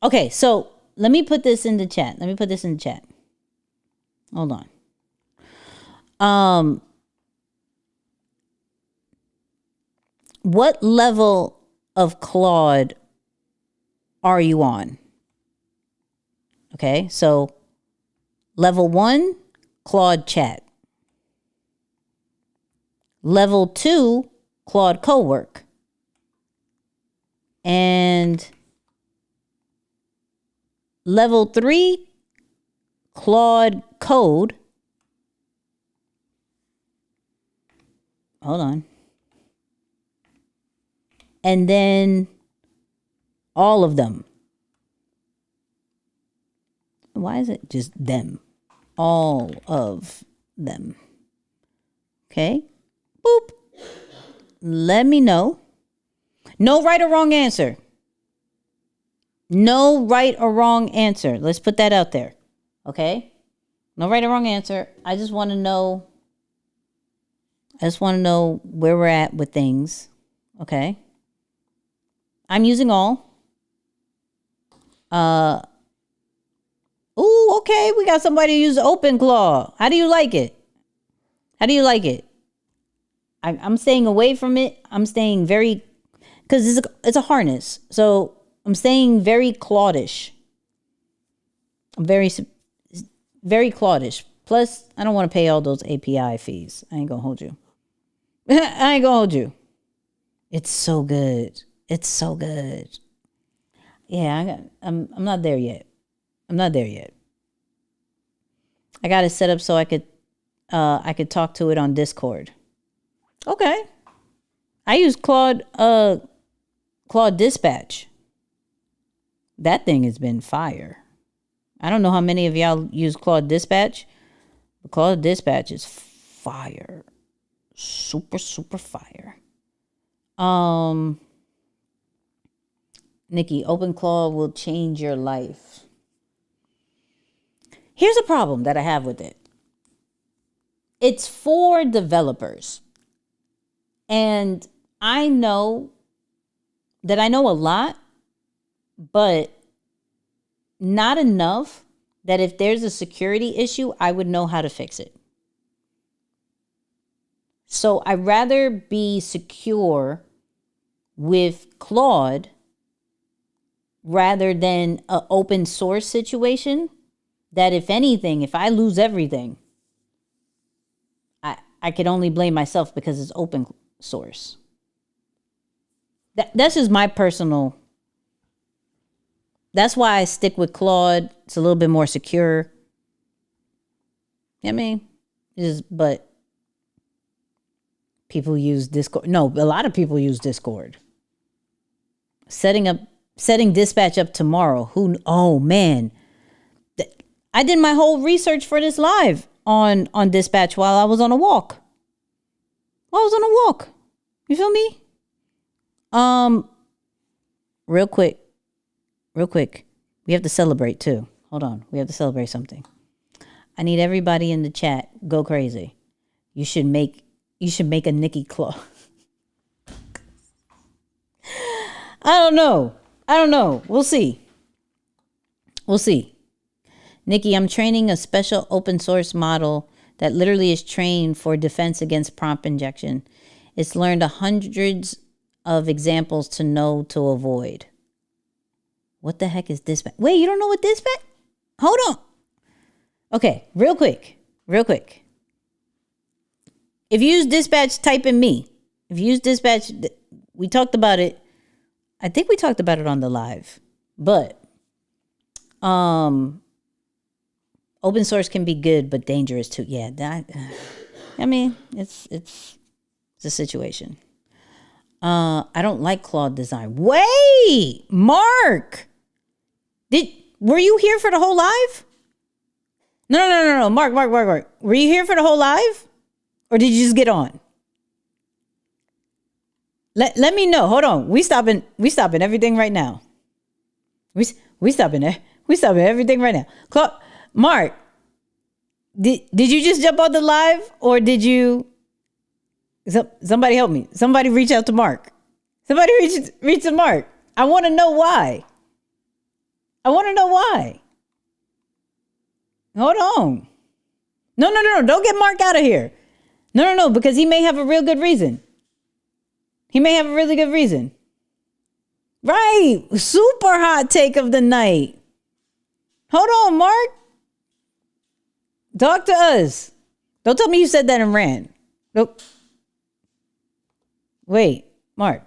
Okay, so let me put this in the chat. Hold on. What level of Claude are you on? Okay, so level 1, Claude Chat. Level 2, Claude Cowork. And level 3, Claude Code. Hold on. And then all of them. Why is it just them? All of them. Okay. Boop. Let me know. No right or wrong answer. No right or wrong answer. Let's put that out there. Okay. No right or wrong answer. I just want to know where we're at with things. Okay. I'm using all. Ooh, okay. We got somebody who uses OpenClaw. How do you like it? I'm staying away from it. I'm staying very, because it's a harness. So I'm staying very Claudish. I'm very Claudish. Plus, I don't want to pay all those API fees. I ain't gonna hold you. It's so good. Yeah, I'm not there yet. I got it set up so I could talk to it on Discord. Okay. I use Claude Dispatch. That thing has been fire. I don't know how many of y'all use Claude Dispatch, but Claude Dispatch is fire. Super, super fire. Nicky, OpenClaw will change your life. Here's a problem that I have with it. It's for developers. And I know that I know a lot, but not enough that if there's a security issue, I would know how to fix it. So I'd rather be secure with Claude rather than an open source situation that, if anything, if I lose everything, I could only blame myself because it's open source. That's just my personal. That's why I stick with Claude. It's a little bit more secure. I mean, but people use Discord. No, a lot of people use Discord. Setting Dispatch up tomorrow. Oh man. I did my whole research for this live on Dispatch while I was on a walk. You feel me? Real quick. We have to celebrate too. Hold on. We have to celebrate something. I need everybody in the chat go crazy. You should make a Nicky Claude. I don't know. We'll see. Nicky, I'm training a special open source model that literally is trained for defense against prompt injection. It's learned hundreds of examples to know to avoid. What the heck is dispatch? Wait, you don't know what dispatch? Hold on. Okay, real quick. If you use dispatch, type in me. If you use dispatch, we talked about it. I think we talked about it on the live. But open source can be good, but dangerous too. Yeah, I mean, it's a situation. I don't like Claude design. Wait, Mark, were you here for the whole live? No, Mark. Were you here for the whole live, or did you just get on? Let me know. Hold on. We stopping everything right now. We stopping everything right now. Claude, Mark, did you just jump on the live, or did you? Somebody help me. Somebody reach out to Mark. Somebody reach to Mark. I want to know why. Hold on. No. Don't get Mark out of here. No, because he may have a real good reason. He may have a really good reason. Right. Super hot take of the night. Hold on, Mark. Talk to us. Don't tell me you said that and ran. Nope. Wait, Mark.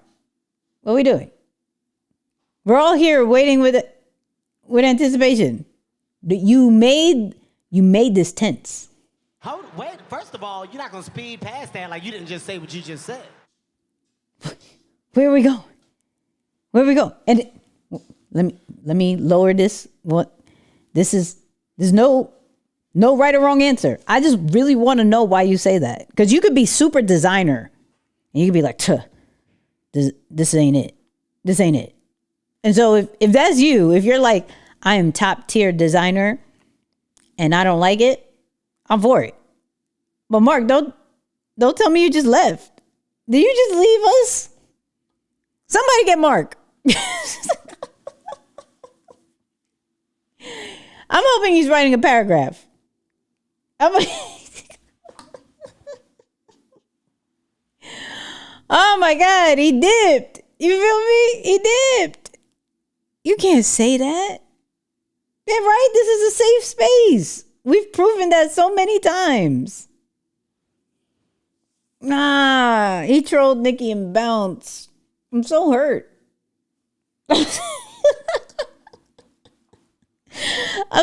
What are we doing? We're all here waiting with anticipation. You made this tense. Wait, first of all, you're not going to speed past that like you didn't just say what you just said. Where we go? And let me lower this. What? There's no right or wrong answer. I just really want to know why you say that. Because you could be super designer. And you could be like, this ain't it. This ain't it. And so if that's you, if you're like, I am top tier designer and I don't like it, I'm for it. But Mark, don't tell me you just left. Did you just leave us? Somebody get Mark. I'm hoping he's writing a paragraph. Oh my God, he dipped. You feel me? He dipped. You can't say that. Yeah, right? This is a safe space. We've proven that so many times. Nah, he trolled Nicky and bounced. I'm so hurt. I'm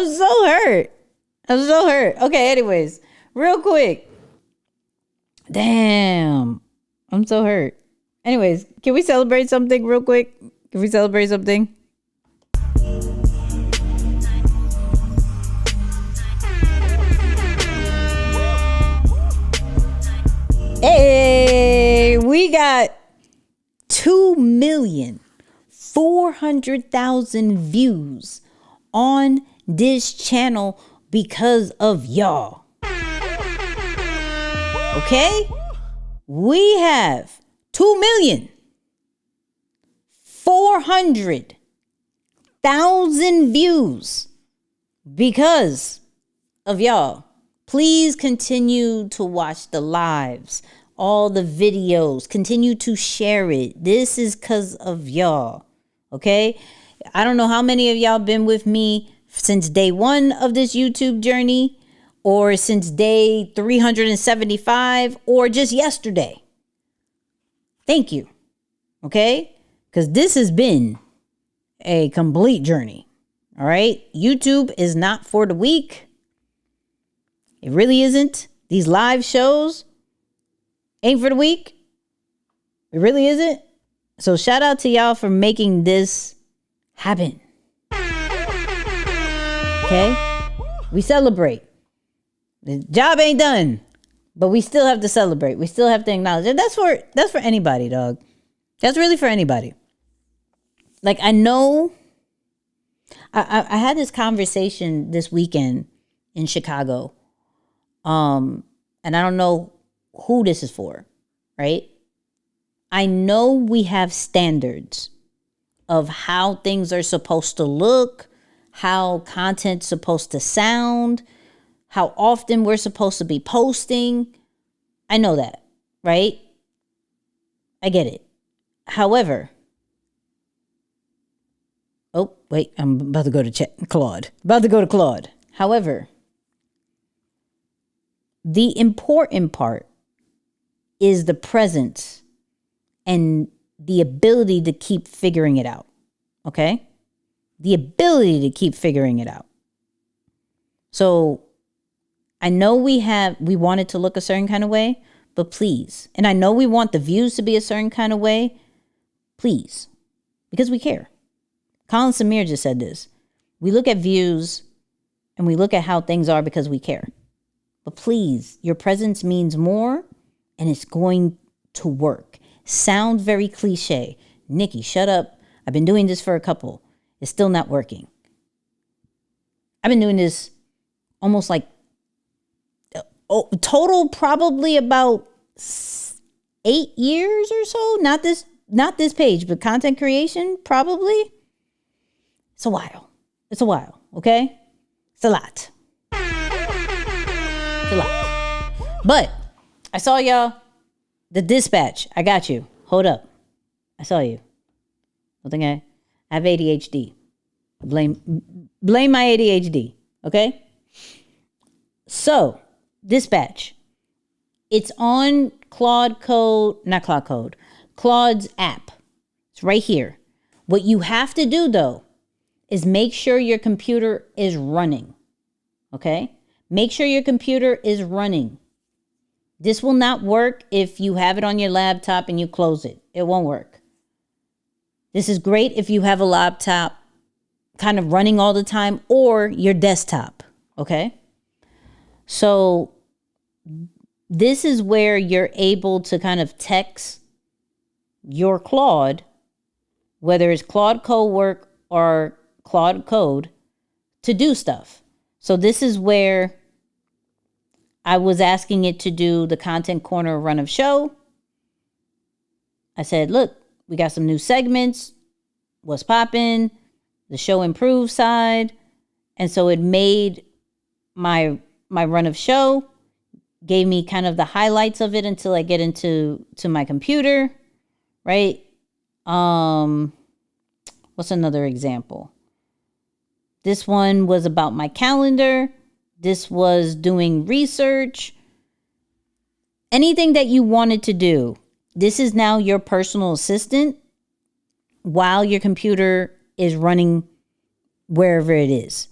so hurt. Okay, anyways, real quick. Damn. I'm so hurt. Anyways, can we celebrate something real quick? Hey, we got 2,400,000 views on this channel because of y'all. Okay? We have 2,400,000 views because of y'all. Please continue to watch the lives, all the videos, continue to share it. This is because of y'all. Okay? I don't know how many of y'all been with me since day one of this YouTube journey, or since day 375, or just yesterday. Thank you. Okay? Because this has been a complete journey. All right? YouTube is not for the weak. It really isn't. These live shows ain't for the weak. It really isn't. So shout out to y'all for making this happen. Okay? We celebrate. The job ain't done, but we still have to celebrate. We still have to acknowledge it. That's for anybody, dog. That's really for anybody. Like, I know I had this conversation this weekend in Chicago. And I don't know who this is for, right? I know we have standards of how things are supposed to look, how content's supposed to sound, how often we're supposed to be posting. I know that, right? I get it. However, oh, wait, I'm about to go to Claude. About to go to Claude. However, the important part is the presence and the ability to keep figuring it out. Okay? The ability to keep figuring it out. So I know we want it to look a certain kind of way, but please, and I know we want the views to be a certain kind of way, please, because we care. Colin Samir just said this. We look at views and we look at how things are because we care. But please, your presence means more and it's going to work. Sound very cliche. Nicky, shut up. I've been doing this for a couple. It's still not working. I've been doing this almost like total probably about 8 years or so. Not this page, but content creation probably. It's a while. Okay? It's a lot. It's a lot. But I saw y'all. The dispatch. I got you. Hold up. I saw you. I think I have ADHD. Blame my ADHD. Okay? So, dispatch. It's on Claude's app. It's right here. What you have to do though is make sure your computer is running. Okay? Make sure your computer is running. This will not work if you have it on your laptop and you close it. It won't work. This is great if you have a laptop kind of running all the time or your desktop. Okay? So this is where you're able to kind of text your Claude, whether it's Claude Cowork or Claude Code, to do stuff. So this is where I was asking it to do the content corner run of show. I said, look, we got some new segments. What's popping? The show improved side. And so it made my run of show, gave me kind of the highlights of it until I get into my computer, right? What's another example? This one was about my calendar. This was doing research. Anything that you wanted to do. This is now your personal assistant while your computer is running wherever it is.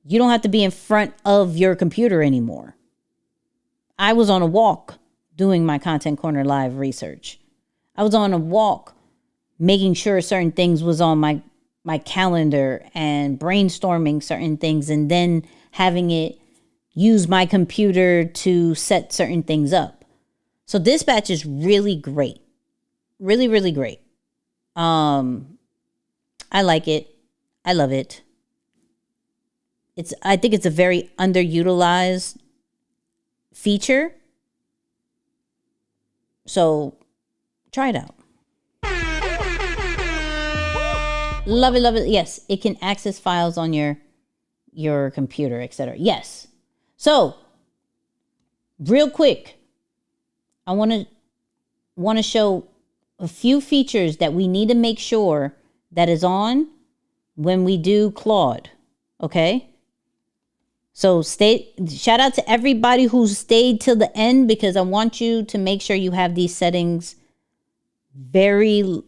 You don't have to be in front of your computer anymore. I was on a walk doing my Content Corner Live research. I was on a walk making sure certain things was on my calendar and brainstorming certain things and then having it use my computer to set certain things up. So dispatch is really great. Really, really great. I like it. I love it. I think it's a very underutilized feature. So try it out. Love it, love it. Yes, it can access files on your computer, etc. Yes. So, real quick, I want to show a few features that we need to make sure that is on when we do Claude. Okay? So, shout out to everybody who stayed till the end because I want you to make sure you have these settings very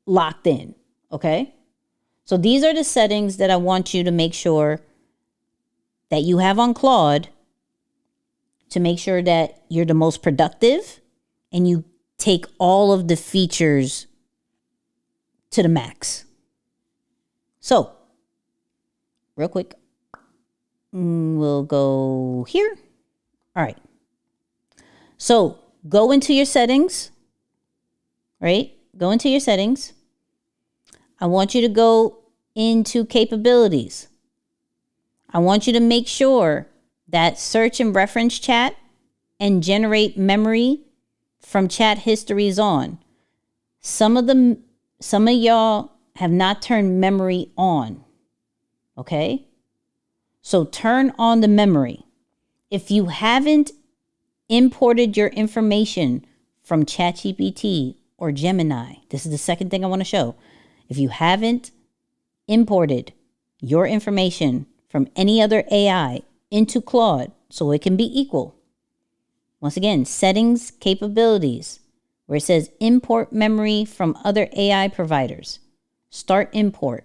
locked in. Okay? So these are the settings that I want you to make sure that you have on Claude to make sure that you're the most productive and you take all of the features to the max. So, real quick, we'll go here. All right. So, go into your settings, right? Go into your settings. I want you to go into capabilities. I want you to make sure that search and reference chat and generate memory from chat histories on. Some of y'all have not turned memory on. Okay? So turn on the memory. If you haven't imported your information from ChatGPT or Gemini, this is the second thing I want to show. If you haven't imported your information from any other AI into Claude so it can be equal, once again, settings, capabilities, where it says import memory from other AI providers. Start import.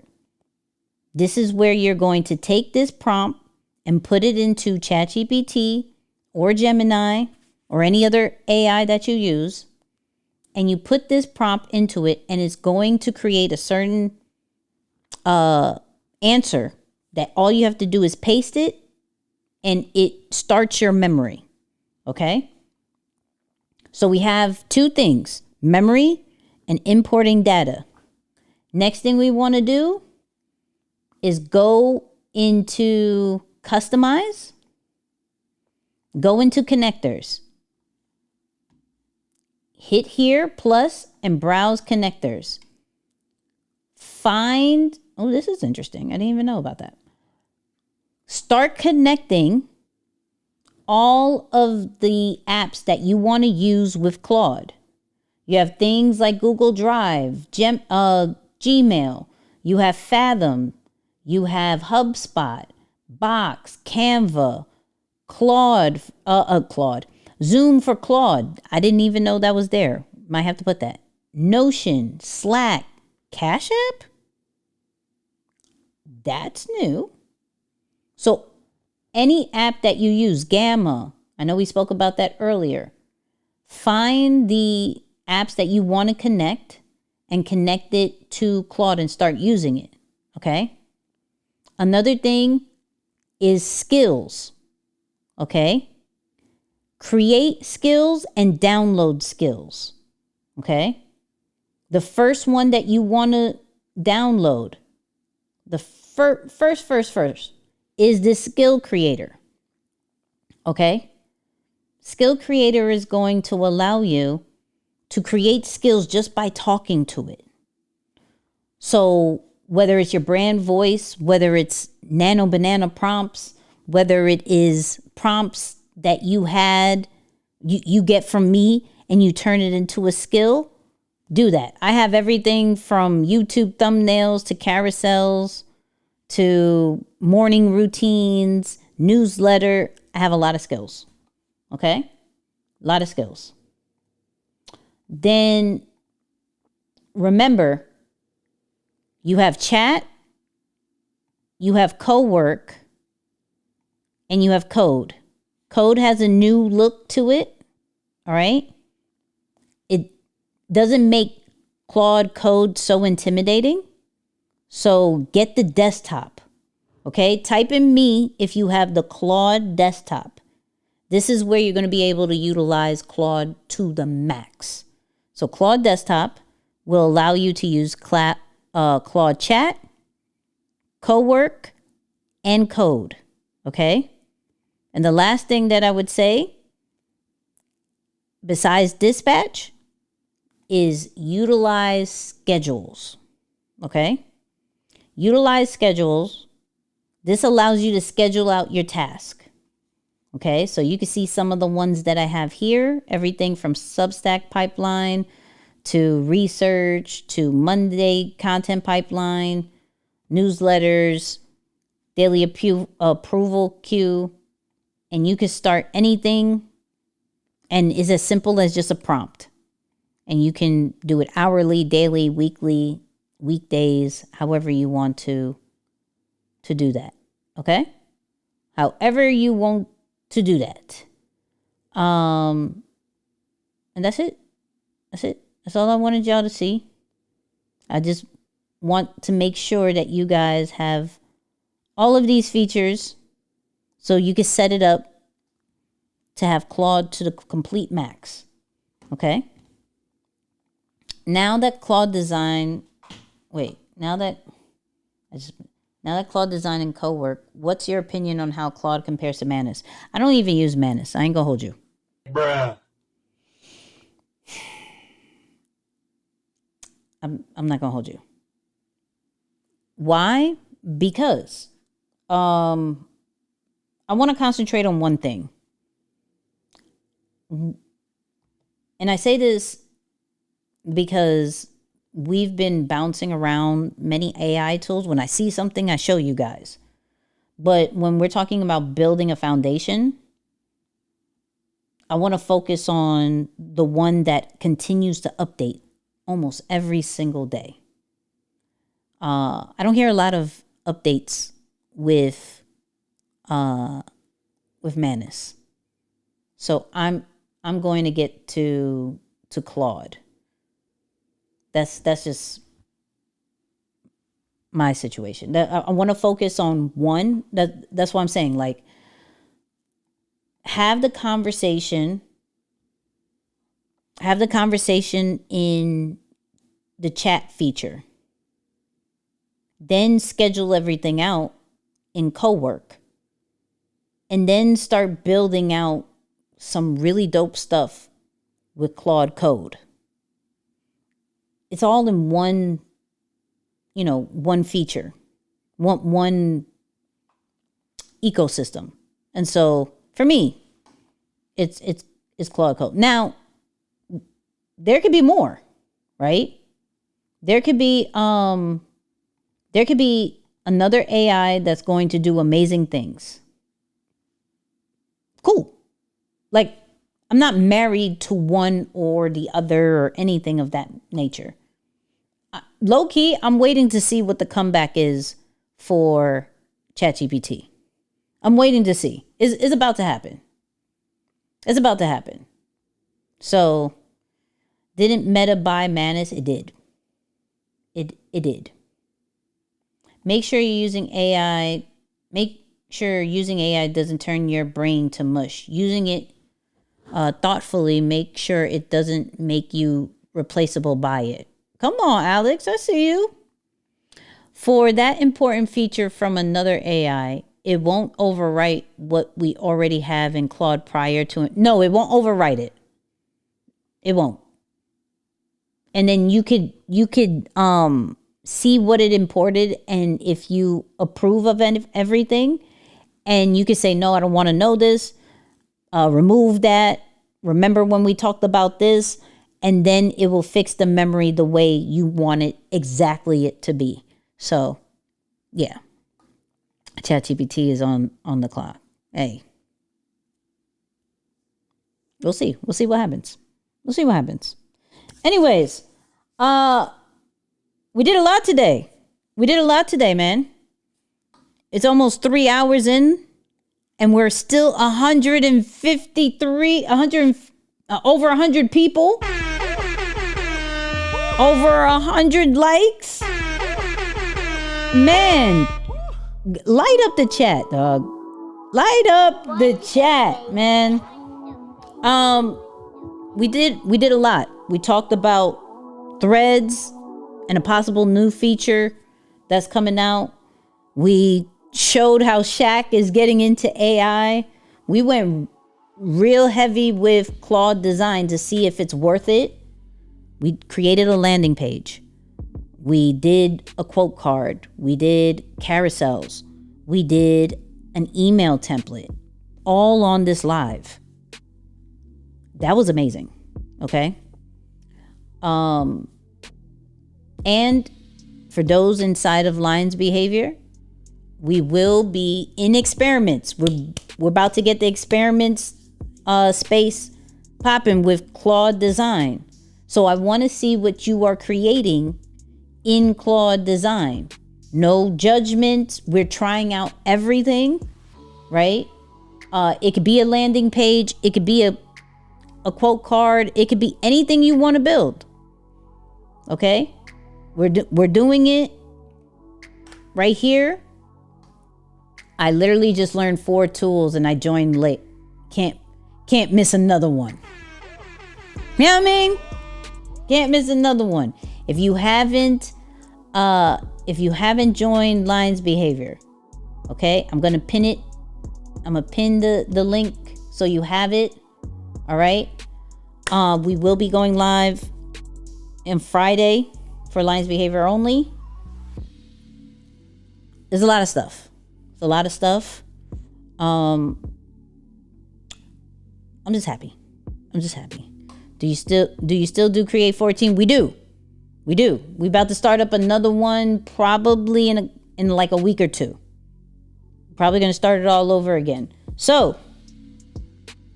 This is where you're going to take this prompt and put it into ChatGPT or Gemini or any other AI that you use. And you put this prompt into it and it's going to create a certain answer that all you have to do is paste it and it starts your memory. Okay? So we have two things, memory and importing data. Next thing we want to do is go into customize, go into connectors, hit here plus and browse connectors. Find, oh, this is interesting. I didn't even know about that. Start connecting all of the apps that you want to use with Claude. You have things like Google Drive, Gmail, you have Fathom, you have HubSpot, Box, Canva, Claude, Zoom for Claude. I didn't even know that was there. Might have to put that. Notion, Slack, Cash App? That's new. So any app that you use, Gamma, I know we spoke about that earlier. Find the apps that you want to connect and connect it to Claude and start using it. Okay? Another thing is skills. Okay? Create skills and download skills. Okay? The first one that you want to download, the first is this skill creator. Okay? Skill creator is going to allow you to create skills just by talking to it. So whether it's your brand voice, whether it's nano banana prompts, whether it is prompts that you get from me and you turn it into a skill, do that. I have everything from YouTube thumbnails to carousels to morning routines, newsletter. I have a lot of skills. Okay? A lot of skills. Then remember, you have chat, you have co-work, and you have code. Code has a new look to it. All right? It doesn't make Claude Code so intimidating. So get the desktop. Okay? Type in me if you have the Claude desktop. This is where you're going to be able to utilize Claude to the max. So Claude desktop will allow you to use Claude chat, co-work, and code. Okay? And the last thing that I would say, besides dispatch, is utilize schedules. Okay? Utilize schedules. This allows you to schedule out your task. Okay, so you can see some of the ones that I have here. Everything from Substack pipeline to research to Monday content pipeline, newsletters, daily approval queue. And you can start anything, and it's as simple as just a prompt. And you can do it hourly, daily, weekly, weekdays, however you want to do that. Okay? However you want to do that. And that's it. That's it. That's all I wanted y'all to see. I just want to make sure that you guys have all of these features so you can set it up to have Claude to the complete max. Okay? Now that Now that Claude Design and co-work, what's your opinion on how Claude compares to Manus? I don't even use Manus. I ain't gonna hold you. Bruh. I'm not gonna hold you. Why? Because I want to concentrate on one thing. And I say this because we've been bouncing around many AI tools. When I see something, I show you guys. But when we're talking about building a foundation, I want to focus on the one that continues to update almost every single day. I don't hear a lot of updates with Manus. So I'm going to get to Claude. That's just my situation. I want to focus on one. That's what I'm saying. Like, have the conversation in the chat feature. Then schedule everything out in co-work. And then start building out some really dope stuff with Claude Code. It's all in one feature, one ecosystem. And so for me, it's Claude Code. Now, there could be more, right? There could be another AI that's going to do amazing things. Cool. Like, I'm not married to one or the other or anything of that nature. Low key, I'm waiting to see what the comeback is for ChatGPT. I'm waiting to see. It's about to happen. It's about to happen. So, didn't Meta buy Manus? It did. It did. Make sure you're using AI. Make sure using AI doesn't turn your brain to mush. Using it thoughtfully, make sure it doesn't make you replaceable by it. Come on, Alex, I see you. For that important feature from another AI, it won't overwrite what we already have in Claude prior to it. No, it won't overwrite it. It won't. And then you could see what it imported, and if you approve of everything, and you could say, no, I don't want to know this, remove that, remember when we talked about this, and then it will fix the memory the way you want it exactly it to be. So, yeah. ChatGPT is on the clock. Hey. We'll see. We'll see what happens. We'll see what happens. Anyways, we did a lot today. Man. It's almost 3 hours in, and we're still 153, over 100 people. Over 100 likes. Man, light up the chat, dog. Light up the chat, man. We did a lot. We talked about threads and a possible new feature that's coming out. We showed how Shaq is getting into AI. We went real heavy with Claude Design to see if it's worth it. We created a landing page. We did a quote card. We did carousels. We did an email template, all on this live. That was amazing. Okay. And for those inside of Lion's Behavior, we will be in experiments. We're about to get the experiments space popping with Claude Design. So I want to see what you are creating in Claude Design. No judgment. We're trying out everything, right? It could be a landing page. It could be a quote card. It could be anything you want to build. Okay? We're doing it right here. I literally just learned 4 tools and I joined late. Can't miss another one. You know what I mean? Can't miss another one. If you haven't if you haven't joined Lions Behavior, okay, I'm gonna pin it. I'm gonna pin the link so you have it. All right. We will be going live on Friday for Lions Behavior only. There's a lot of stuff. It's a lot of stuff. I'm just happy. I'm just happy. Do you still do Create 14? We do. We about to start up another one probably in like a week or two. Probably gonna start it all over again. So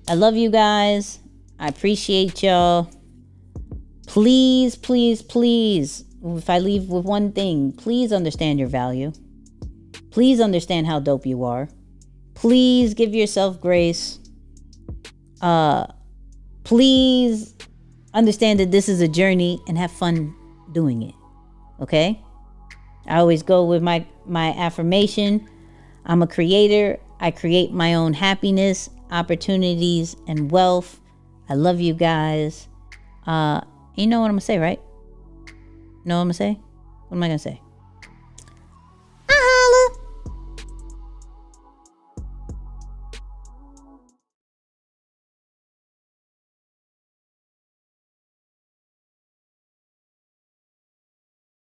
I love you guys. I appreciate y'all. Please, please, please, if I leave with one thing, please understand your value. Please understand how dope you are. Please give yourself grace. Please understand that this is a journey and have fun doing it. Okay? I always go with my affirmation. I'm a creator. I create my own happiness, opportunities, and wealth. I love you guys. You know what I'm gonna say, right? Know what I'm gonna say? What am I gonna say?